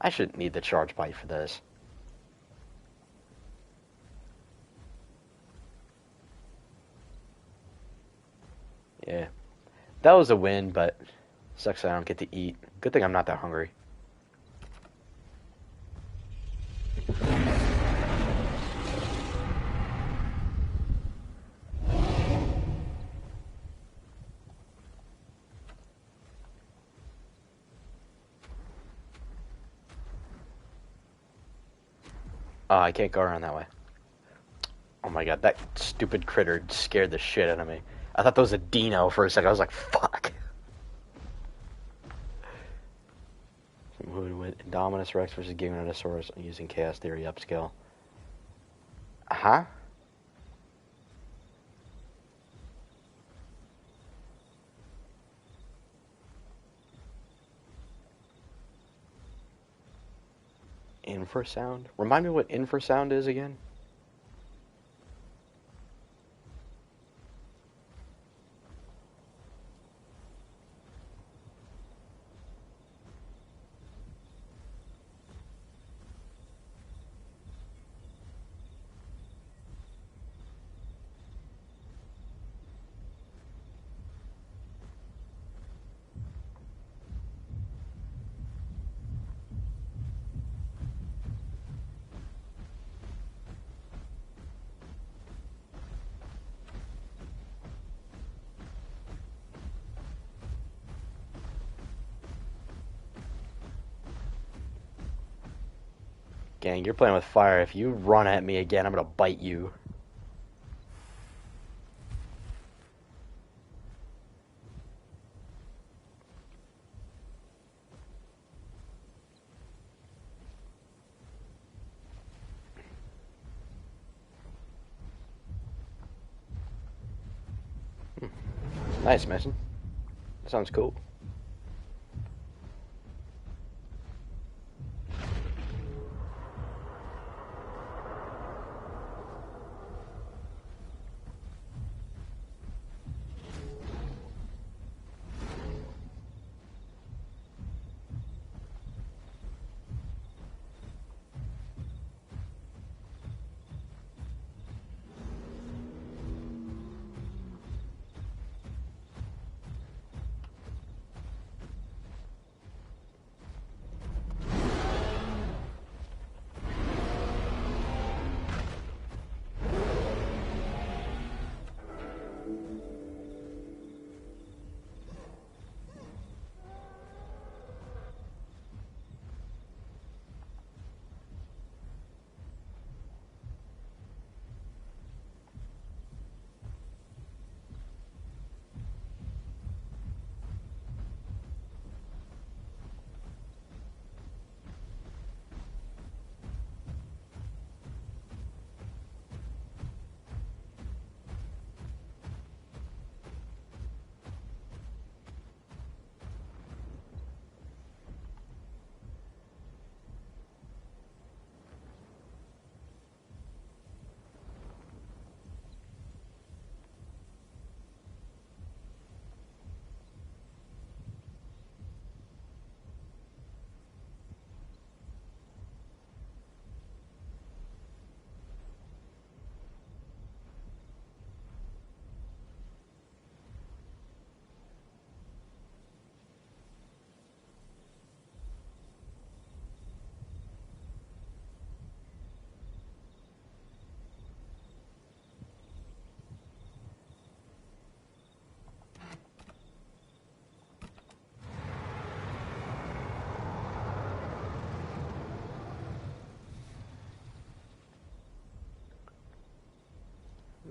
I shouldn't need the charge bite for this. Yeah. That was a win, but sucks I don't get to eat. Good thing I'm not that hungry. Oh, I can't go around that way. Oh my god, that stupid critter scared the shit out of me. I thought that was a dino for a second. I was like, fuck. Indominus Rex versus Giganotosaurus using Chaos Theory upscale. Huh? Infrasound? Remind me what infrasound is again? Gang, you're playing with fire. If you run at me again, I'm gonna bite you. Nice, Mason. That sounds cool.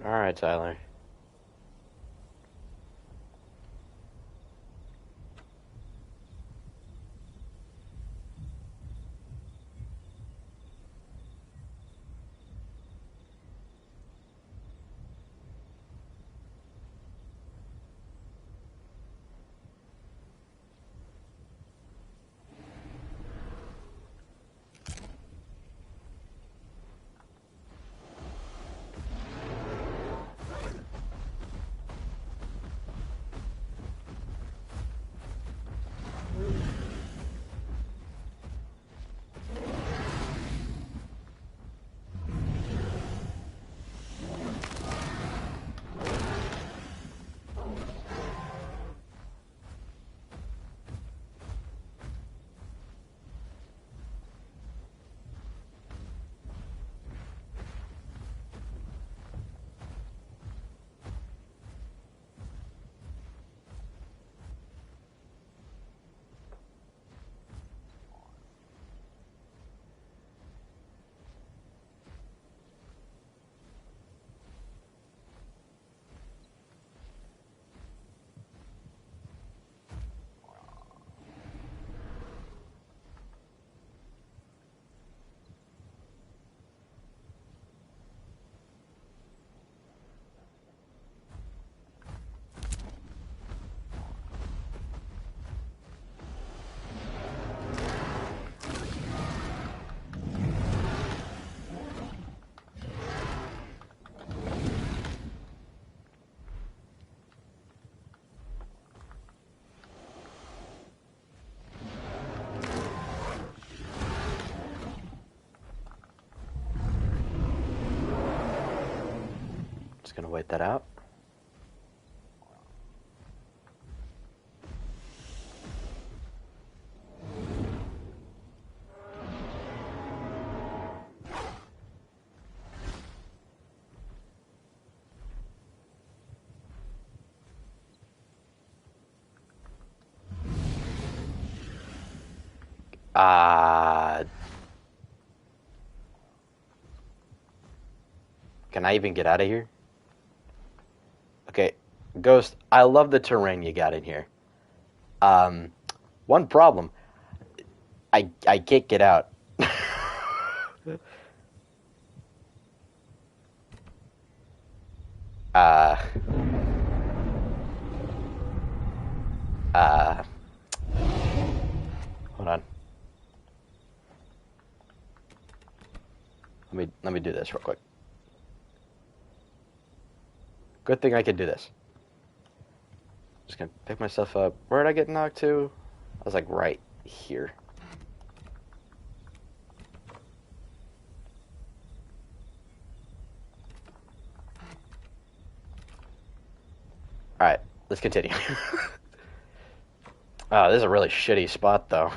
All right, Tyler. Just gonna wait that out. Can I even get out of here? Okay, Ghost, I love the terrain you got in here. One problem. I can't get out. uh, uh, hold on. Let me do this real quick. Good thing I can do this. Just gonna pick myself up. Where did I get knocked to? I was like right here. Alright, let's continue. Oh, this is a really shitty spot though.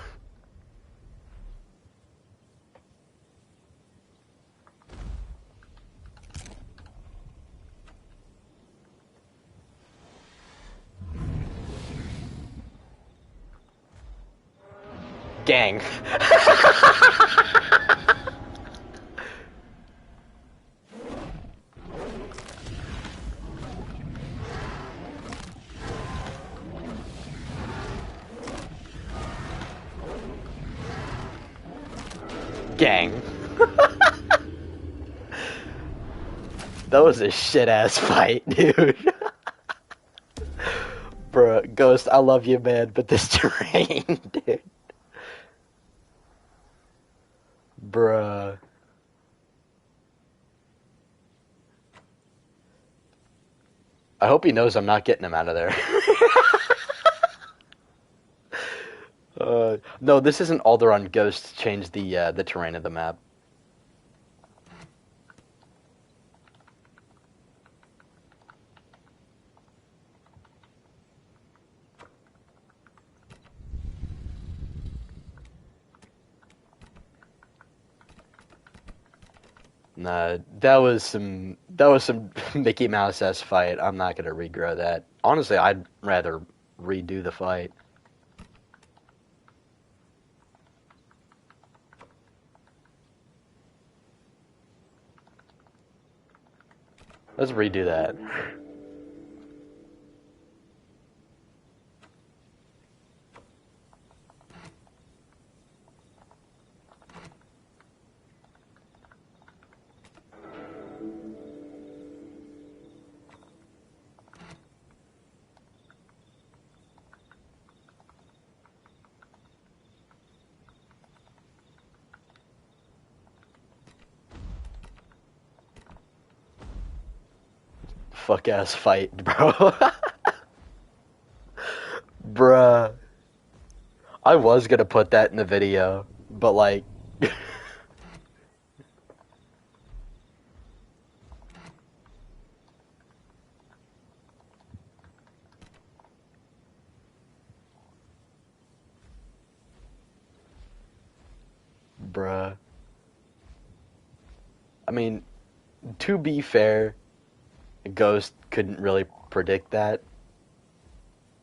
Gang. Gang. That was a shit ass fight, dude. Bruh, Ghost, I love you, man, but this terrain, dude. Bruh. I hope he knows I'm not getting him out of there. No, this isn't Alderaan Ghost changed the terrain of the map. Nah, that was some Mickey Mouse-esque fight. I'm not gonna regrow that. Honestly, I'd rather redo the fight. Let's redo that. Fuck ass fight, bro. Bruh. I was gonna put that in the video, but like. Bruh. I mean, to be fair, Ghost couldn't really predict that,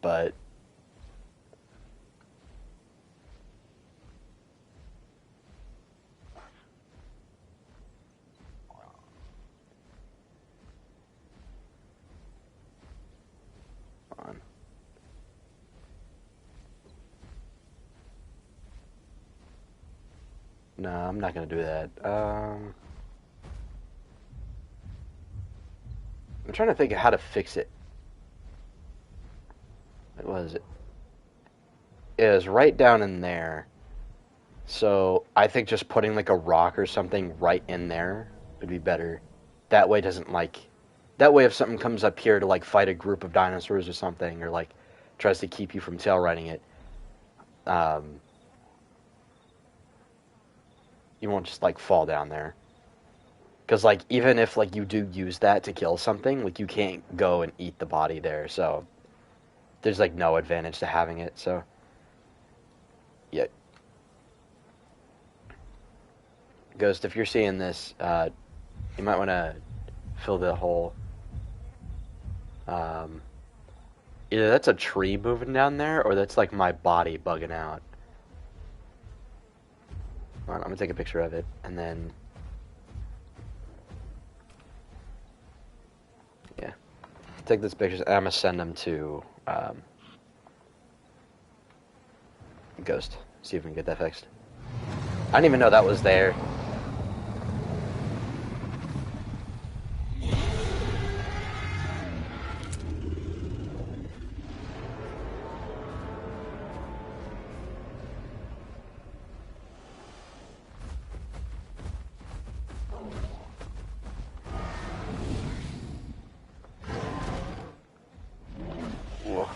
but. On. No, I'm not gonna do that. I'm trying to think of how to fix it. What was it? It was right down in there. So I think just putting like a rock or something right in there would be better. That way it doesn't like. That way if something comes up here to like fight a group of dinosaurs or something, or like tries to keep you from tail riding it, you won't just like fall down there. Because like even if like you do use that to kill something, like you can't go and eat the body there. So there's like no advantage to having it. So yeah. Ghost, if you're seeing this, you might want to fill the hole. Either that's a tree moving down there, or that's like my body bugging out. Hold on, I'm gonna take a picture of it, and then yeah, take these pictures. And I'm gonna send them to Ghost. See if we can get that fixed. I didn't even know that was there. Whoa.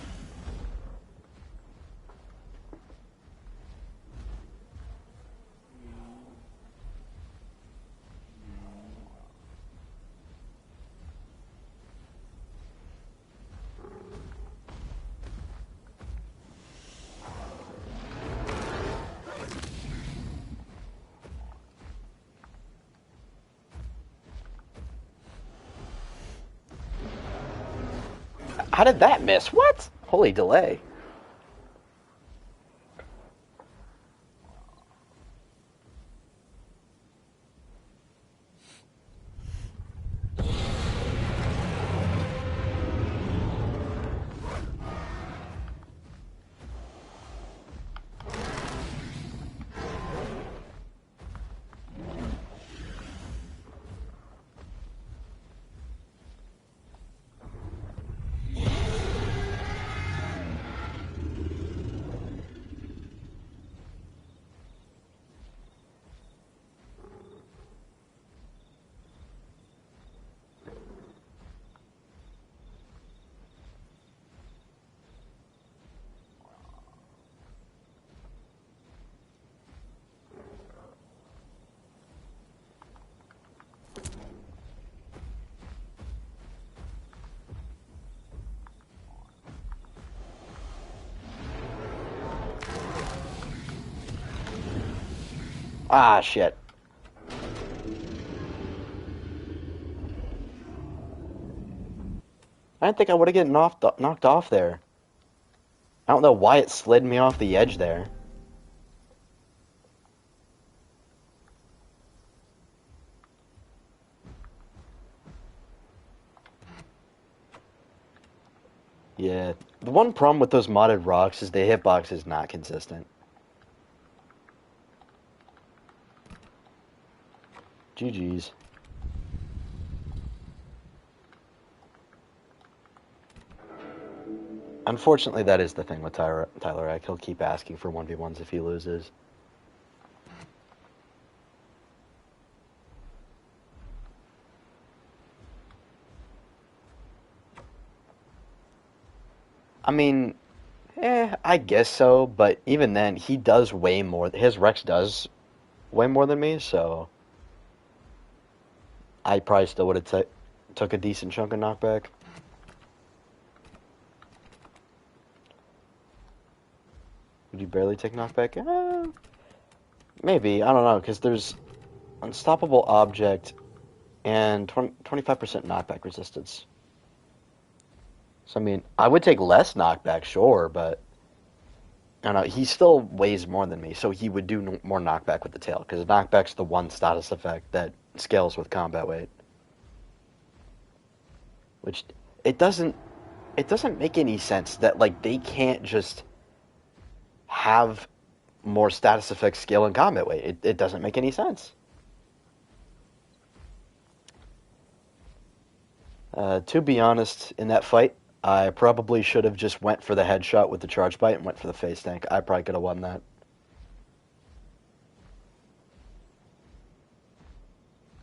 How did that miss? What? Holy delay. Ah, shit. I didn't think I would have gotten knocked off there. I don't know why it slid me off the edge there. Yeah. The one problem with those modded rocks is the hitbox is not consistent. GG's. Unfortunately, that is the thing with Tyler Eck. He'll keep asking for 1v1s if he loses. I mean, I guess so, but even then, he does way more. His Rex does way more than me, so I probably still would have took a decent chunk of knockback. Would you barely take knockback? Maybe. I don't know, because there's Unstoppable Object and 25% knockback resistance. So, I mean, I would take less knockback, sure, but I don't know. He still weighs more than me, so he would do more knockback with the tail, because knockback's the one status effect that scales with combat weight. Which, it doesn't make any sense that, like, they can't just have more status effects scale in combat weight. It doesn't make any sense. To be honest, in that fight, I probably should have just went for the headshot with the charge bite and went for the face tank. I probably could have won that.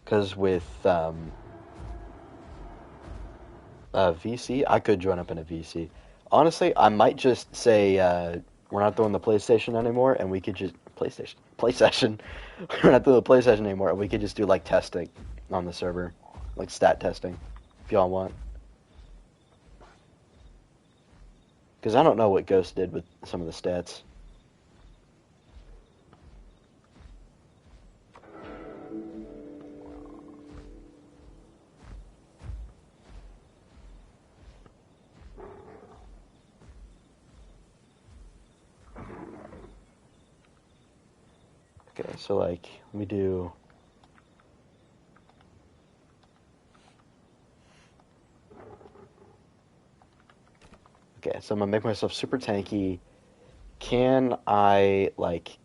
Because with VC, I could join up in a VC. Honestly, I might just say we're not doing the PlayStation anymore, and we could just play session. We're not doing the play session anymore, and we could just do like testing on the server, like stat testing, if y'all want. Because I don't know what Ghost did with some of the stats. Okay, so like, let me do... Okay, so I'm gonna make myself super tanky. Can I, like,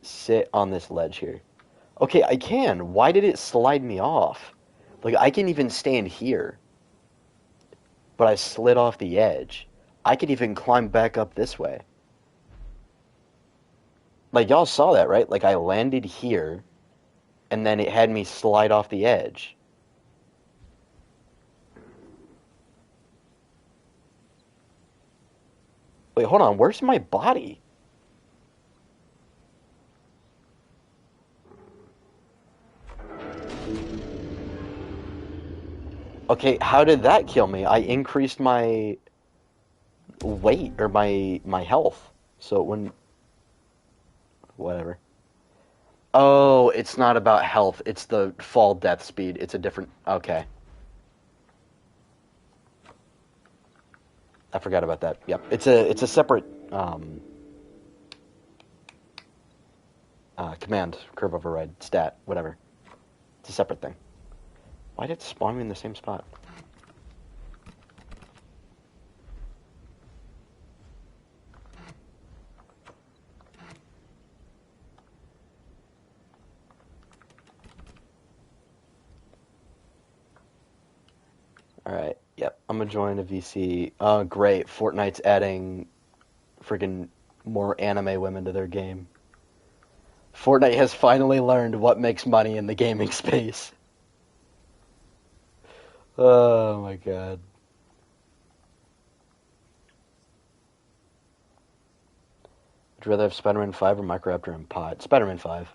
sit on this ledge here? Okay, I can. Why did it slide me off? Like, I can even stand here. But I slid off the edge. I could even climb back up this way. Like, y'all saw that, right? Like, I landed here, and then it had me slide off the edge. Wait, hold on. Where's my body? Okay, how did that kill me? I increased my weight, or my health. So it wouldn't... Whatever. Oh, it's not about health. It's the fall death speed. It's a different... Okay. I forgot about that. Yep. It's a separate command, curve override, stat, whatever. It's a separate thing. Why did it spawn me in the same spot? Alright, yep. I'm gonna join a VC. Oh, great. Fortnite's adding friggin' more anime women to their game. Fortnite has finally learned what makes money in the gaming space. Oh my god. Would you rather have Spider-Man 5 or Microraptor and Pod? Spider-Man 5.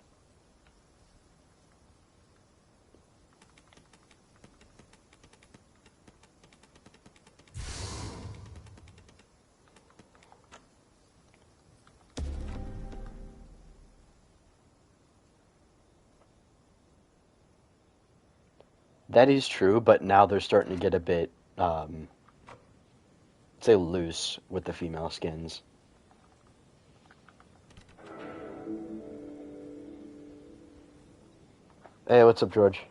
That is true, but now they're starting to get a bit, say, loose with the female skins. Hey, what's up, George?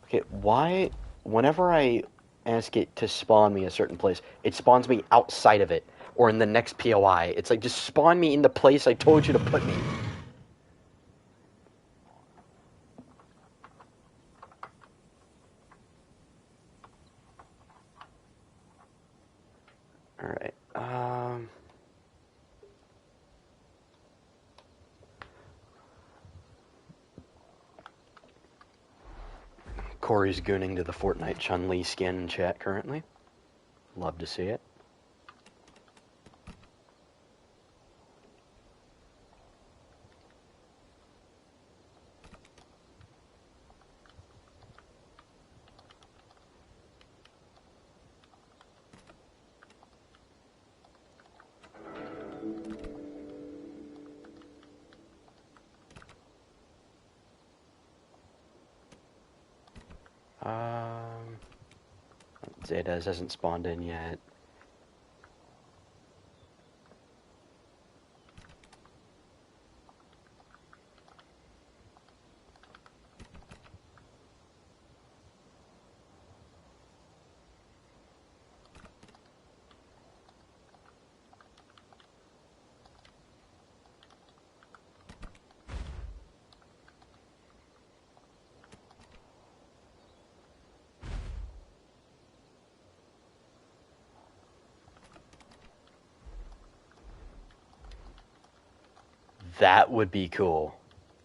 Okay, why whenever I ask it to spawn me a certain place, it spawns me outside of it, or in the next POI. It's like, just spawn me in the place I told you to put me. Alright, Corey's gooning to the Fortnite Chun-Li skin in chat currently. Love to see it. Zetas hasn't spawned in yet. That would be cool.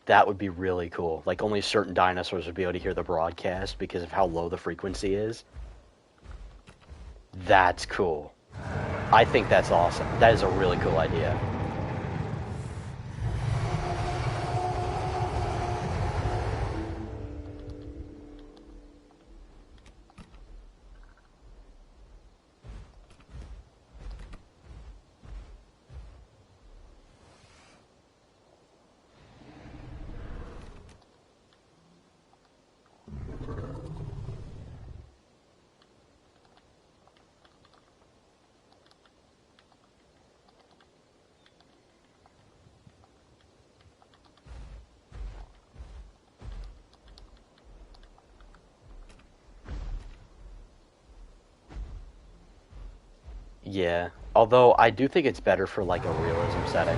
That would be really cool. Like, only certain dinosaurs would be able to hear the broadcast because of how low the frequency is. That's cool. I think that's awesome. That is a really cool idea. Yeah, although I do think it's better for like a realism setting.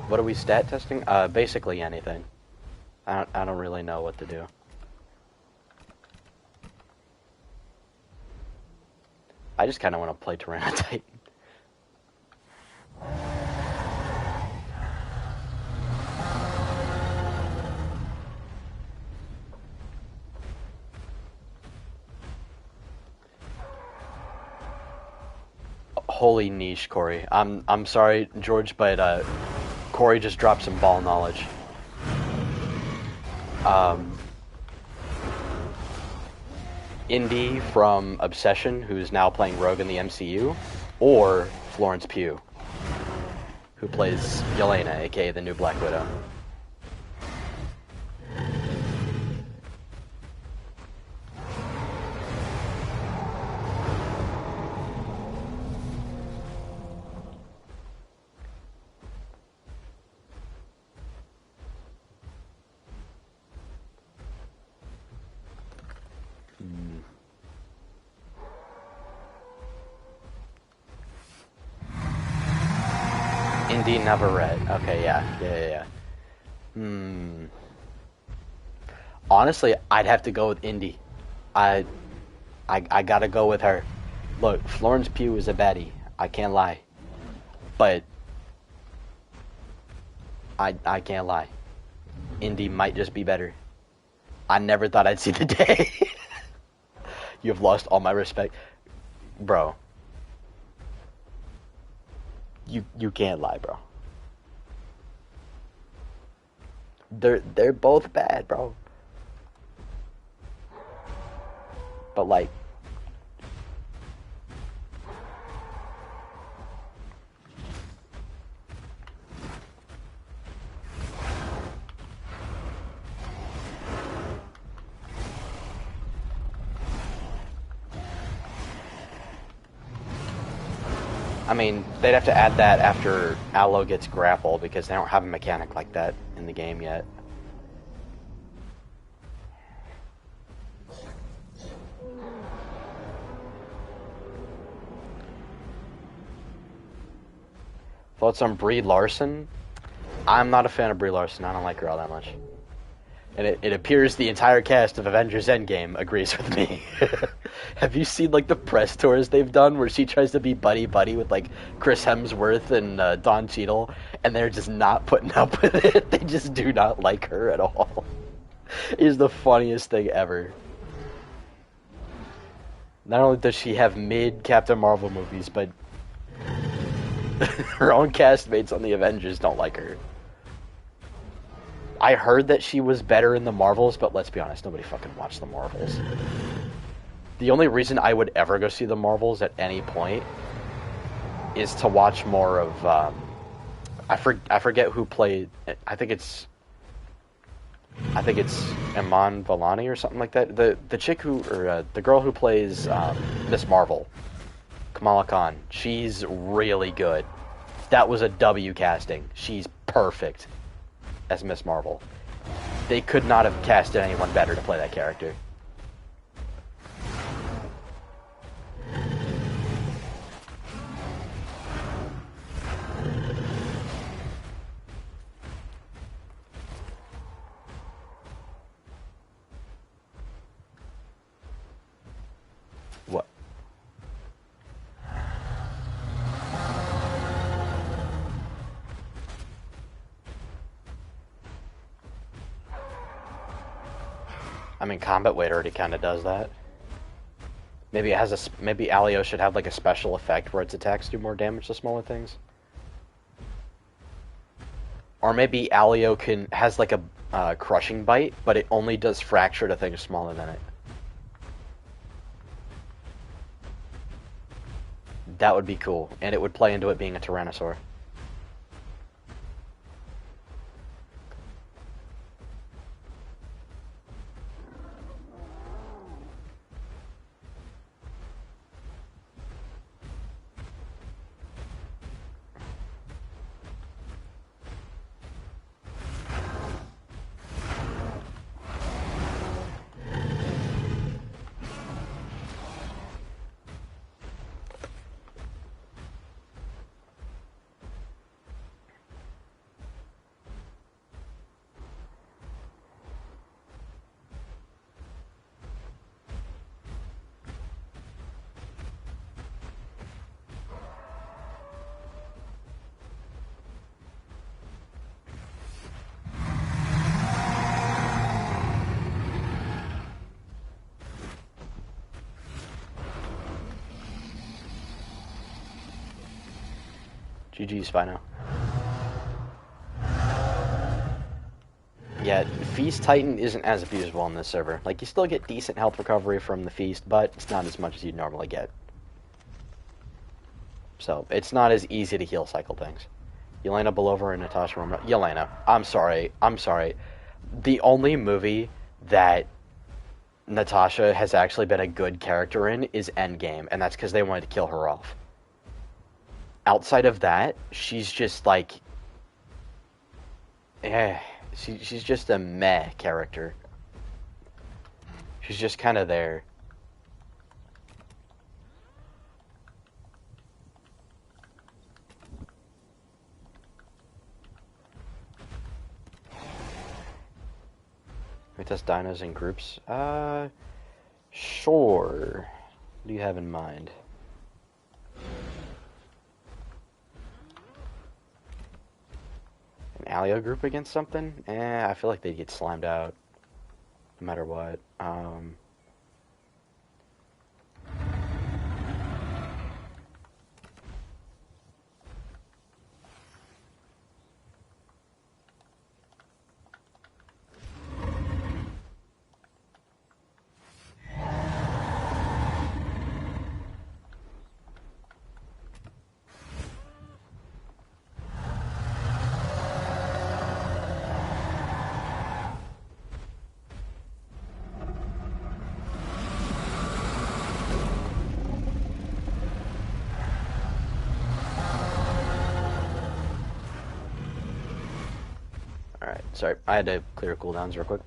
What are we stat testing? Basically anything. I don't really know what to do. I just kind of want to play Tyranitar. Holy niche, Corey. I'm sorry, George, but Corey just dropped some ball knowledge. Indy from Obsession, who's now playing Rogue in the MCU, or Florence Pugh, who plays Yelena, aka the new Black Widow. Indy never read. Okay, yeah. Honestly, I'd have to go with Indy. I gotta go with her. Look, Florence Pugh is a baddie. I can't lie. But I can't lie. Indy might just be better. I never thought I'd see the day. You've lost all my respect. Bro. You can't lie, bro. They're both bad, bro. But like, I mean, they'd have to add that after Aloe gets grapple because they don't have a mechanic like that in the game yet. Thoughts on Brie Larson? I'm not a fan of Brie Larson. I don't like her all that much. And it appears the entire cast of Avengers Endgame agrees with me. Have you seen like the press tours they've done where she tries to be buddy-buddy with like Chris Hemsworth and Don Cheadle, and they're just not putting up with it? They just do not like her at all. It is the funniest thing ever. Not only does she have mid Captain Marvel movies, but her own castmates on the Avengers don't like her. I heard that she was better in the Marvels, but let's be honest, nobody fucking watched the Marvels. The only reason I would ever go see the Marvels at any point is to watch more of, I forget who played, I think it's Iman Vellani or something like that. The chick who, or the girl who plays Miss Marvel, Kamala Khan, she's really good. That was a W casting. She's perfect as Miss Marvel. They could not have casted anyone better to play that character. What? I mean, Combat Weight already kind of does that. Maybe it has a. Maybe Alio should have like a special effect where its attacks do more damage to smaller things. Or maybe Alio has like a crushing bite, but it only does fracture to things smaller than it. That would be cool, and it would play into it being a Tyrannosaur. GG, Spino. Yeah, Feast Titan isn't as abusable on this server. Like, you still get decent health recovery from the Feast, but it's not as much as you'd normally get. So, it's not as easy to heal cycle things. Yelena Belova and Natasha Romanoff. Yelena, I'm sorry. The only movie that Natasha has actually been a good character in is Endgame, and that's because they wanted to kill her off. Outside of that, she's just like... She's just a meh character. She's just kind of there. We test dinos in groups? Sure. What do you have in mind? An Alio group against something? I feel like they'd get slimed out. No matter what. Alright, sorry. I had to clear cooldowns real quick.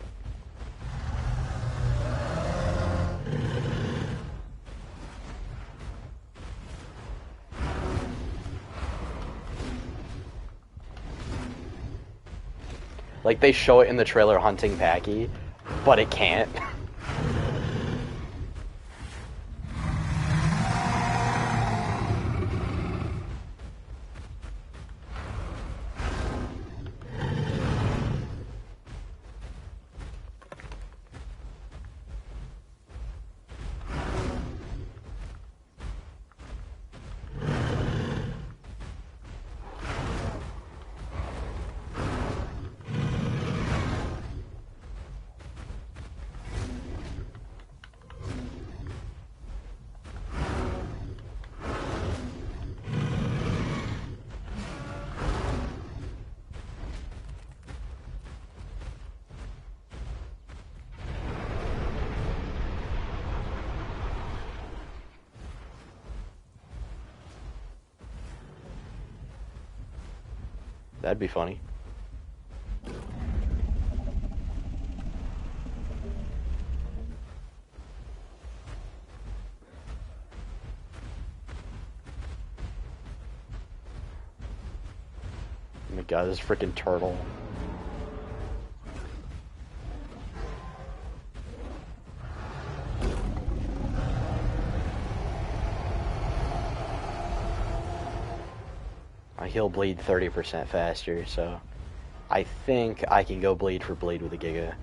Like, they show it in the trailer hunting Packy, but it can't. That'd be funny. Oh my god, this freaking turtle. He'll bleed 30% faster, so I think I can go bleed for bleed with a Giga.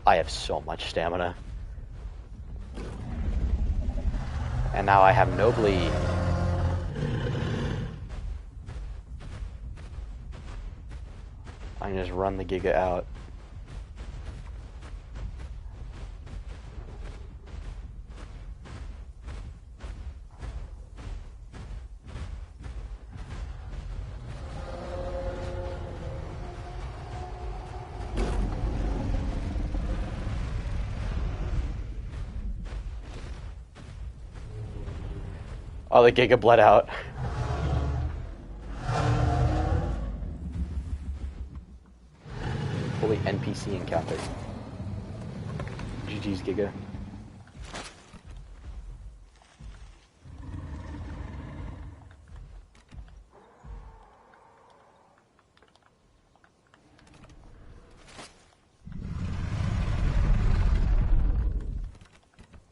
I have so much stamina. And now I have no bleed. I can just run the Giga out. Oh, the Giga bled out. Holy NPC encounter. GG's Giga.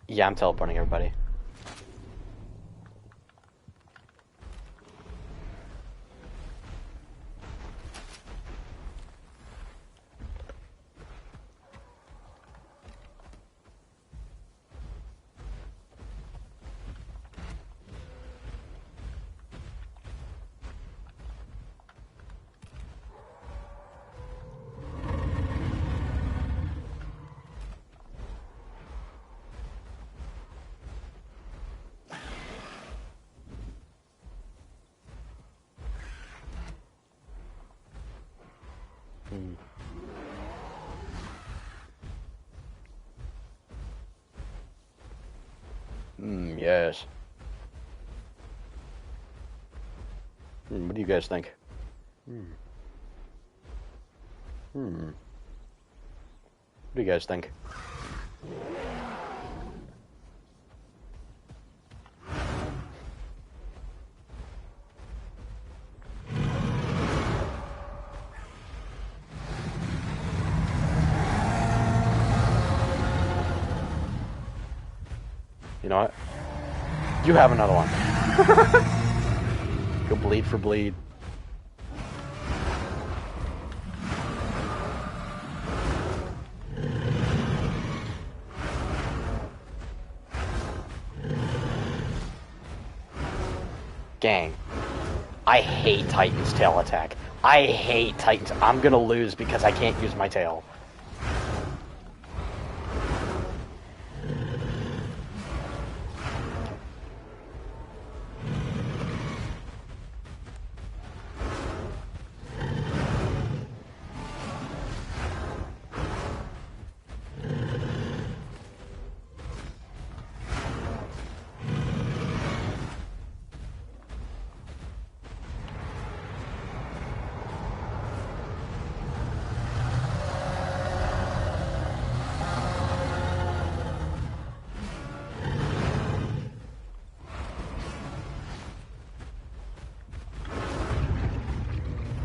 Yeah, I'm teleporting everybody. Yes. What do you guys think? What do you guys think? You know what? You have another one. Go bleed for bleed. Gang, I hate Titan's tail attack. I hate Titan's. I'm gonna lose because I can't use my tail.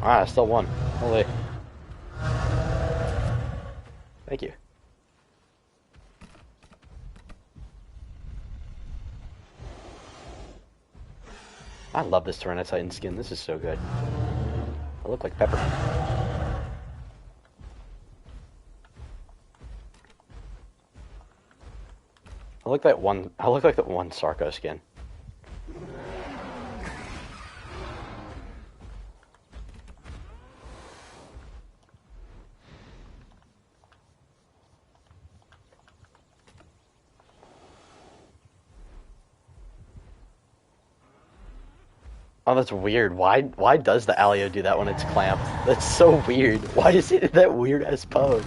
Ah, I still won. Holy. Thank you. I love this Tyranitar skin. This is so good. I look like Pepper. I look like that one Sarko skin. Oh, that's weird. Why does the Alio do that when it's clamped? That's so weird. Why is it in that weird ass pose?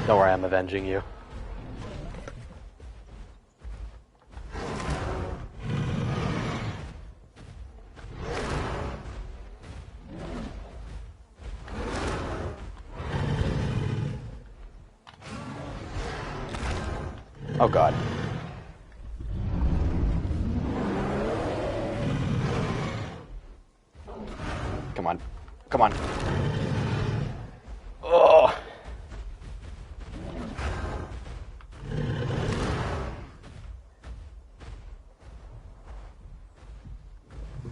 Don't worry, I'm avenging you. Oh god. Come on. Come on. Oh.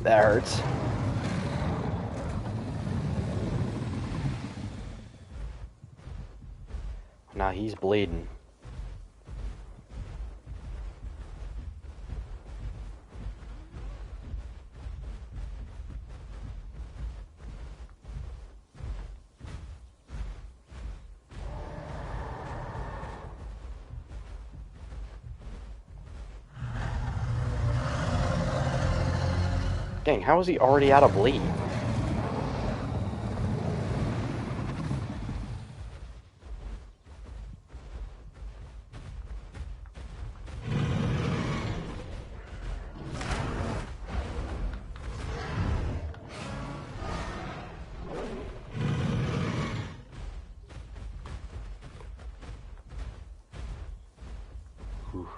That hurts. Now he's bleeding. Dang, how is he already out of bleed? Whew.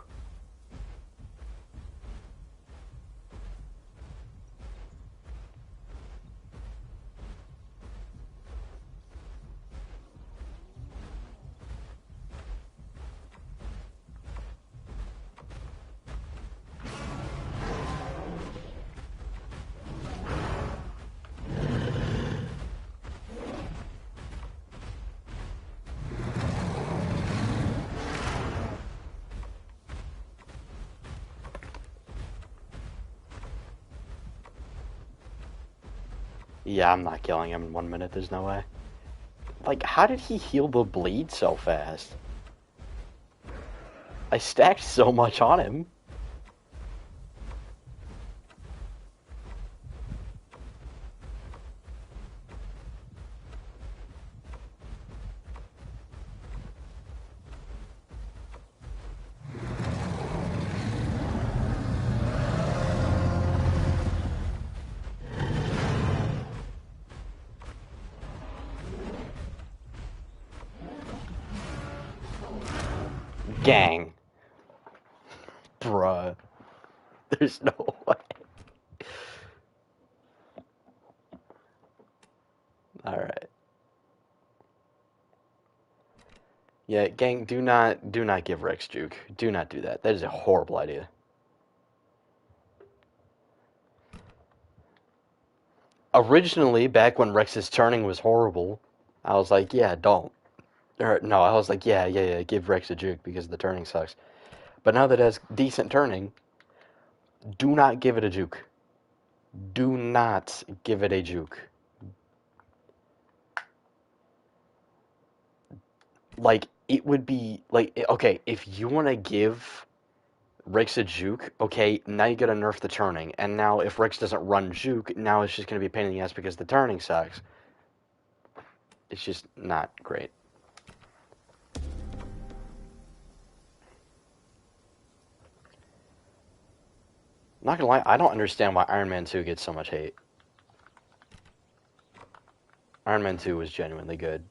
Yeah, I'm not killing him in 1 minute, there's no way. Like, how did he heal the bleed so fast? I stacked so much on him. Gang. Bruh. There's no way. Alright. Yeah, gang, do not give Rex juke. Do not do that. That is a horrible idea. Originally, back when Rex's turning was horrible, I was like, yeah, don't. Or, no, I was like, yeah, give Rex a juke because the turning sucks. But now that it has decent turning, do not give it a juke. Do not give it a juke. Like, it would be, like, okay, if you want to give Rex a juke, okay, now you gotta nerf the turning. And now if Rex doesn't run juke, now it's just gonna be a pain in the ass because the turning sucks. It's just not great. Not gonna lie, I don't understand why Iron Man 2 gets so much hate. Iron Man 2 was genuinely good.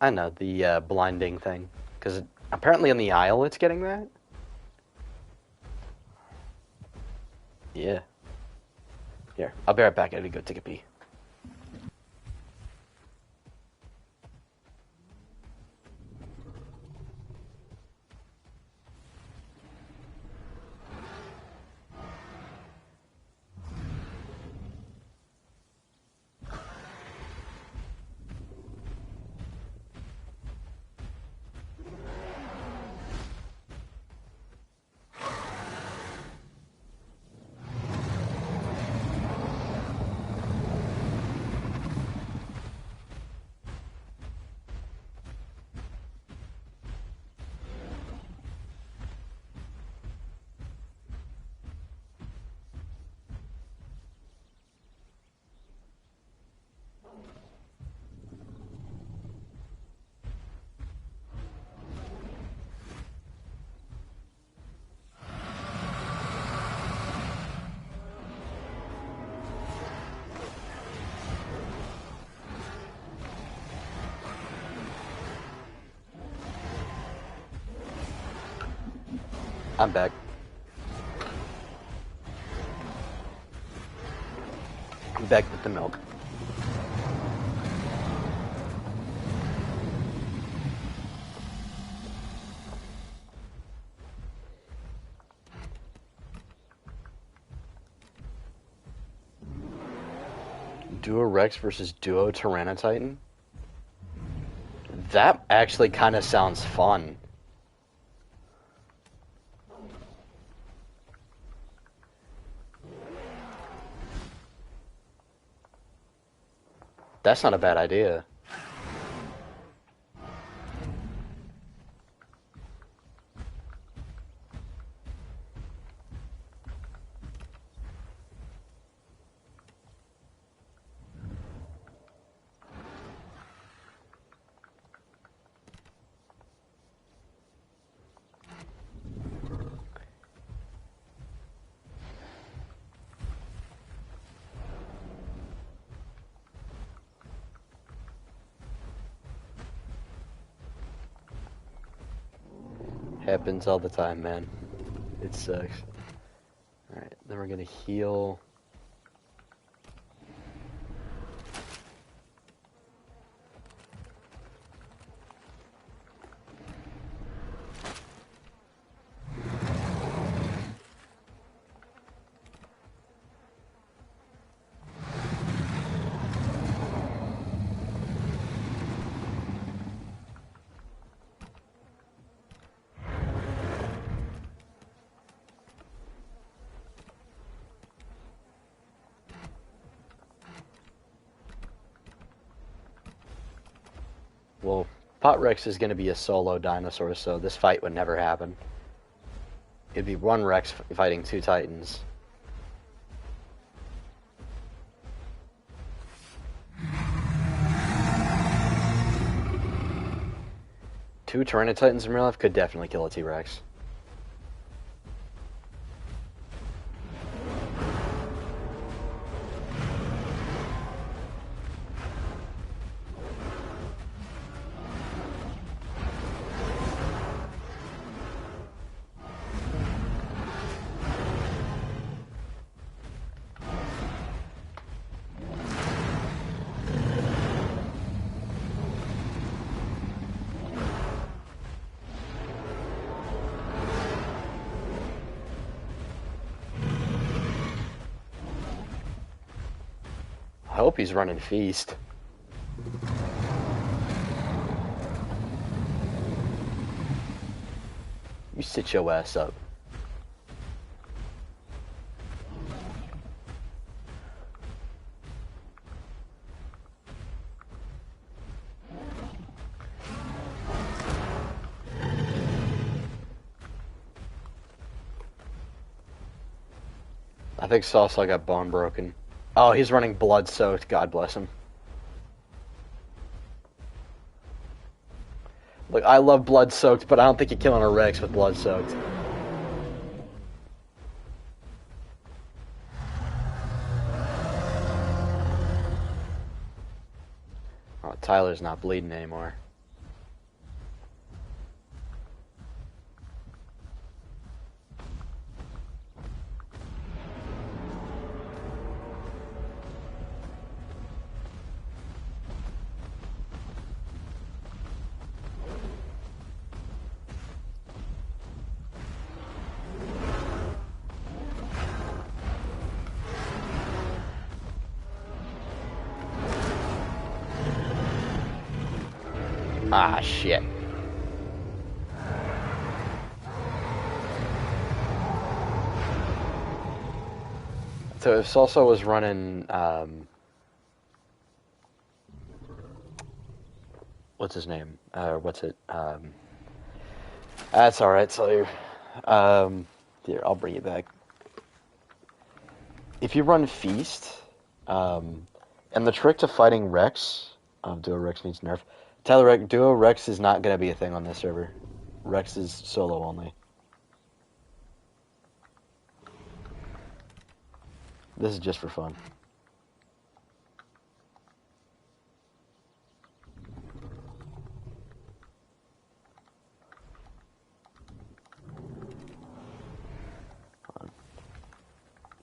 I know, the blinding thing. Because apparently in the aisle it's getting that. Yeah. Here, I'll be right back. I gotta go take a pee. I'm back. I'm back with the milk. Duo Rex versus Duo Tyranititan? That actually kind of sounds fun. That's not a bad idea. Happens all the time, man. It sucks. Alright, then we're gonna heal. Well, Pot Rex is going to be a solo dinosaur, so this fight would never happen. It'd be one Rex fighting two Titans. Two Tyrannotitans in real life could definitely kill a T-Rex. I hope he's running Feast. You sit your ass up. I think Salsa got bone broken. Oh, he's running blood soaked. God bless him. Look, I love blood soaked, but I don't think you're killing a Rex with blood soaked. Oh, Tyler's not bleeding anymore. Ah, shit. So if Salsa was running, what's his name? What's it? That's alright, so, here, I'll bring it back. If you run Feast, and the trick to fighting Rex, Duo Rex needs nerf. Tyler, Duo Rex is not going to be a thing on this server. Rex is solo only. This is just for fun.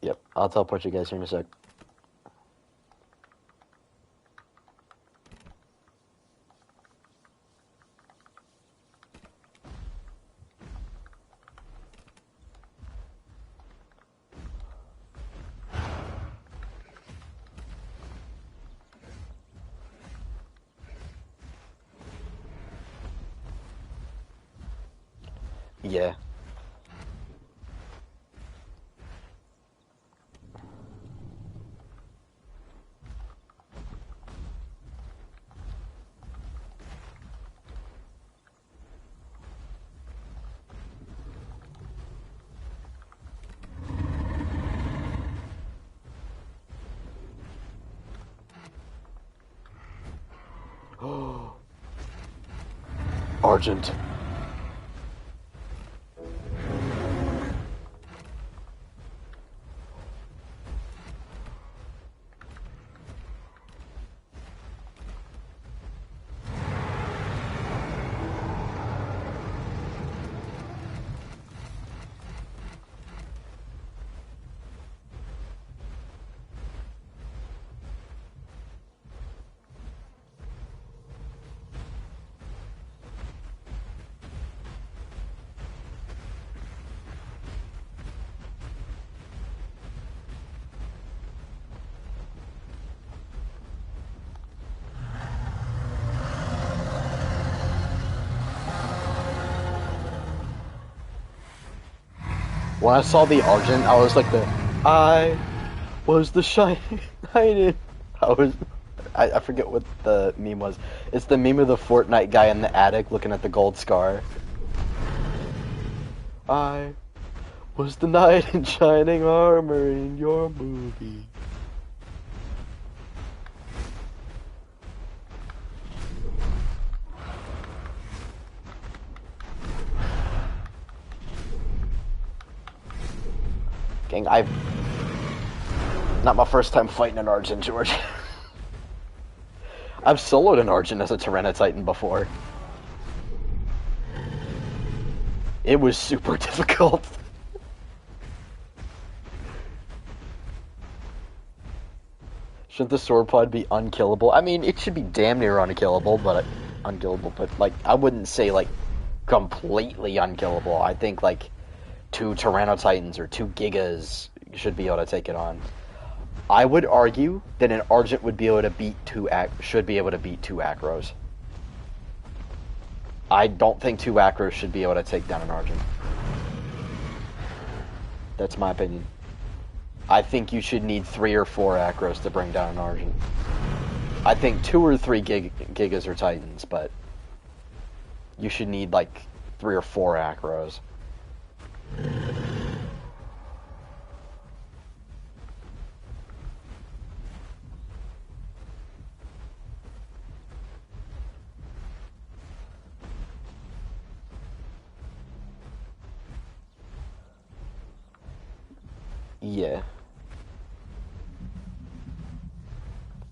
Yep, I'll teleport you guys here in a sec. Yeah. Argent. When I saw the Argent, I was like I was the shining knight. I forget what the meme was. It's the meme of the Fortnite guy in the attic looking at the gold scar. I was the knight in shining armor in your movie. Gang, not my first time fighting an Argent, George. I've soloed an Argent as a Tyranitar before. It was super difficult. Shouldn't the sword pod be unkillable? I mean, it should be damn near unkillable, but like I wouldn't say like completely unkillable. I think like 2 Tyrannotitans or 2 Gigas should be able to take it on. I would argue that an Argent would be able to beat should be able to beat 2 Acros. I don't think 2 Acros should be able to take down an Argent. That's my opinion. I think you should need 3 or 4 Acros to bring down an Argent. I think 2 or 3 Gigas or Titans, but you should need like 3 or 4 Acros. Yeah.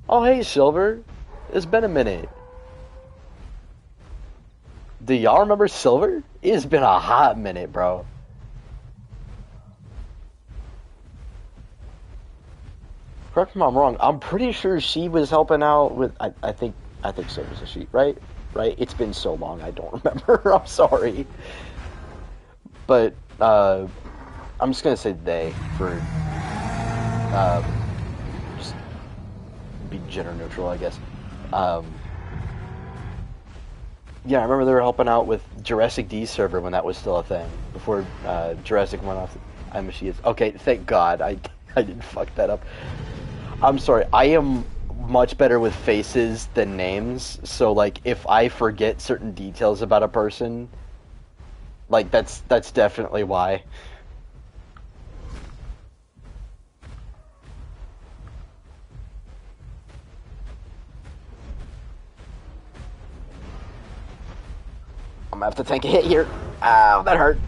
Oh, hey, Silver. It's been a minute. Do y'all remember Silver? It's been a hot minute, bro. Correct me if I'm wrong. I'm pretty sure she was helping out with. I think so was a she, right? Right. It's been so long, I don't remember. I'm sorry, but I'm just gonna say they for um, just be gender neutral, I guess. Um, yeah, I remember they were helping out with Jurassic D server when that was still a thing before Jurassic went off. I'm she is okay. Thank God I didn't fuck that up. I'm sorry. I am much better with faces than names. So like if I forget certain details about a person, like that's definitely why. I'm gonna have to take a hit here. Ow, that hurt.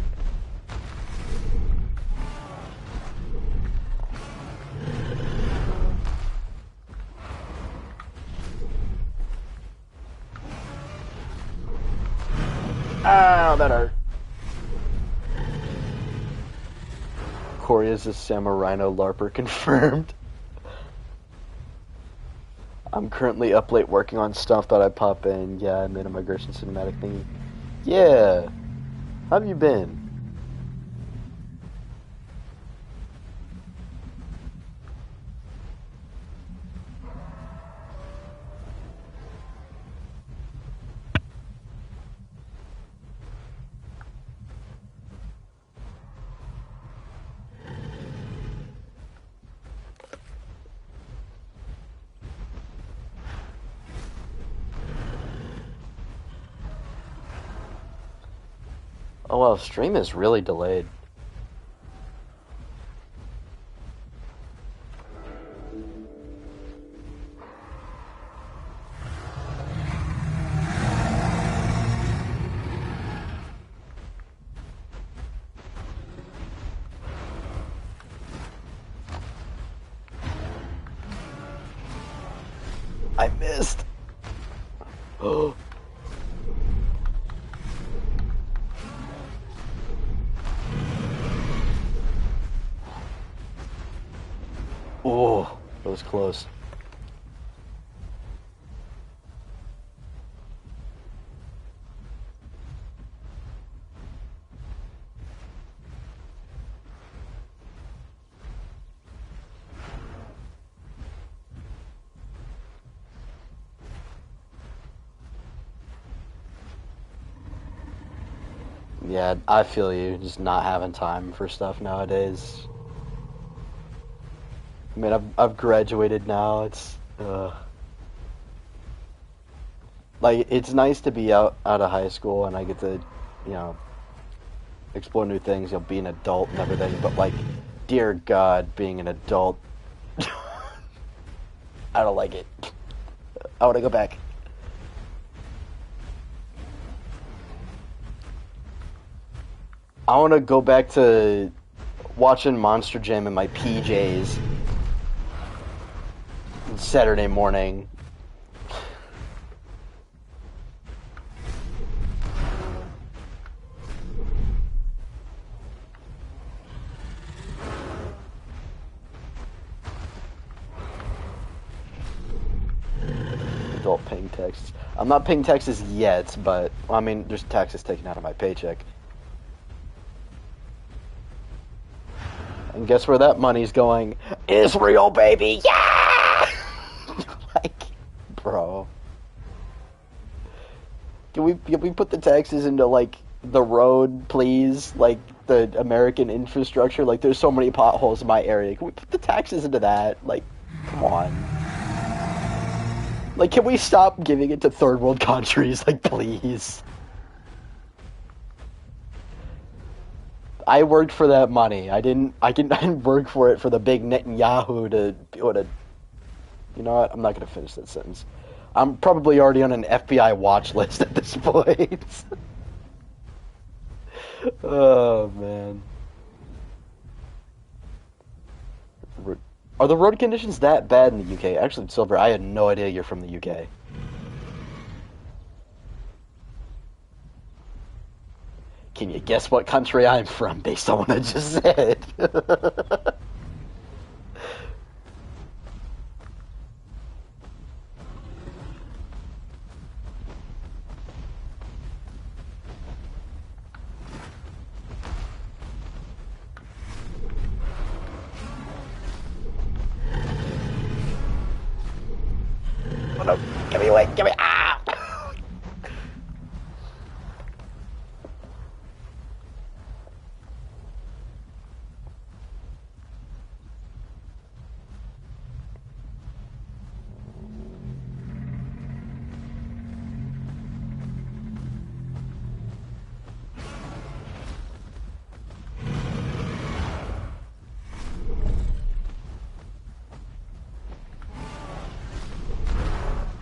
Ow, that hurt. Corey is a Samurino LARPer confirmed. I'm currently up late working on stuff that I pop in. Yeah, I made a migration cinematic thingy. Yeah. How have you been? Oh wow, stream is really delayed. I missed. Oh. Oh, that was close. Yeah, I feel you. Just not having time for stuff nowadays. I mean, I've graduated now. It's like it's nice to be out of high school and I get to, you know, explore new things. Be an adult and everything. But like, dear God, being an adult, I don't like it. I want to go back. I want to go back to watching Monster Jam in my PJs Saturday morning. Adult paying taxes. I'm not paying taxes yet, but well, I mean, there's taxes taken out of my paycheck. And guess where that money's going? Israel, baby! Yeah! Like, bro. Can we put the taxes into, like, the road, please? Like, the American infrastructure? Like, there's so many potholes in my area. Can we put the taxes into that? Like, come on. Like, can we stop giving it to third world countries? Like, please. I worked for that money. I didn't work for it for the big Netanyahu to be able to. You know what? I'm not going to finish that sentence. I'm probably already on an FBI watch list at this point. Oh man. Are the road conditions that bad in the UK? Actually, Silver, I had no idea you're from the UK. Can you guess what country I'm from based on what I just said? Oh no, get me away, get me, ah!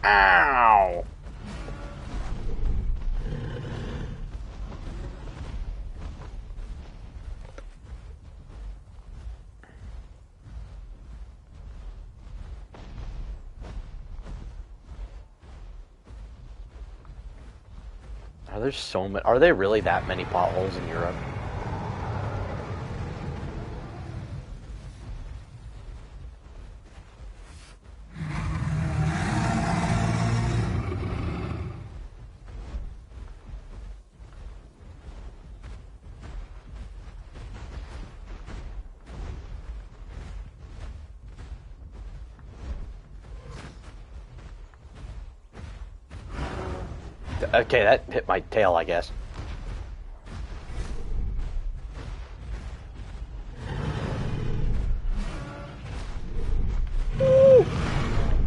Ow! Are there so many? Are there really that many potholes in Europe? Okay, that hit my tail, I guess. Ooh.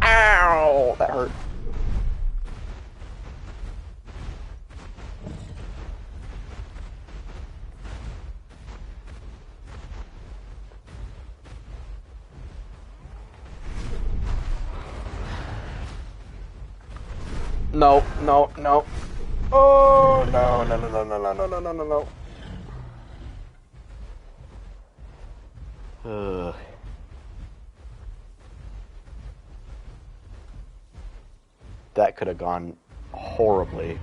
Ow! That hurt. No, no, no. Oh, no, no, no, no, no, no, no, no, no, no. That could have gone horribly.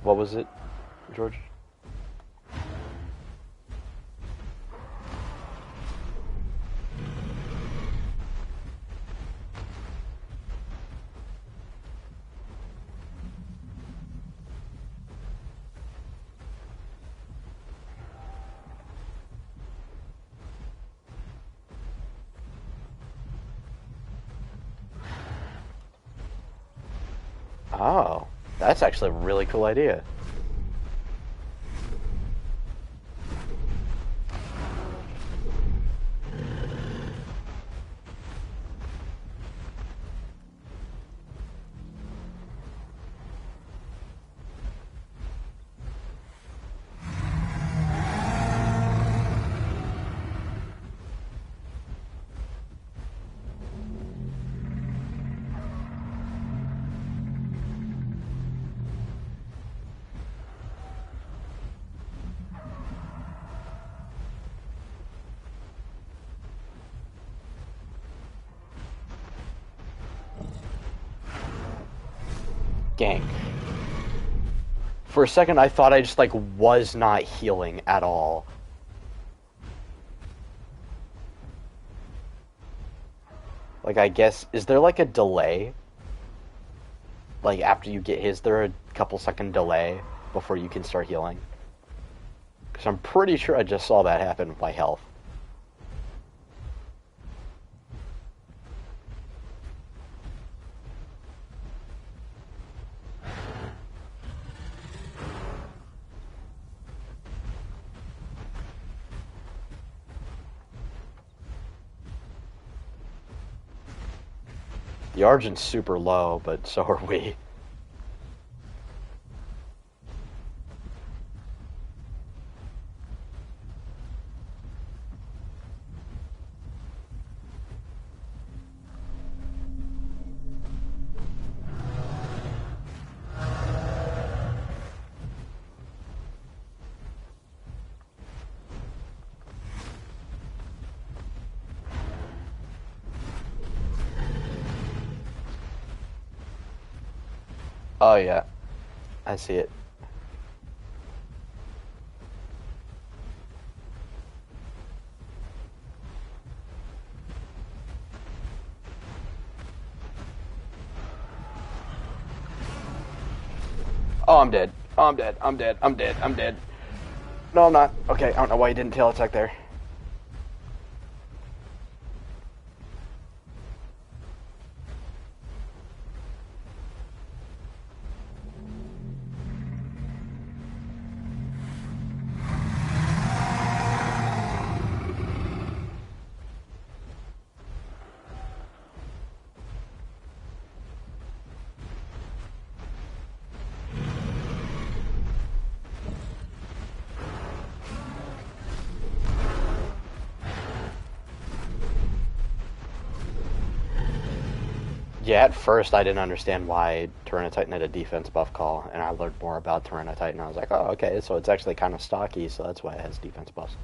What was it, George? Oh, that's actually a really cool idea. Gang. For a second, I thought I just, like, was not healing at all. Like, I guess, is there, like, a delay? Like, after you get hit, is there a couple second delay before you can start healing? Because I'm pretty sure I just saw that happen with my health. The Argent's super low, but so are we. Oh yeah, I see it. Oh, I'm dead. Oh, I'm dead. I'm dead. I'm dead. I'm dead. No, I'm not. Okay, I don't know why you didn't tail attack there. Yeah, at first I didn't understand why Tyranitar had a defense buff call, and I learned more about Tyranitar, and I was like, oh, okay, so it's actually kind of stocky, so that's why it has defense buffs.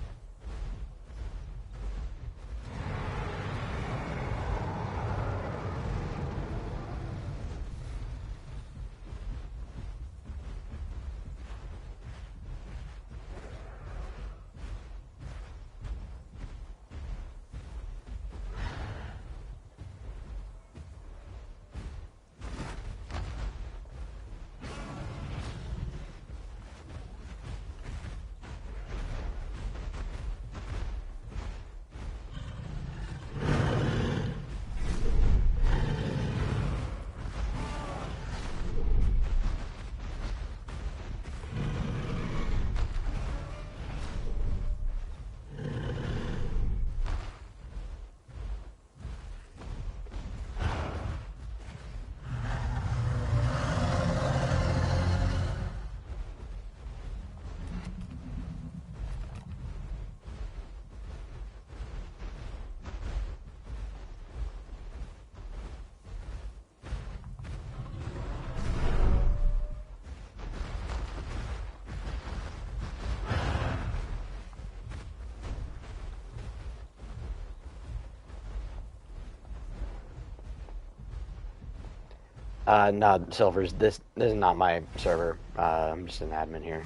No, Silvers, this is not my server. I'm just an admin here.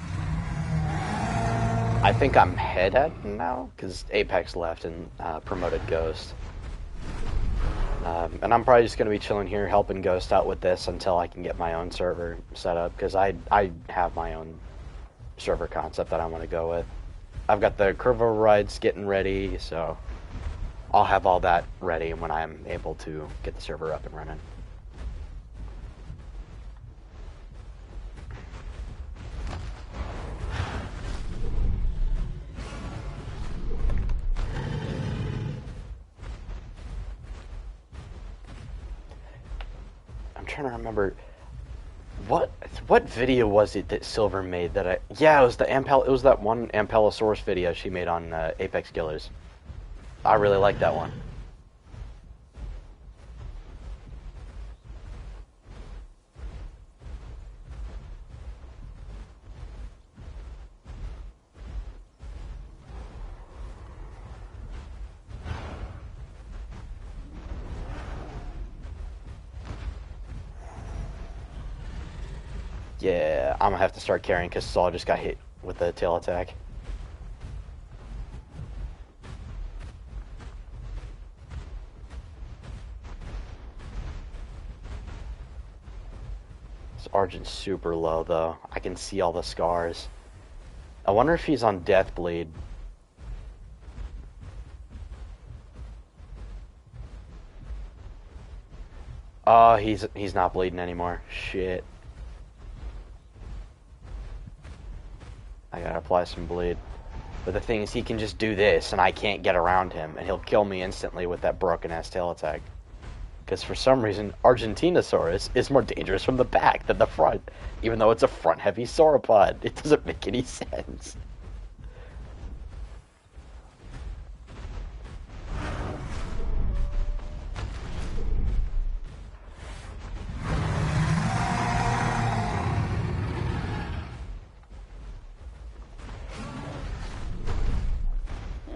I think I'm head admin now, because Apex left and promoted Ghost. And I'm probably just going to be chilling here, helping Ghost out with this until I can get my own server set up, because I have my own server concept that I want to go with. I've got the curve overrides getting ready, so I'll have all that ready when I'm able to get the server up and running. I'm trying to remember what video was it that Silver made that it was that one Ampellosaurus video she made on Apex Killers. I really like that one. Yeah, I'm gonna have to start carrying because Saul just got hit with the tail attack. This Argent's super low though. I can see all the scars. I wonder if he's on death bleed. Oh, he's not bleeding anymore. Shit. I gotta apply some bleed. But the thing is, he can just do this, and I can't get around him, and he'll kill me instantly with that broken-ass tail attack. Because for some reason, Argentinosaurus is more dangerous from the back than the front, even though it's a front-heavy sauropod. It doesn't make any sense.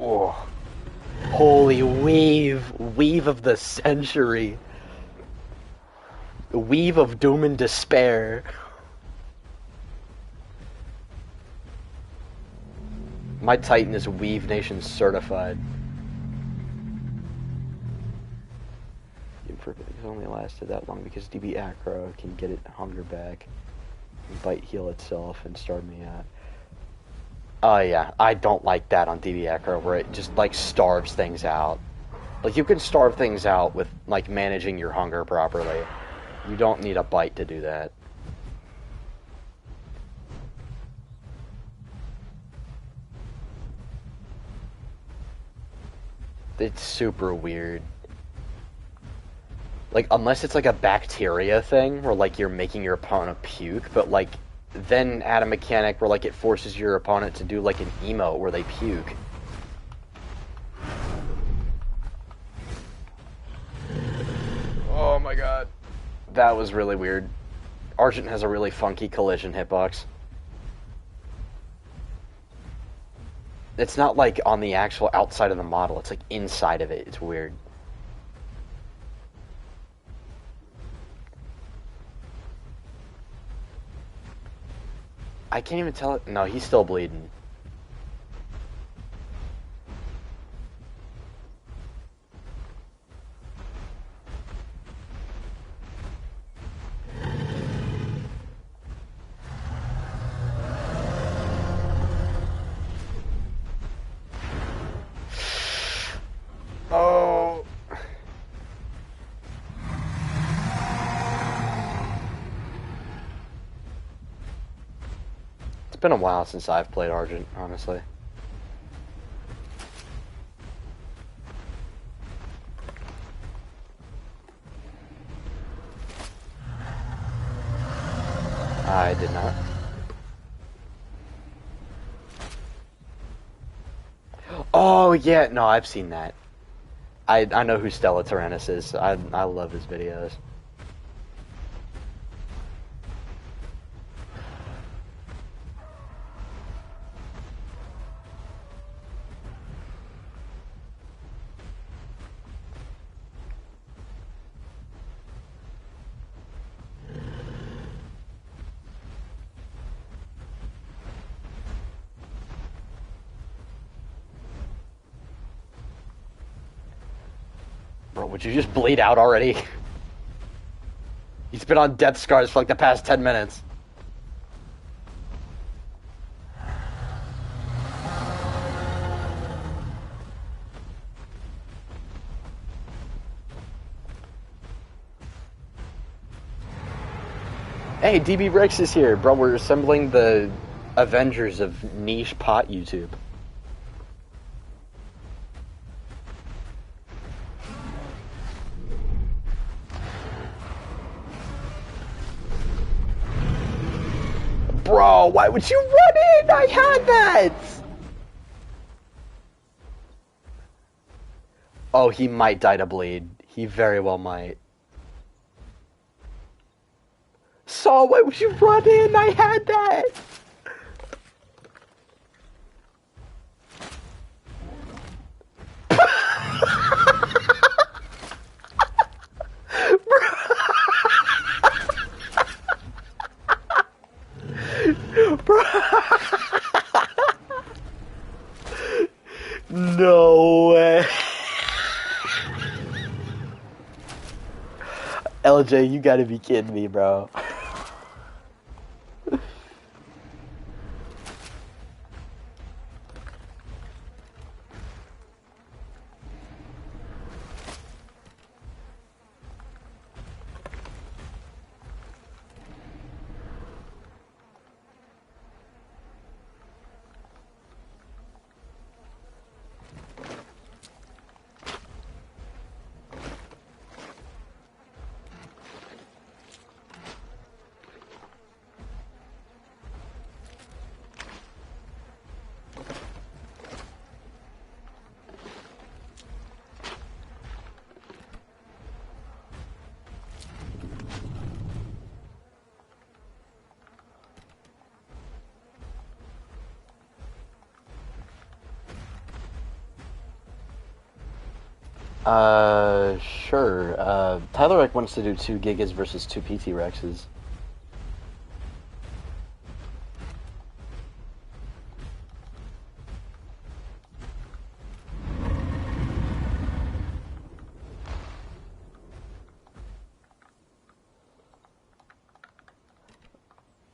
Oh, holy weave of the century. Weave of Doom and Despair. My Titan is Weave Nation certified. It's only lasted that long because DB Acro can get it hunger back, and bite heal itself, and starve me out. Oh yeah, I don't like that on DB Acro where it just like starves things out. Like you can starve things out with like managing your hunger properly. You don't need a bite to do that. It's super weird. Like, unless it's like a bacteria thing, where like you're making your opponent puke, but like, then add a mechanic where like it forces your opponent to do like an emote where they puke. Oh my god. That was really weird. Argent has a really funky collision hitbox. It's not like on the actual outside of the model, it's like inside of it. It's weird. I can't even tell it. No, he's still bleeding. Oh. It's been a while since I've played Argent, honestly. I did not. Oh, yeah, no, I've seen that. I know who Stella Tyrannus is. I love his videos. Bro, would you just bleed out already? He's been on death scars for like the past 10 minutes. Hey, DB Rex is here, bro. We're assembling the Avengers of niche pot YouTube. Bro, why would you run in? I had that! Oh, he might die to bleed. He very well might. Saul, why would you run in? I had that! Bro. No way. LJ, you gotta be kidding me, bro. Sure. Tyler Reck wants to do 2 Gigas versus 2 PT Rexes.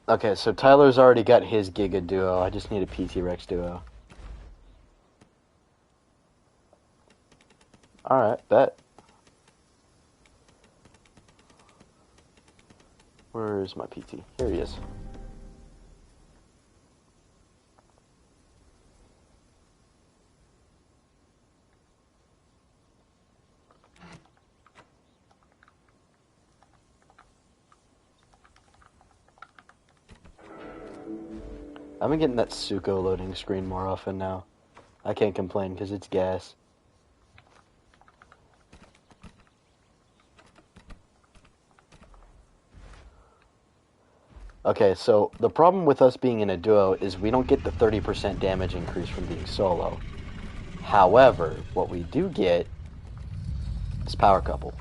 Okay, so Tyler's already got his Giga duo. I just need a PT Rex duo. Alright, bet. Where's my PT? Here he is. I've been getting that Suko loading screen more often now. I can't complain because it's gas. Okay, so the problem with us being in a duo is we don't get the 30% damage increase from being solo. However, what we do get is power couple.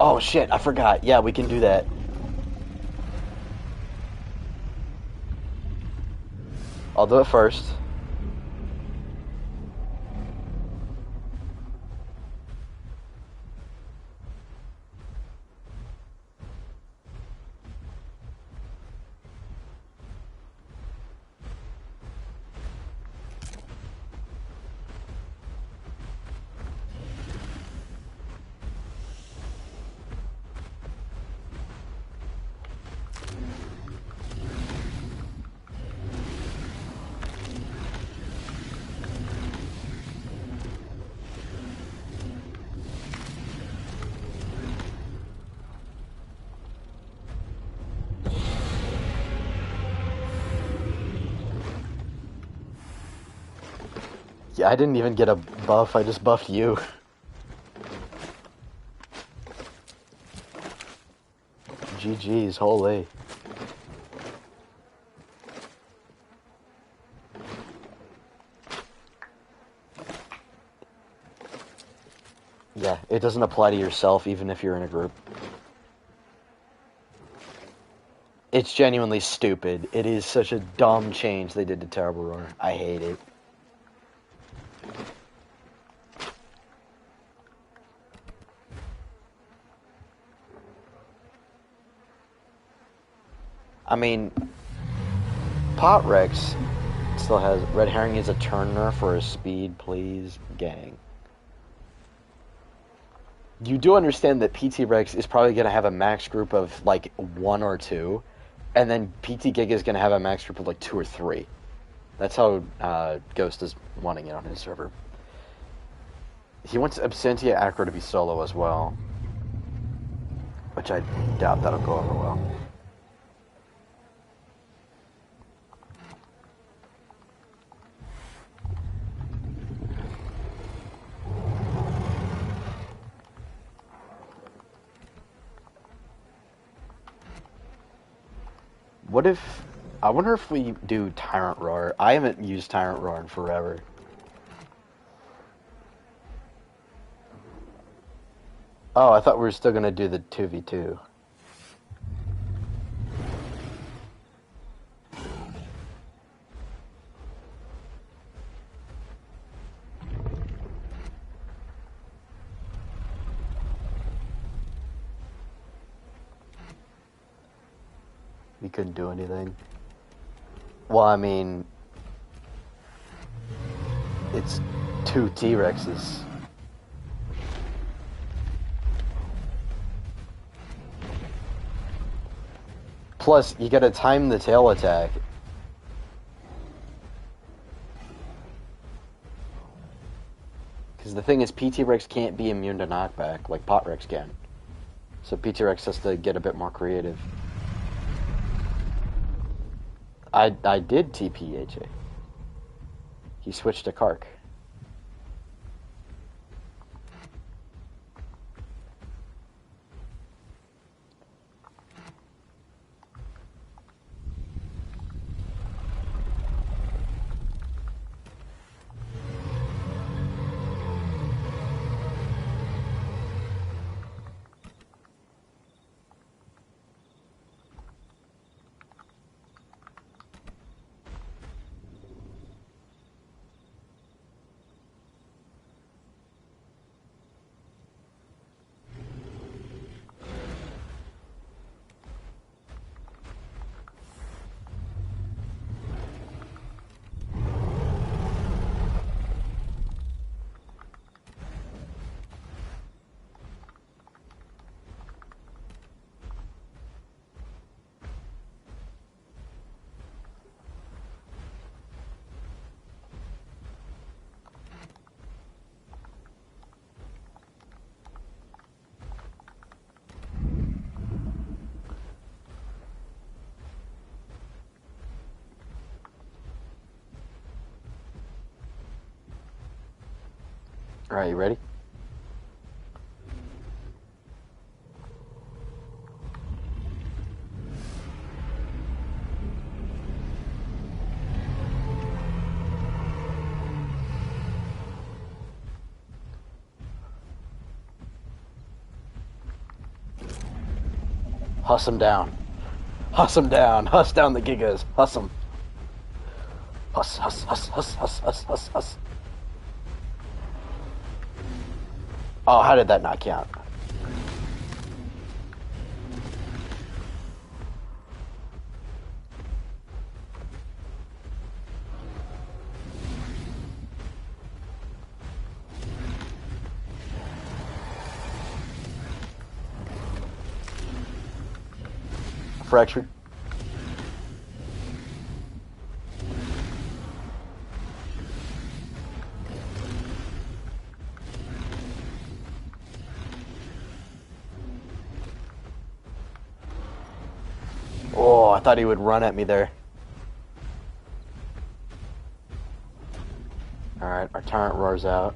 Oh shit, I forgot. Yeah, we can do that. I'll do it first. Yeah, I didn't even get a buff, I just buffed you. GG's, holy. Yeah, it doesn't apply to yourself even if you're in a group. It's genuinely stupid. It is such a dumb change they did to Terrible Roar. I hate it. I mean, Pot Rex still has Red Herring is a turn nerf for a speed, please, gang. You do understand that PT Rex is probably going to have a max group of like 1 or 2, and then PT Giga is going to have a max group of like 2 or 3. That's how Ghost is wanting it on his server. He wants Absentia Acro to be solo as well, which I doubt that'll go over well. What if... I wonder if we do Tyrant Roar. I haven't used Tyrant Roar in forever. Oh, I thought we were still going to do the 2v2. We couldn't do anything. Well, I mean... It's 2 T-Rexes. Plus, you gotta time the tail attack. Because the thing is, PT Rex can't be immune to knockback like Pot Rex can. So PT Rex has to get a bit more creative. I did TP AJ. He switched to Kark. Alright, you ready? Huss him down. Huss him down. Huss down the gigas. Huss him. Huss, huss, huss, huss, huss, huss, huss, huss. Oh, how did that not count? Fracture. Oh, I thought he would run at me there. Alright, our turret roars out.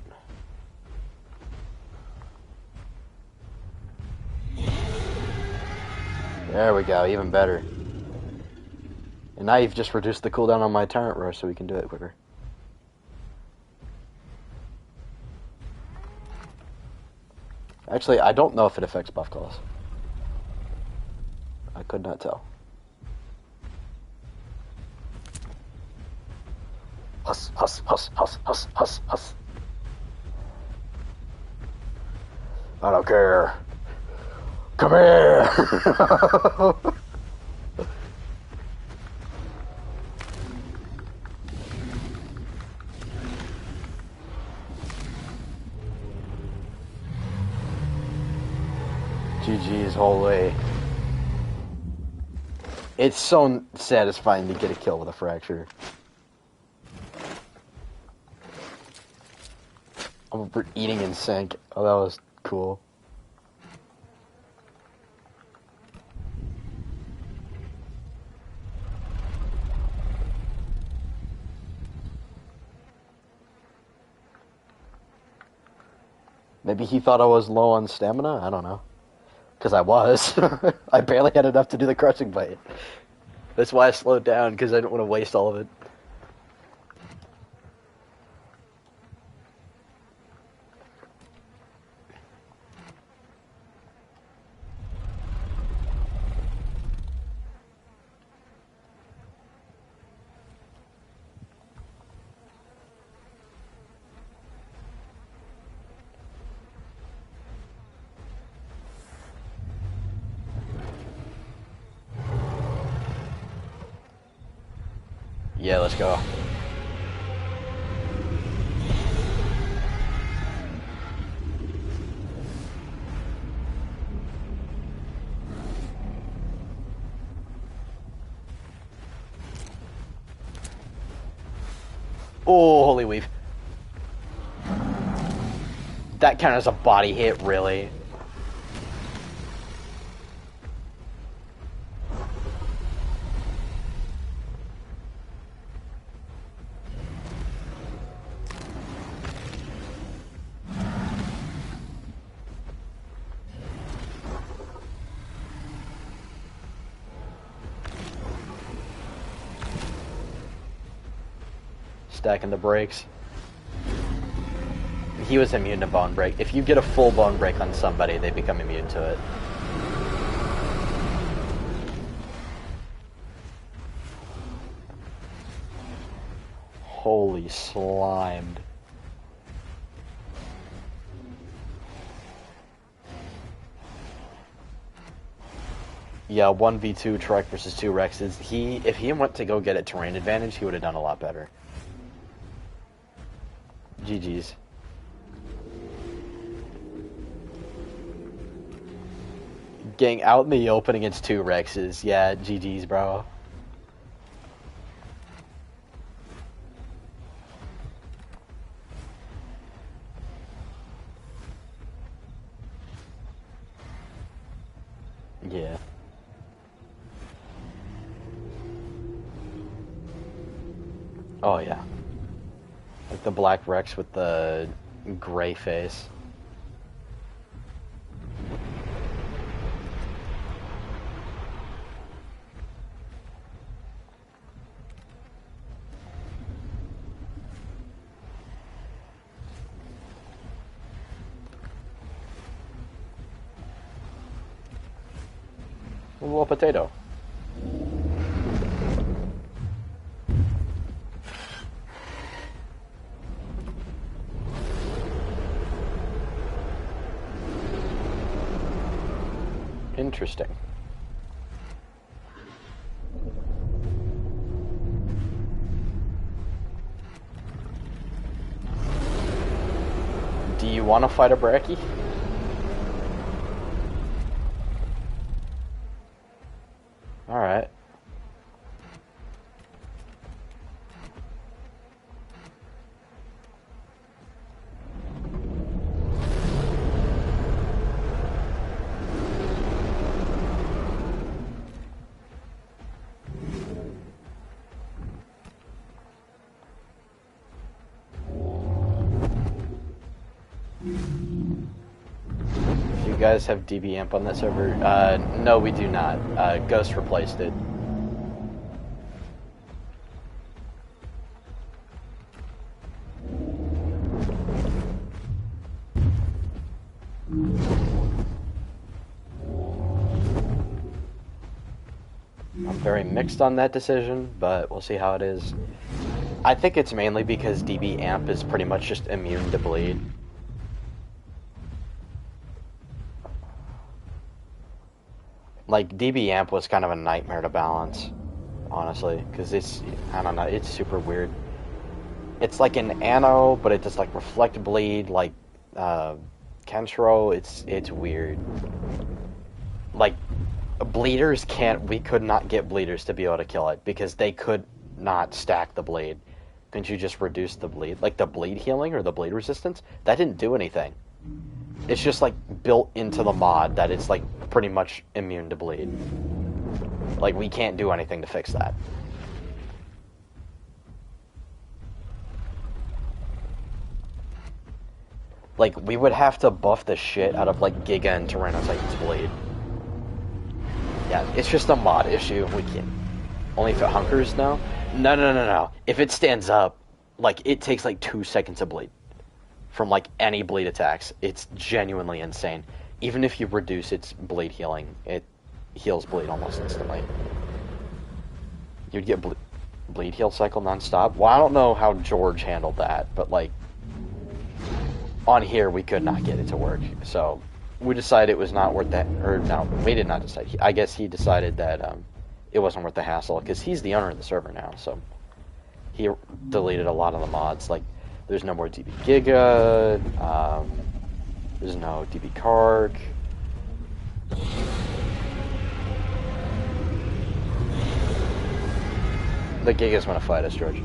There we go, even better. And now you've just reduced the cooldown on my turret roar so we can do it quicker. Actually, I don't know if it affects buff calls. I could not tell. Huss, huss, huss, huss, huss, huss, huss. I don't care. Come here! GG's holy. It's so satisfying to get a kill with a fracture. I'm eating in sync. Oh, that was cool. Maybe he thought I was low on stamina? I don't know. Because I was. I barely had enough to do the crushing bite. That's why I slowed down, because I didn't want to waste all of it. Yeah, let's go. Oh, holy weave. That counted as a body hit, really? Stacking the breaks. He was immune to bone break. If you get a full bone break on somebody, they become immune to it. Holy slimed. Yeah, 1v2 Trek versus 2 Rexes. If he went to go get a terrain advantage, he would have done a lot better. GG's. Getting out in the open against 2 Rexes. Yeah, GG's, bro. Yeah. Oh, yeah. Like the Black Rex with the gray face. A little potato. Interesting. Do you want to fight a Bracky? Alright. You guys have DB Amp on that server? No, we do not. Ghost replaced it. I'm very mixed on that decision, but we'll see how it is. I think it's mainly because DB Amp is pretty much just immune to bleed. Like, DB Amp was kind of a nightmare to balance, honestly, because it's, I don't know, it's super weird. It's like an Anno, but it does, like, reflect bleed, like, Kenshiro, it's weird. Like, bleeders we could not get bleeders to be able to kill it, because they could not stack the bleed. Couldn't you just reduce the bleed? Like, the bleed healing, or the bleed resistance, that didn't do anything. It's just, like, built into the mod that it's, like, pretty much immune to bleed. Like, we can't do anything to fix that. Like, we would have to buff the shit out of, like, Giga and Tyrannosaurus bleed. Yeah, it's just a mod issue. We can't. Only if it hunkers now? No. If it stands up, like, it takes, like, 2 seconds to bleed. From, like, any bleed attacks. It's genuinely insane. Even if you reduce its bleed healing, it heals bleed almost instantly. You'd get bleed heal cycle non-stop. Well, I don't know how George handled that, but, like, on here we could not get it to work. So we decided it was not worth that. Or no, we did not decide. I guess he decided that it wasn't worth the hassle, because he's the owner of the server now. So he deleted a lot of the mods. Like, there's no more DB Giga. There's no DB Karg. The Gigas want to fight us, George.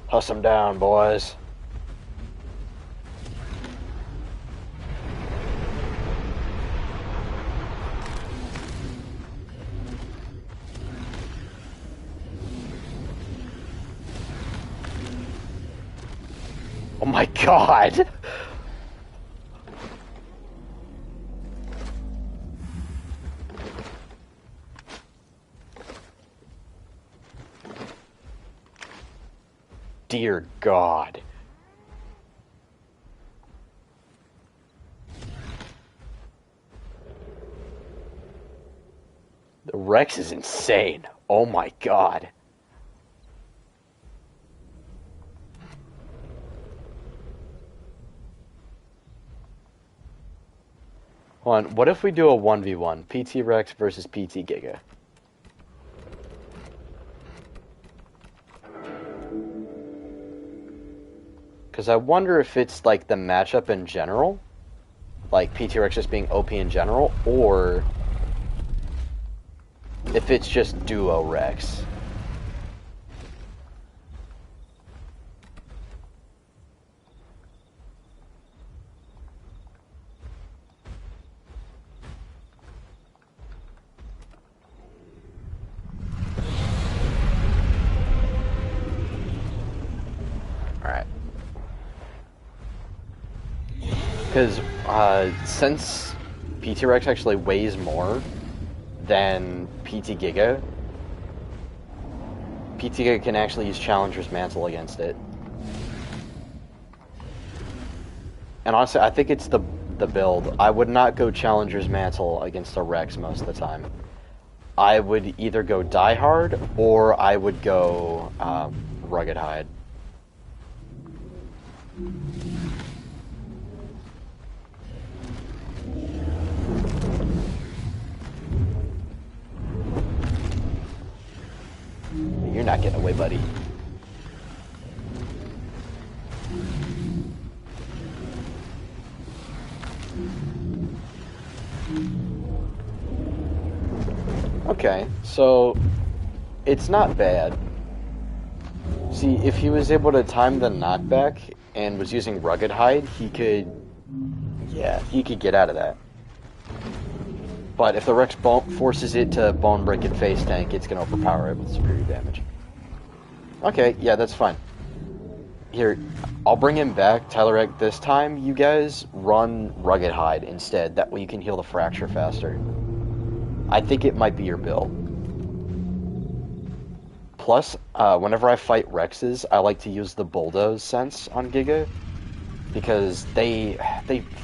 Huss them down, boys. Oh my god! Dear God. The Rex is insane. Oh my God. Hold on, what if we do a 1v1? PT Rex versus PT Giga. Because I wonder if it's like the matchup in general, like PT Rex just being OP in general, or if it's just Duo Rex. Because since PT Rex actually weighs more than PT Giga, PT Giga can actually use Challenger's Mantle against it. And honestly, I think it's the build. I would not go Challenger's Mantle against a Rex most of the time. I would either go Die Hard or I would go Rugged Hide. You're not getting away, buddy. Okay, so it's not bad. See, if he was able to time the knockback and was using Rugged Hide, he could get out of that. But if the Rex forces it to Bone Break and Face Tank, it's going to overpower it with superior damage. Okay, yeah, that's fine. Here, I'll bring him back, Tyler Egg. This time, you guys run Rugged Hide instead. That way you can heal the Fracture faster. I think it might be your build. Plus, whenever I fight Rexes, I like to use the Bulldoze sense on Giga. Because they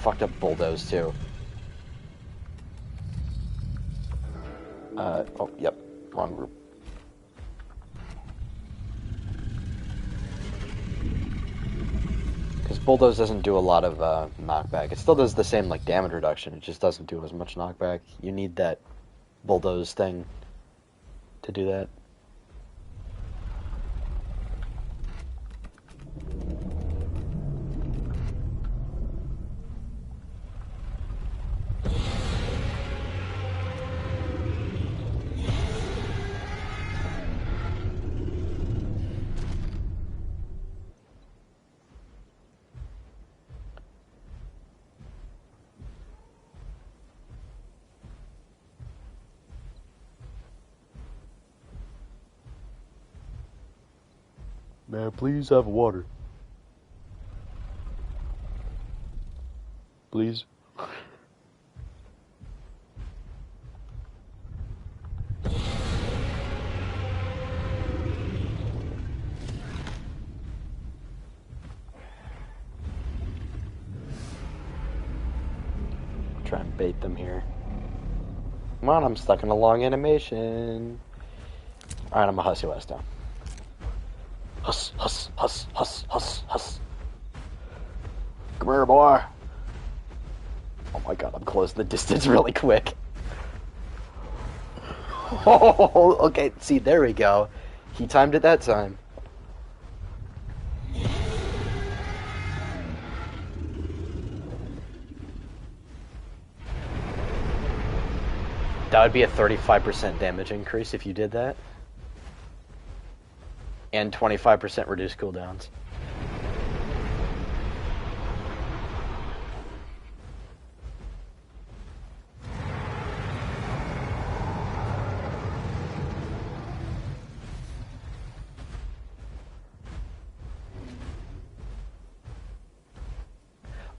fucked up Bulldoze too. Oh, yep, wrong group. Because Bulldoze doesn't do a lot of knockback. It still does the same like damage reduction, it just doesn't do as much knockback. You need that Bulldoze thing to do that. May I please have water? Please? Try and bait them here. Come on, I'm stuck in a long animation. Alright, I'm gonna huss your ass down. Huss, huss, huss, huss, huss, huss. Come here, boy. Oh my god, I'm closing the distance really quick. Oh, okay, see, there we go. He timed it that time. That would be a 35% damage increase if you did that. And 25% reduced cooldowns.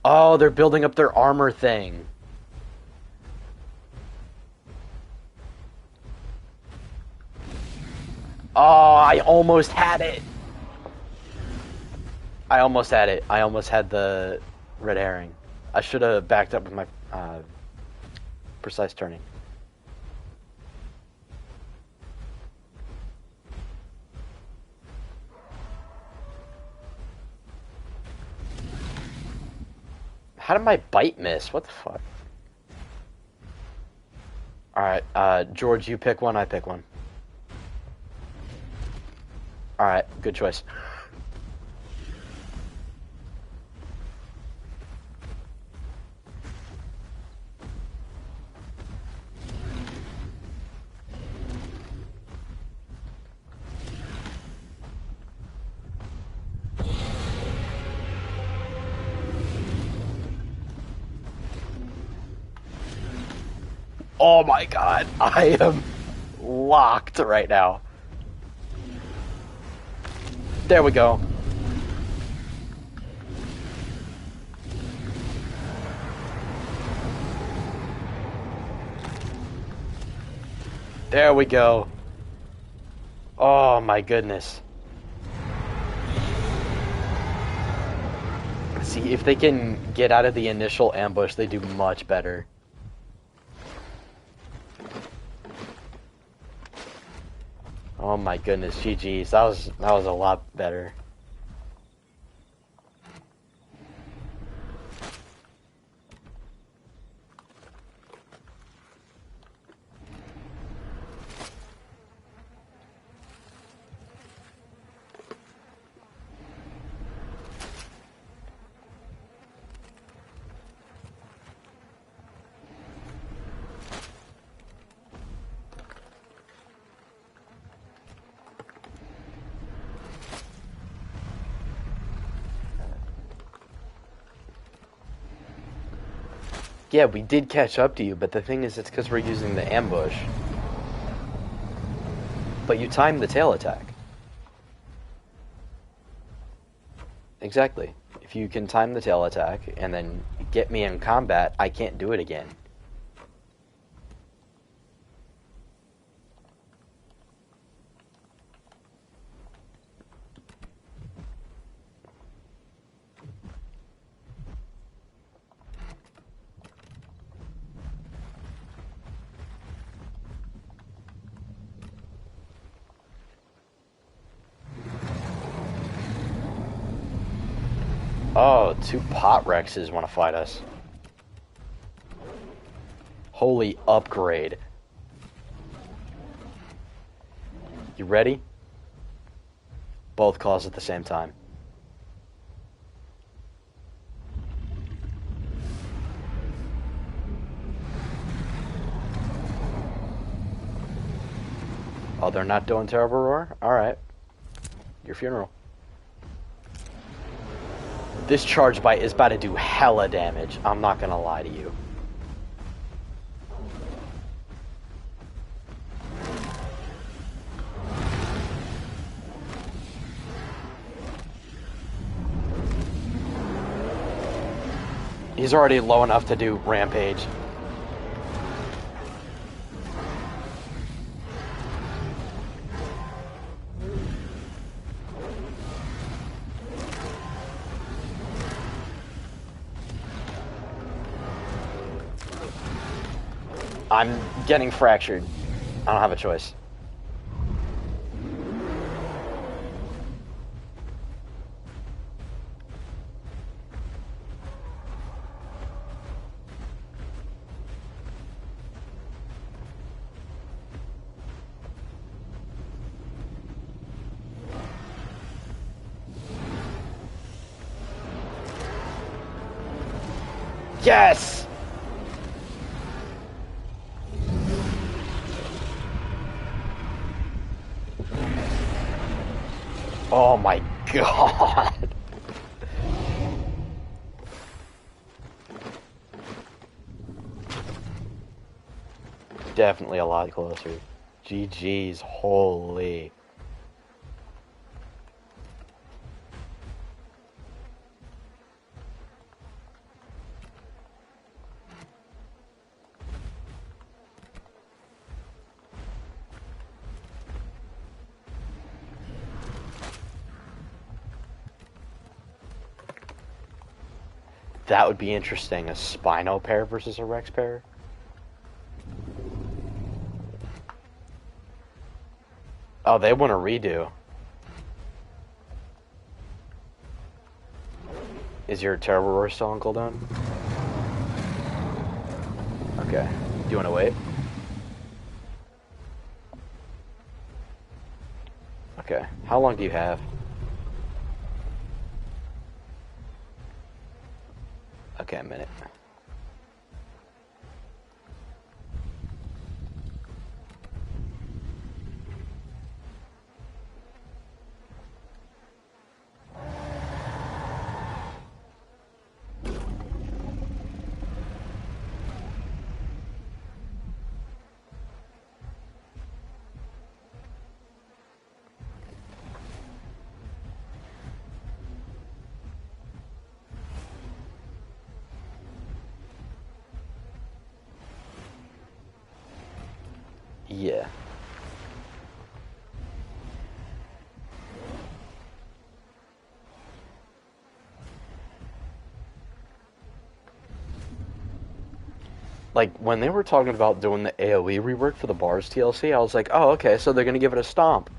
Oh, they're building up their armor thing. Oh, I almost had it. I almost had it. I almost had the red herring. I should have backed up with my precise turning. How did my bite miss? What the fuck? Alright, George, you pick one, I pick one. Alright, good choice. Oh my god, I am locked right now. There we go. There we go. Oh my goodness. See, if they can get out of the initial ambush, they do much better. Oh my goodness, GG's. That was a lot better. Yeah, we did catch up to you, but the thing is, it's because we're using the ambush. But you timed the tail attack. Exactly. If you can time the tail attack and then get me in combat, I can't do it again. Oh, 2 pot Rexes want to fight us. Holy upgrade. You ready? Both calls at the same time. Oh, they're not doing Terrible Roar? Alright. Your funeral. This charge bite is about to do hella damage. I'm not gonna lie to you. He's already low enough to do Rampage. I'm getting fractured. I don't have a choice. Yes! Oh my god. Definitely a lot closer. GG's, holy. That would be interesting, a Spino pair versus a Rex pair. Oh, they want a redo. Is your Terrible Roar still on cooldown? Okay. Do you want to wait? Okay. How long do you have? Okay, a minute. Yeah. Like, when they were talking about doing the AoE rework for the Bars TLC, I was like, oh, okay, so they're gonna give it a stomp.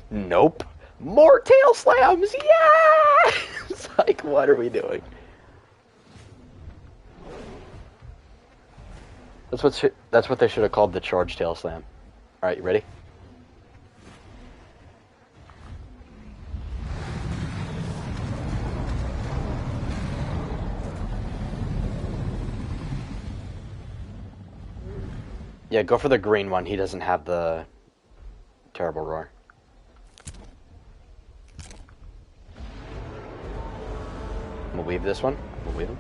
Nope. More tail slams! Yeah! It's like, what are we doing? That's what they should have called the charge tail slam. Alright, you ready? Yeah, go for the green one. He doesn't have the terrible roar. I'm gonna weave this one. I'm gonna weave him.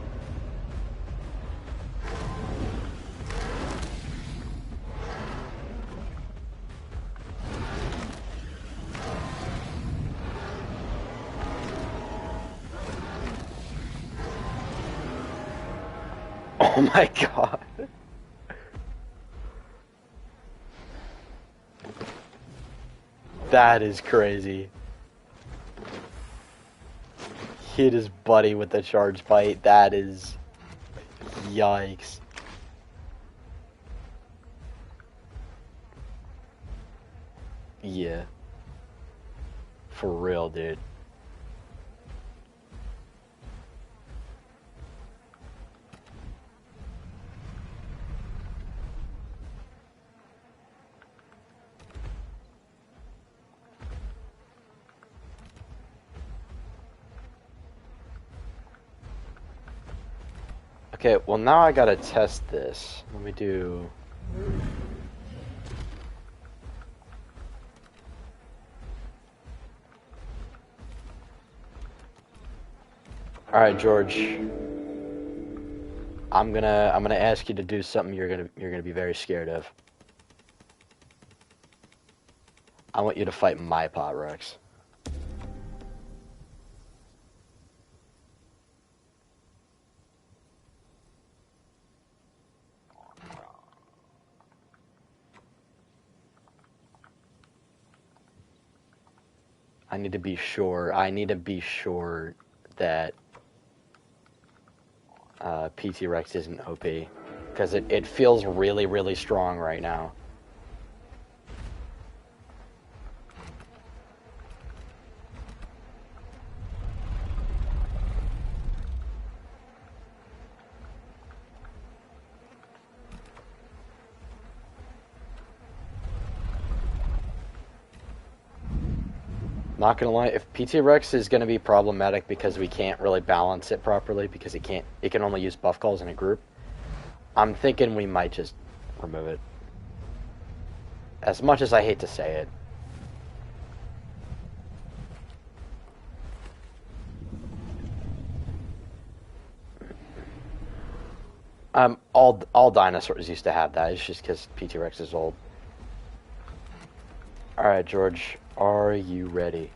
Oh my god. That is crazy. Hit his buddy with the charge bite. That is... Yikes. Yeah. For real, dude. Okay, well now I gotta test this. Let me do... Alright, George. I'm gonna ask you to do something you're gonna be very scared of. I want you to fight my Pot Rex. I need to be sure. I need to be sure that PT Rex isn't OP. Because it feels really, really strong right now. Not gonna lie, if PT Rex is gonna be problematic because we can't really balance it properly because it can only use buff calls in a group, I'm thinking we might just remove it. As much as I hate to say it. All dinosaurs used to have that. It's just because PT Rex is old. Alright, George, are you ready?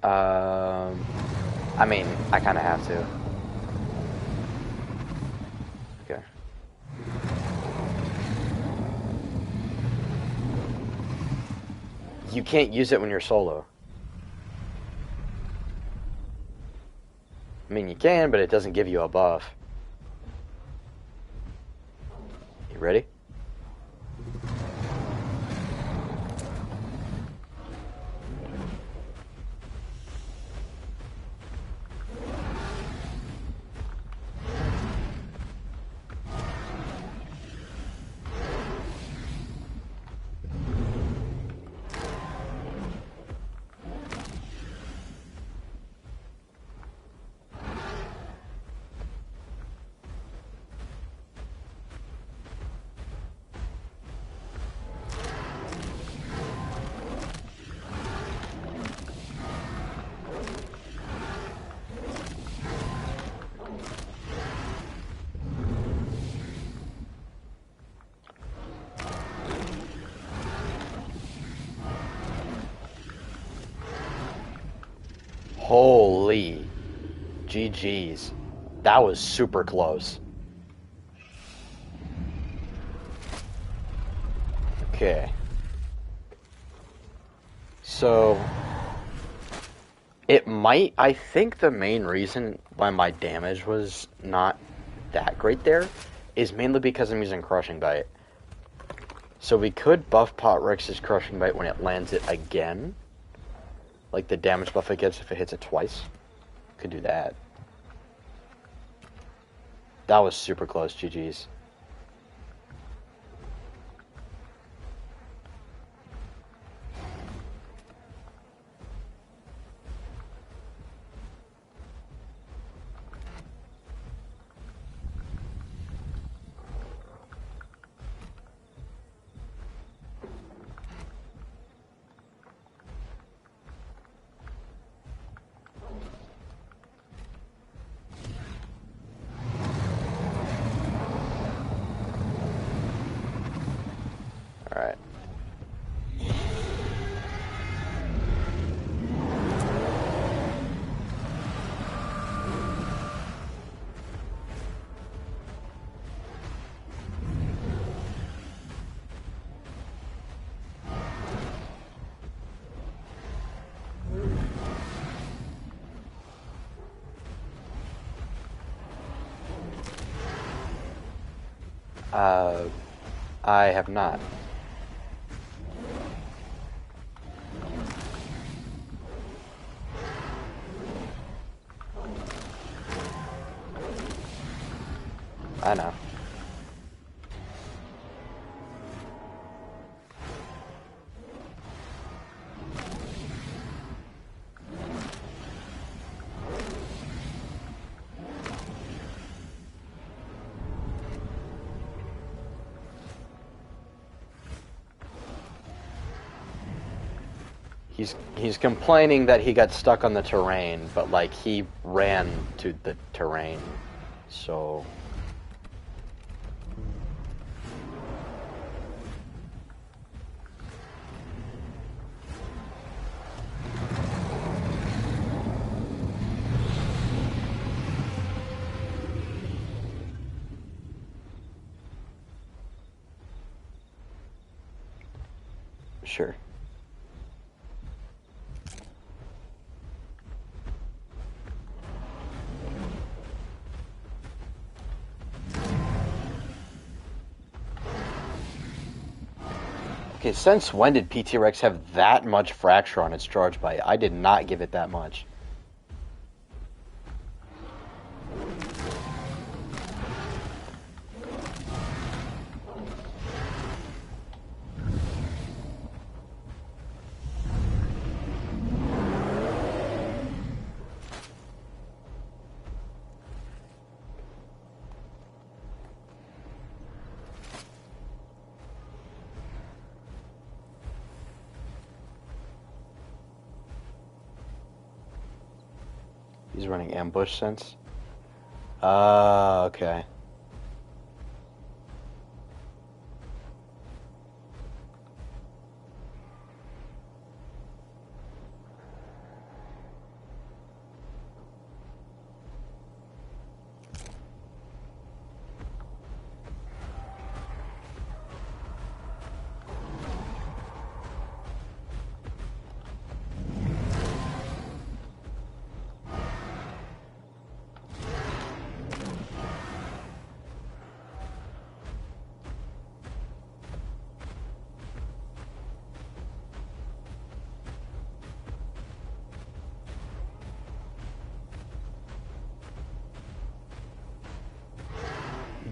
I mean, I kind of have to. Okay. You can't use it when you're solo. I mean, you can, but it doesn't give you a buff. You ready? Holy GG's. That was super close. Okay. So, it might... I think the main reason why my damage was not that great there is mainly because I'm using Crushing Bite. So we could buff Pot Rex's Crushing Bite when it lands it again. Like the damage buff it gets if it hits it twice. Could do that. That was super close, GG's. Alright. I have not. I know. He's complaining that he got stuck on the terrain, but like he ran to the terrain, so sure. Okay, since when did PT Rex have that much fracture on its charge bite? I did not give it that much. He's running ambush sense. Okay.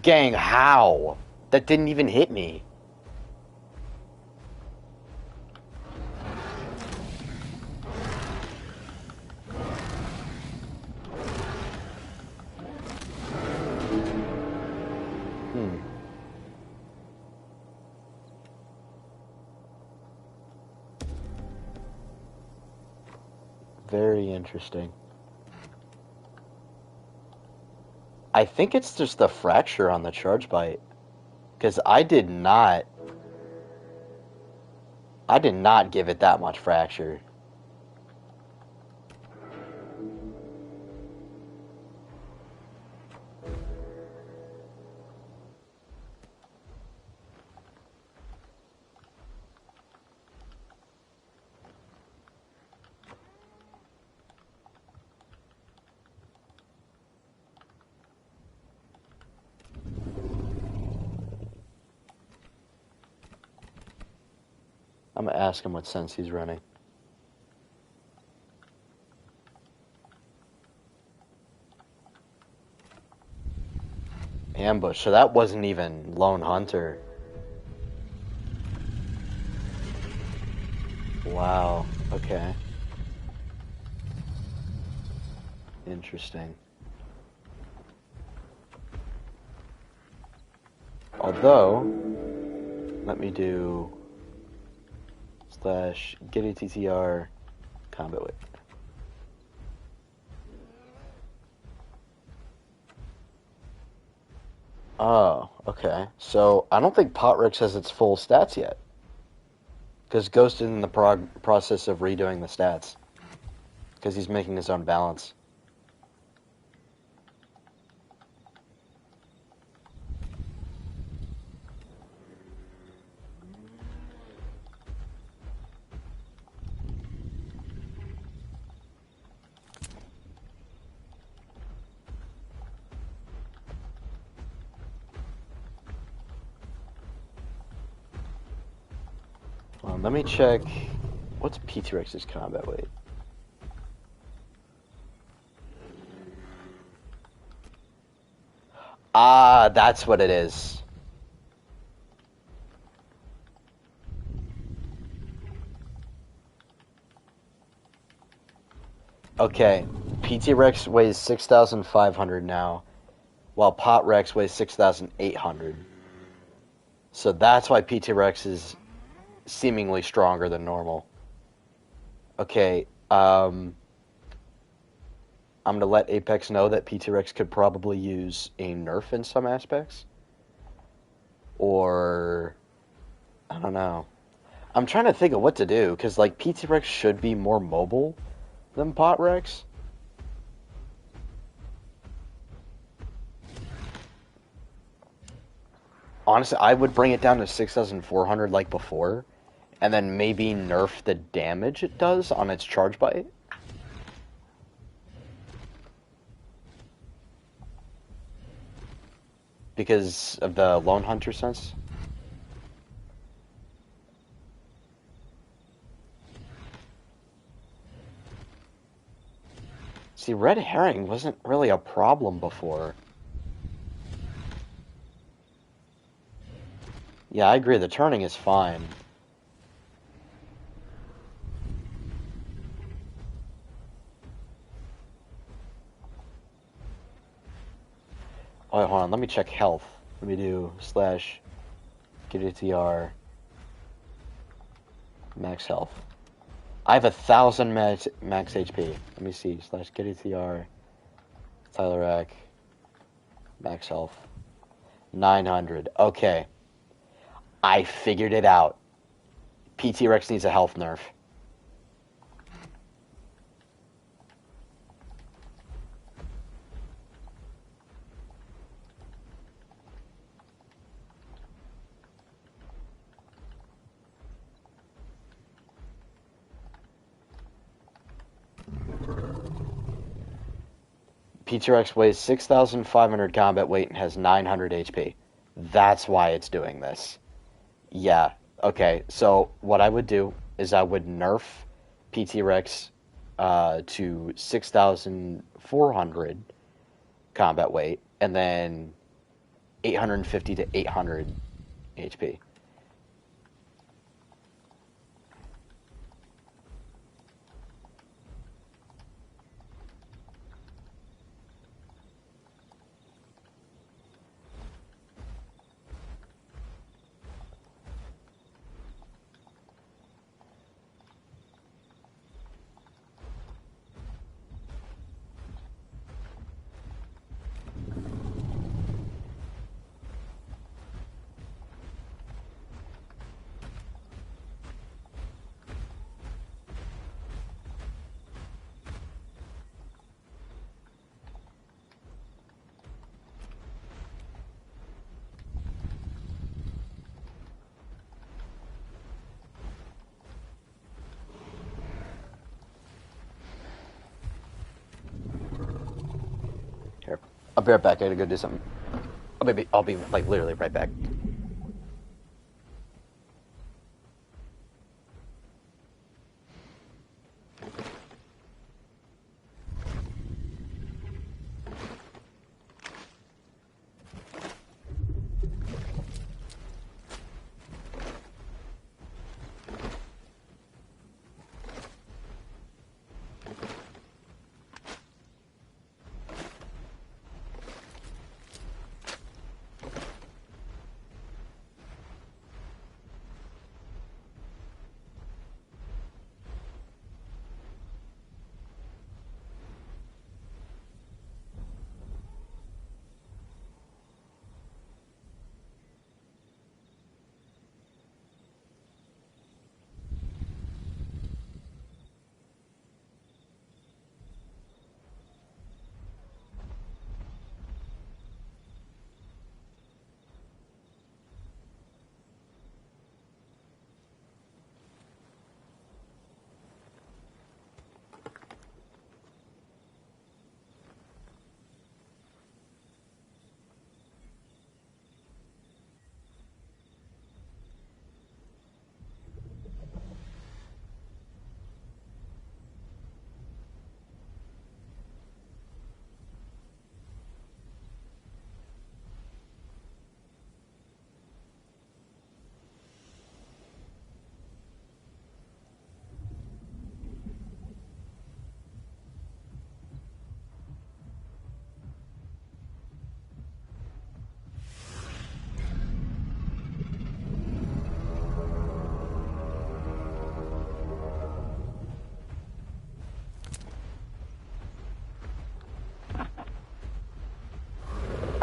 Gang, how? That didn't even hit me. Very interesting. I think it's just the fracture on the charge bite. Because I did not give it that much fracture. I'm gonna ask him what sense he's running. Ambush. So that wasn't even Lone Hunter. Wow. Okay. Interesting. Although, let me do / get a TTR combat weight. Oh, okay. So I don't think Potrex has its full stats yet. Because Ghost is in the process of redoing the stats. Because he's making his own balance. Let me check. What's PT-Rex's combat weight? Ah, that's what it is. Okay, PT-Rex weighs 6,500 now, while Pot-Rex weighs 6,800. So that's why PT-Rex is seemingly stronger than normal. Okay, I'm going to let Apex know that PT-Rex could probably use a nerf in some aspects. Or, I don't know. I'm trying to think of what to do, because, like, PT-Rex should be more mobile than Pot-Rex. Honestly, I would bring it down to 6,400 like before, and then maybe nerf the damage it does on its charge bite. Because of the Lone Hunter sense. See, Red Herring wasn't really a problem before. Yeah, I agree, the turning is fine. Oh, wait, hold on, let me check health. Let me do / get a TR max health. I have 1,000 max HP. Let me see. / get a TR Tyler max health 900. Okay, I figured it out. PT-Rex needs a health nerf. PT-Rex weighs 6,500 combat weight and has 900 HP. That's why it's doing this. Yeah, okay. So what I would do is I would nerf PT-Rex to 6,400 combat weight and then 850 to 800 HP. Here, I'll be right back. I gotta go do something. I'll be like literally right back.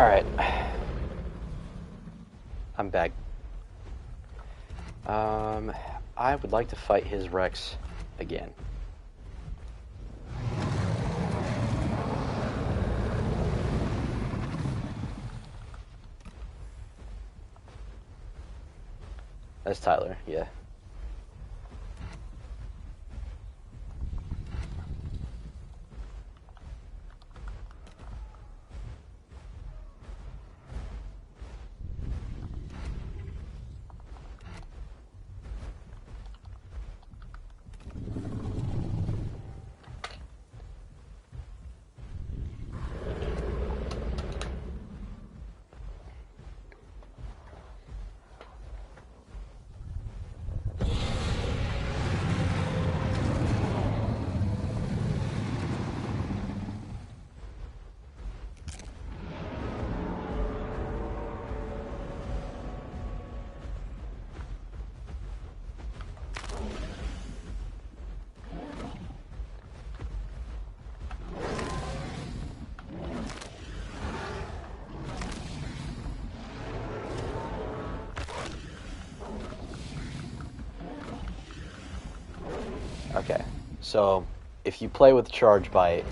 Alright. I'm back. I would like to fight his Rex again. That's Tyler, yeah. Okay, so if you play with Charge Bite,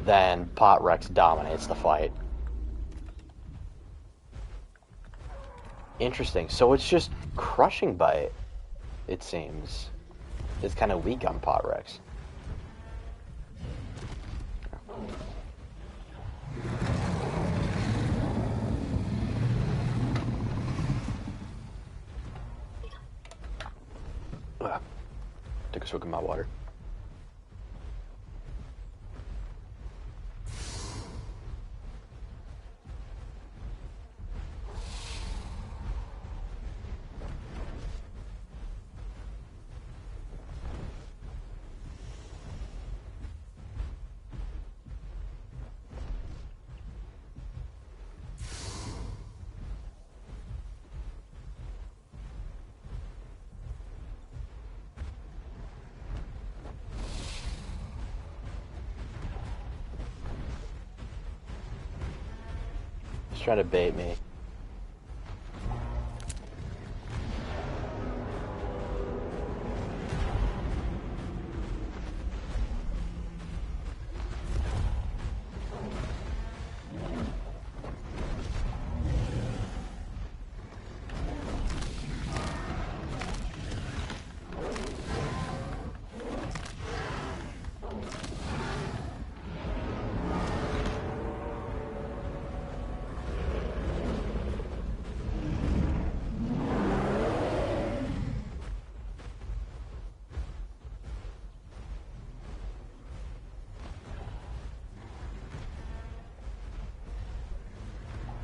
then Pot Rex dominates the fight. Interesting. So it's just Crushing Bite, it seems. It's kind of weak on Pot Rex. Ugh. Took a swig of my water. He's trying to bait me.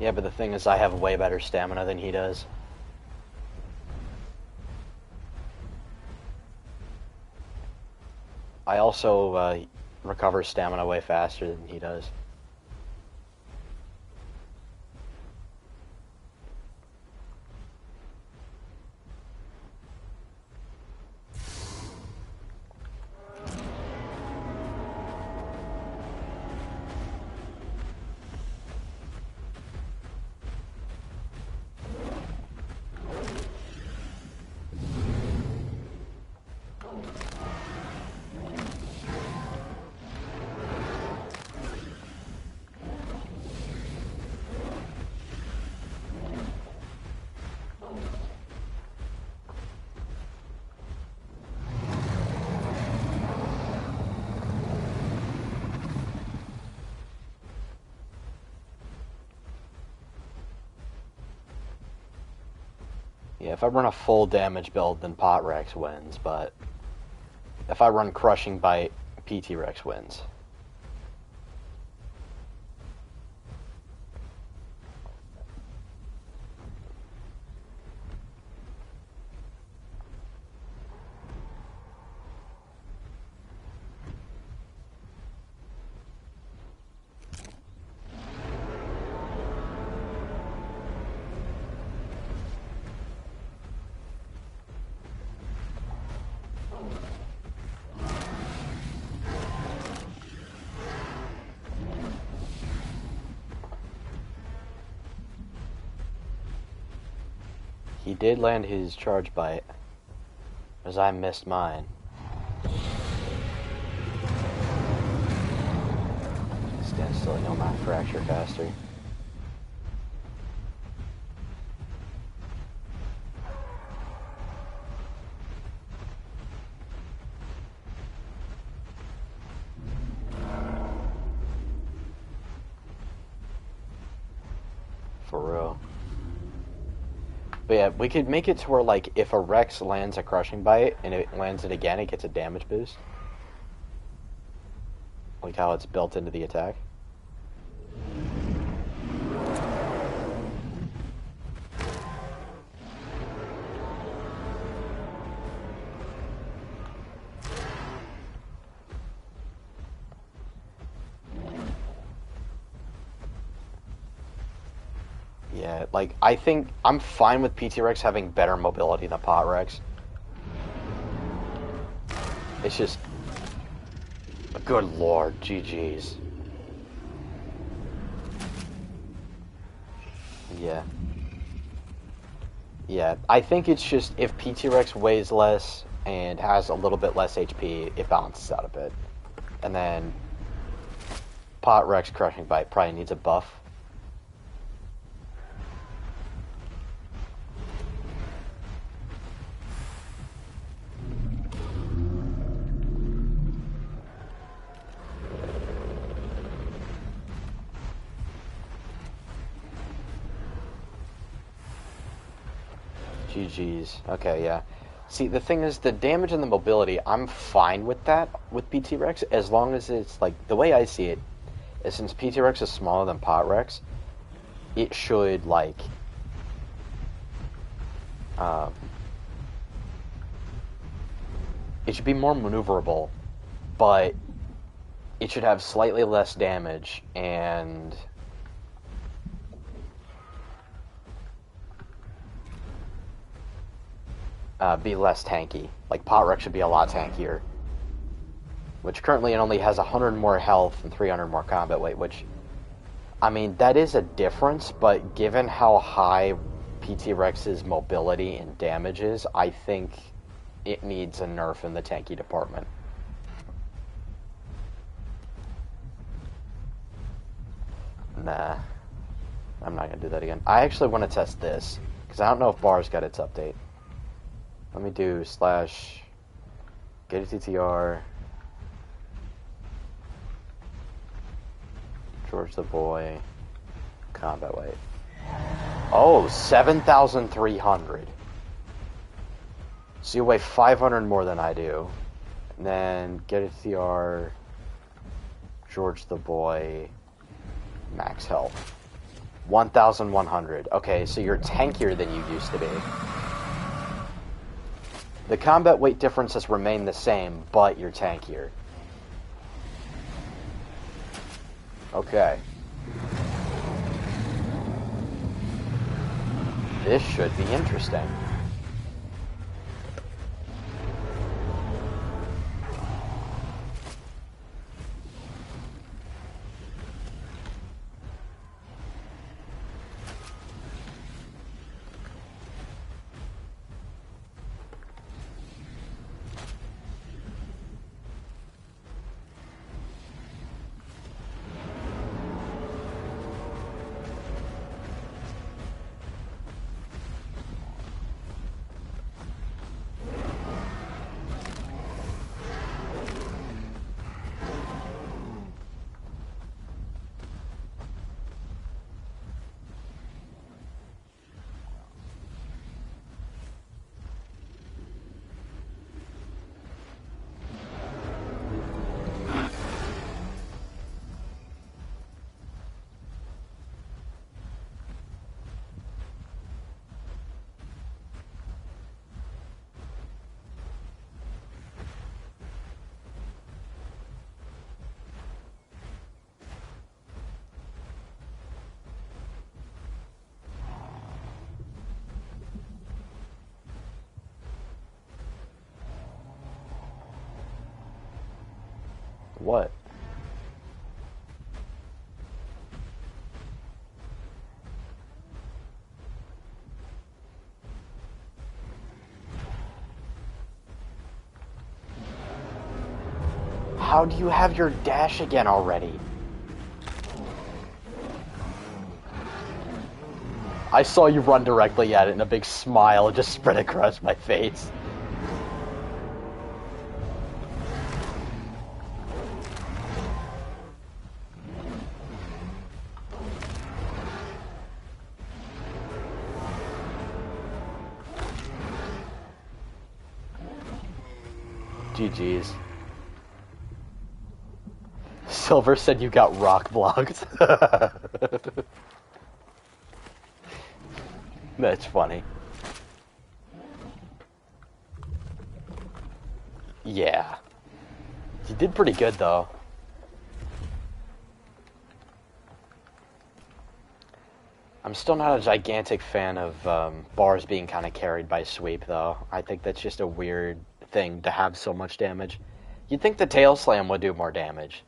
Yeah, but the thing is, I have way better stamina than he does. I also recover stamina way faster than he does. Yeah, if I run a full damage build, then Pot Rex wins, but if I run Crushing Bite, PT Rex wins. He did land his charge bite, as I missed mine. Stand still, no mind fracture caster. For real. But yeah, we could make it to where, like, if a Rex lands a Crushing Bite and it lands it again, it gets a damage boost. Like how it's built into the attack. Yeah, like, I think I'm fine with PT Rex having better mobility than Pot Rex. It's just, good lord, GG's. Yeah. Yeah, I think it's just if PT Rex weighs less and has a little bit less HP, it balances out a bit. And then Pot Rex Crushing Bite probably needs a buff. GG's. Okay, yeah. See, the thing is, the damage and the mobility, I'm fine with that with PT Rex, as long as it's, like, the way I see it is since PT Rex is smaller than Pot Rex, it should, like, it should be more maneuverable, but it should have slightly less damage and be less tanky. Like, Pot Rex should be a lot tankier. Which currently it only has 100 more health and 300 more combat weight, which, I mean, that is a difference, but given how high PT Rex's mobility and damage is, I think it needs a nerf in the tanky department. Nah. I'm not going to do that again. I actually want to test this, because I don't know if Bar's got its update. Let me do / get a TTR, George the Boy, combat weight. Oh, 7,300. So you weigh 500 more than I do. And then get a TTR, George the Boy, max health. 1,100. Okay, so you're tankier than you used to be. The combat weight differences remain the same, but you're tankier. Okay. This should be interesting. What? How do you have your dash again already? I saw you run directly at it and a big smile just spread across my face. GG's. Silver said you got rock blocked. That's funny. Yeah. You did pretty good, though. I'm still not a gigantic fan of bars being kind of carried by sweep, though. I think that's just a weird thing to have so much damage. You'd think the tail slam would do more damage.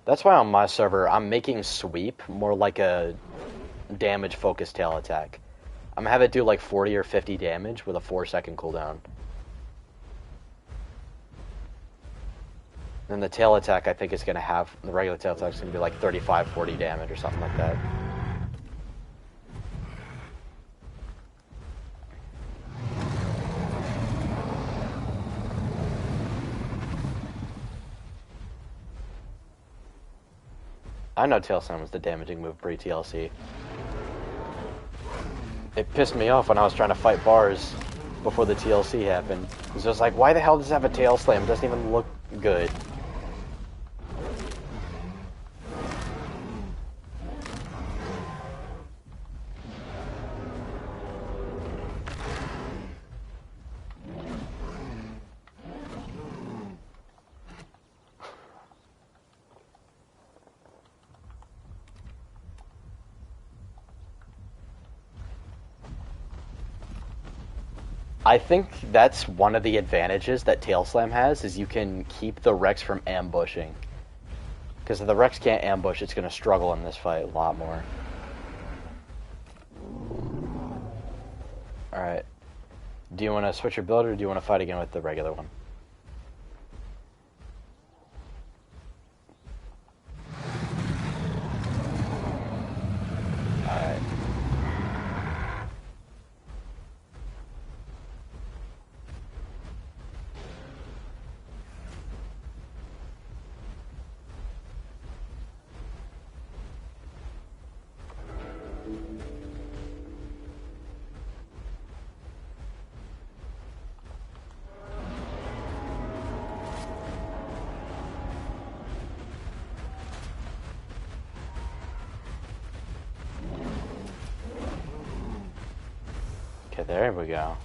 That's why on my server, I'm making sweep more like a damage-focused tail attack. I'm gonna have it do like 40 or 50 damage with a 4-second cooldown. Then the tail attack, I think, is gonna have, the regular tail attack is gonna be like 35, 40 damage or something like that. I know Tail Slam was the damaging move pre-TLC. It pissed me off when I was trying to fight bars before the TLC happened. It was just like, why the hell does it have a Tail Slam? It doesn't even look good. I think that's one of the advantages that Tail Slam has, is you can keep the Rex from ambushing. Because if the Rex can't ambush, it's going to struggle in this fight a lot more. Alright. Do you want to switch your build, or do you want to fight again with the regular one? Alright. Okay, there we go.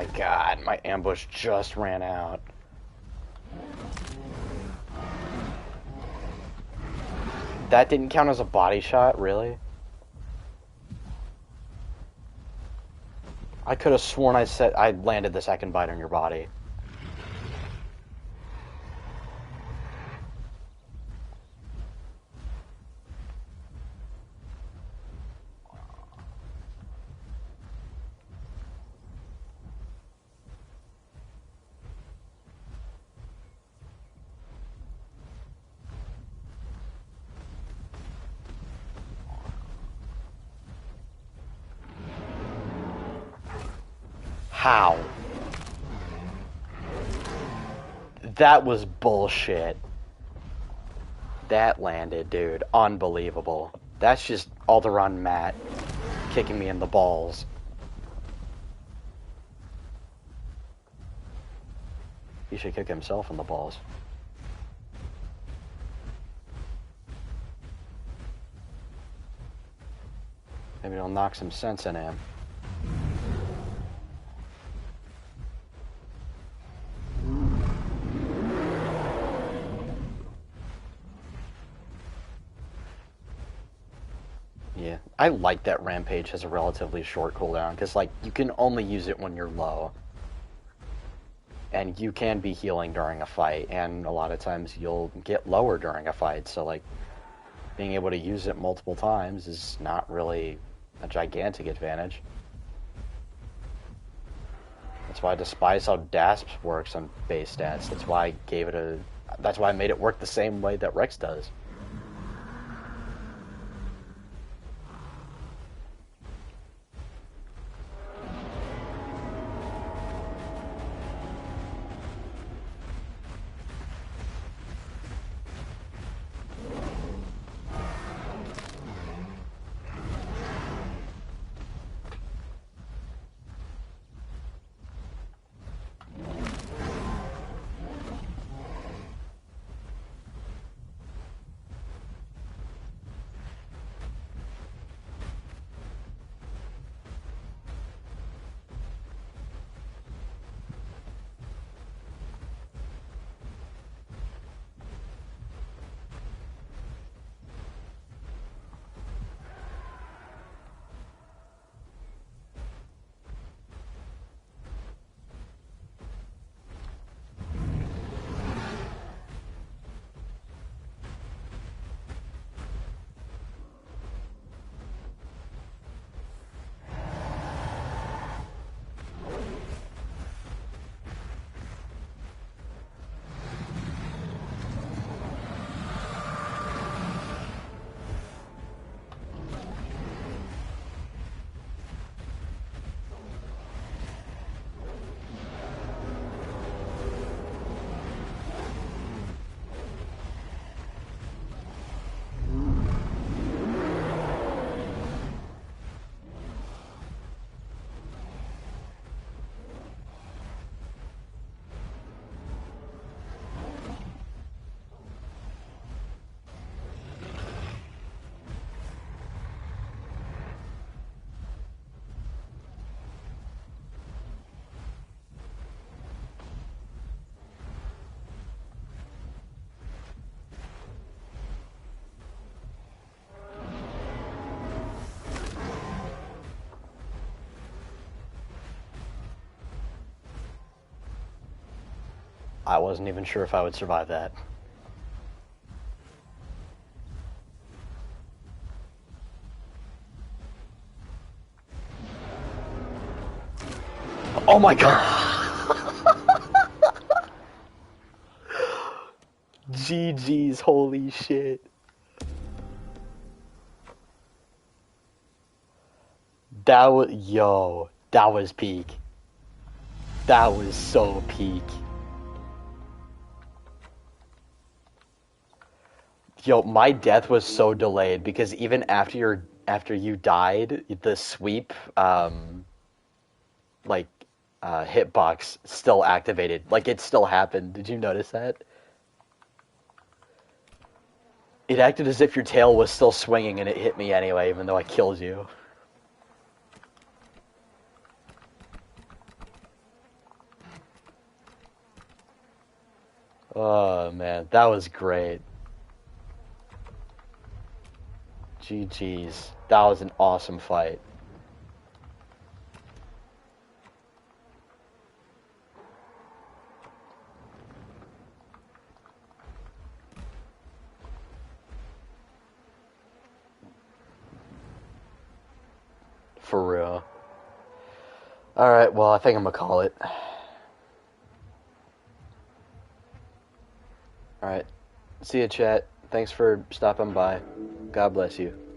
my god, my ambush just ran out. That didn't count as a body shot, really? I could have sworn I landed the second bite on your body. How? That was bullshit. That landed, dude. Unbelievable. That's just Alderaan Matt kicking me in the balls. He should kick himself in the balls. Maybe it'll knock some sense in him. Yeah, I like that Rampage has a relatively short cooldown, because, like, you can only use it when you're low. And you can be healing during a fight, and a lot of times you'll get lower during a fight, so, like, being able to use it multiple times is not really a gigantic advantage. That's why I despise how DASP works on base stats. That's why I made it work the same way that Rex does. I wasn't even sure if I would survive that. Oh my god! GG's, holy shit. That was peak. That was so peak. Yo, my death was so delayed because even after you died, the sweep hitbox still activated. Like, it still happened. Did you notice that? It acted as if your tail was still swinging and it hit me anyway, even though I killed you. Oh man, that was great. GG's. That was an awesome fight. For real. Alright, well, I think I'm gonna call it. Alright. See ya, chat. Thanks for stopping by. God bless you.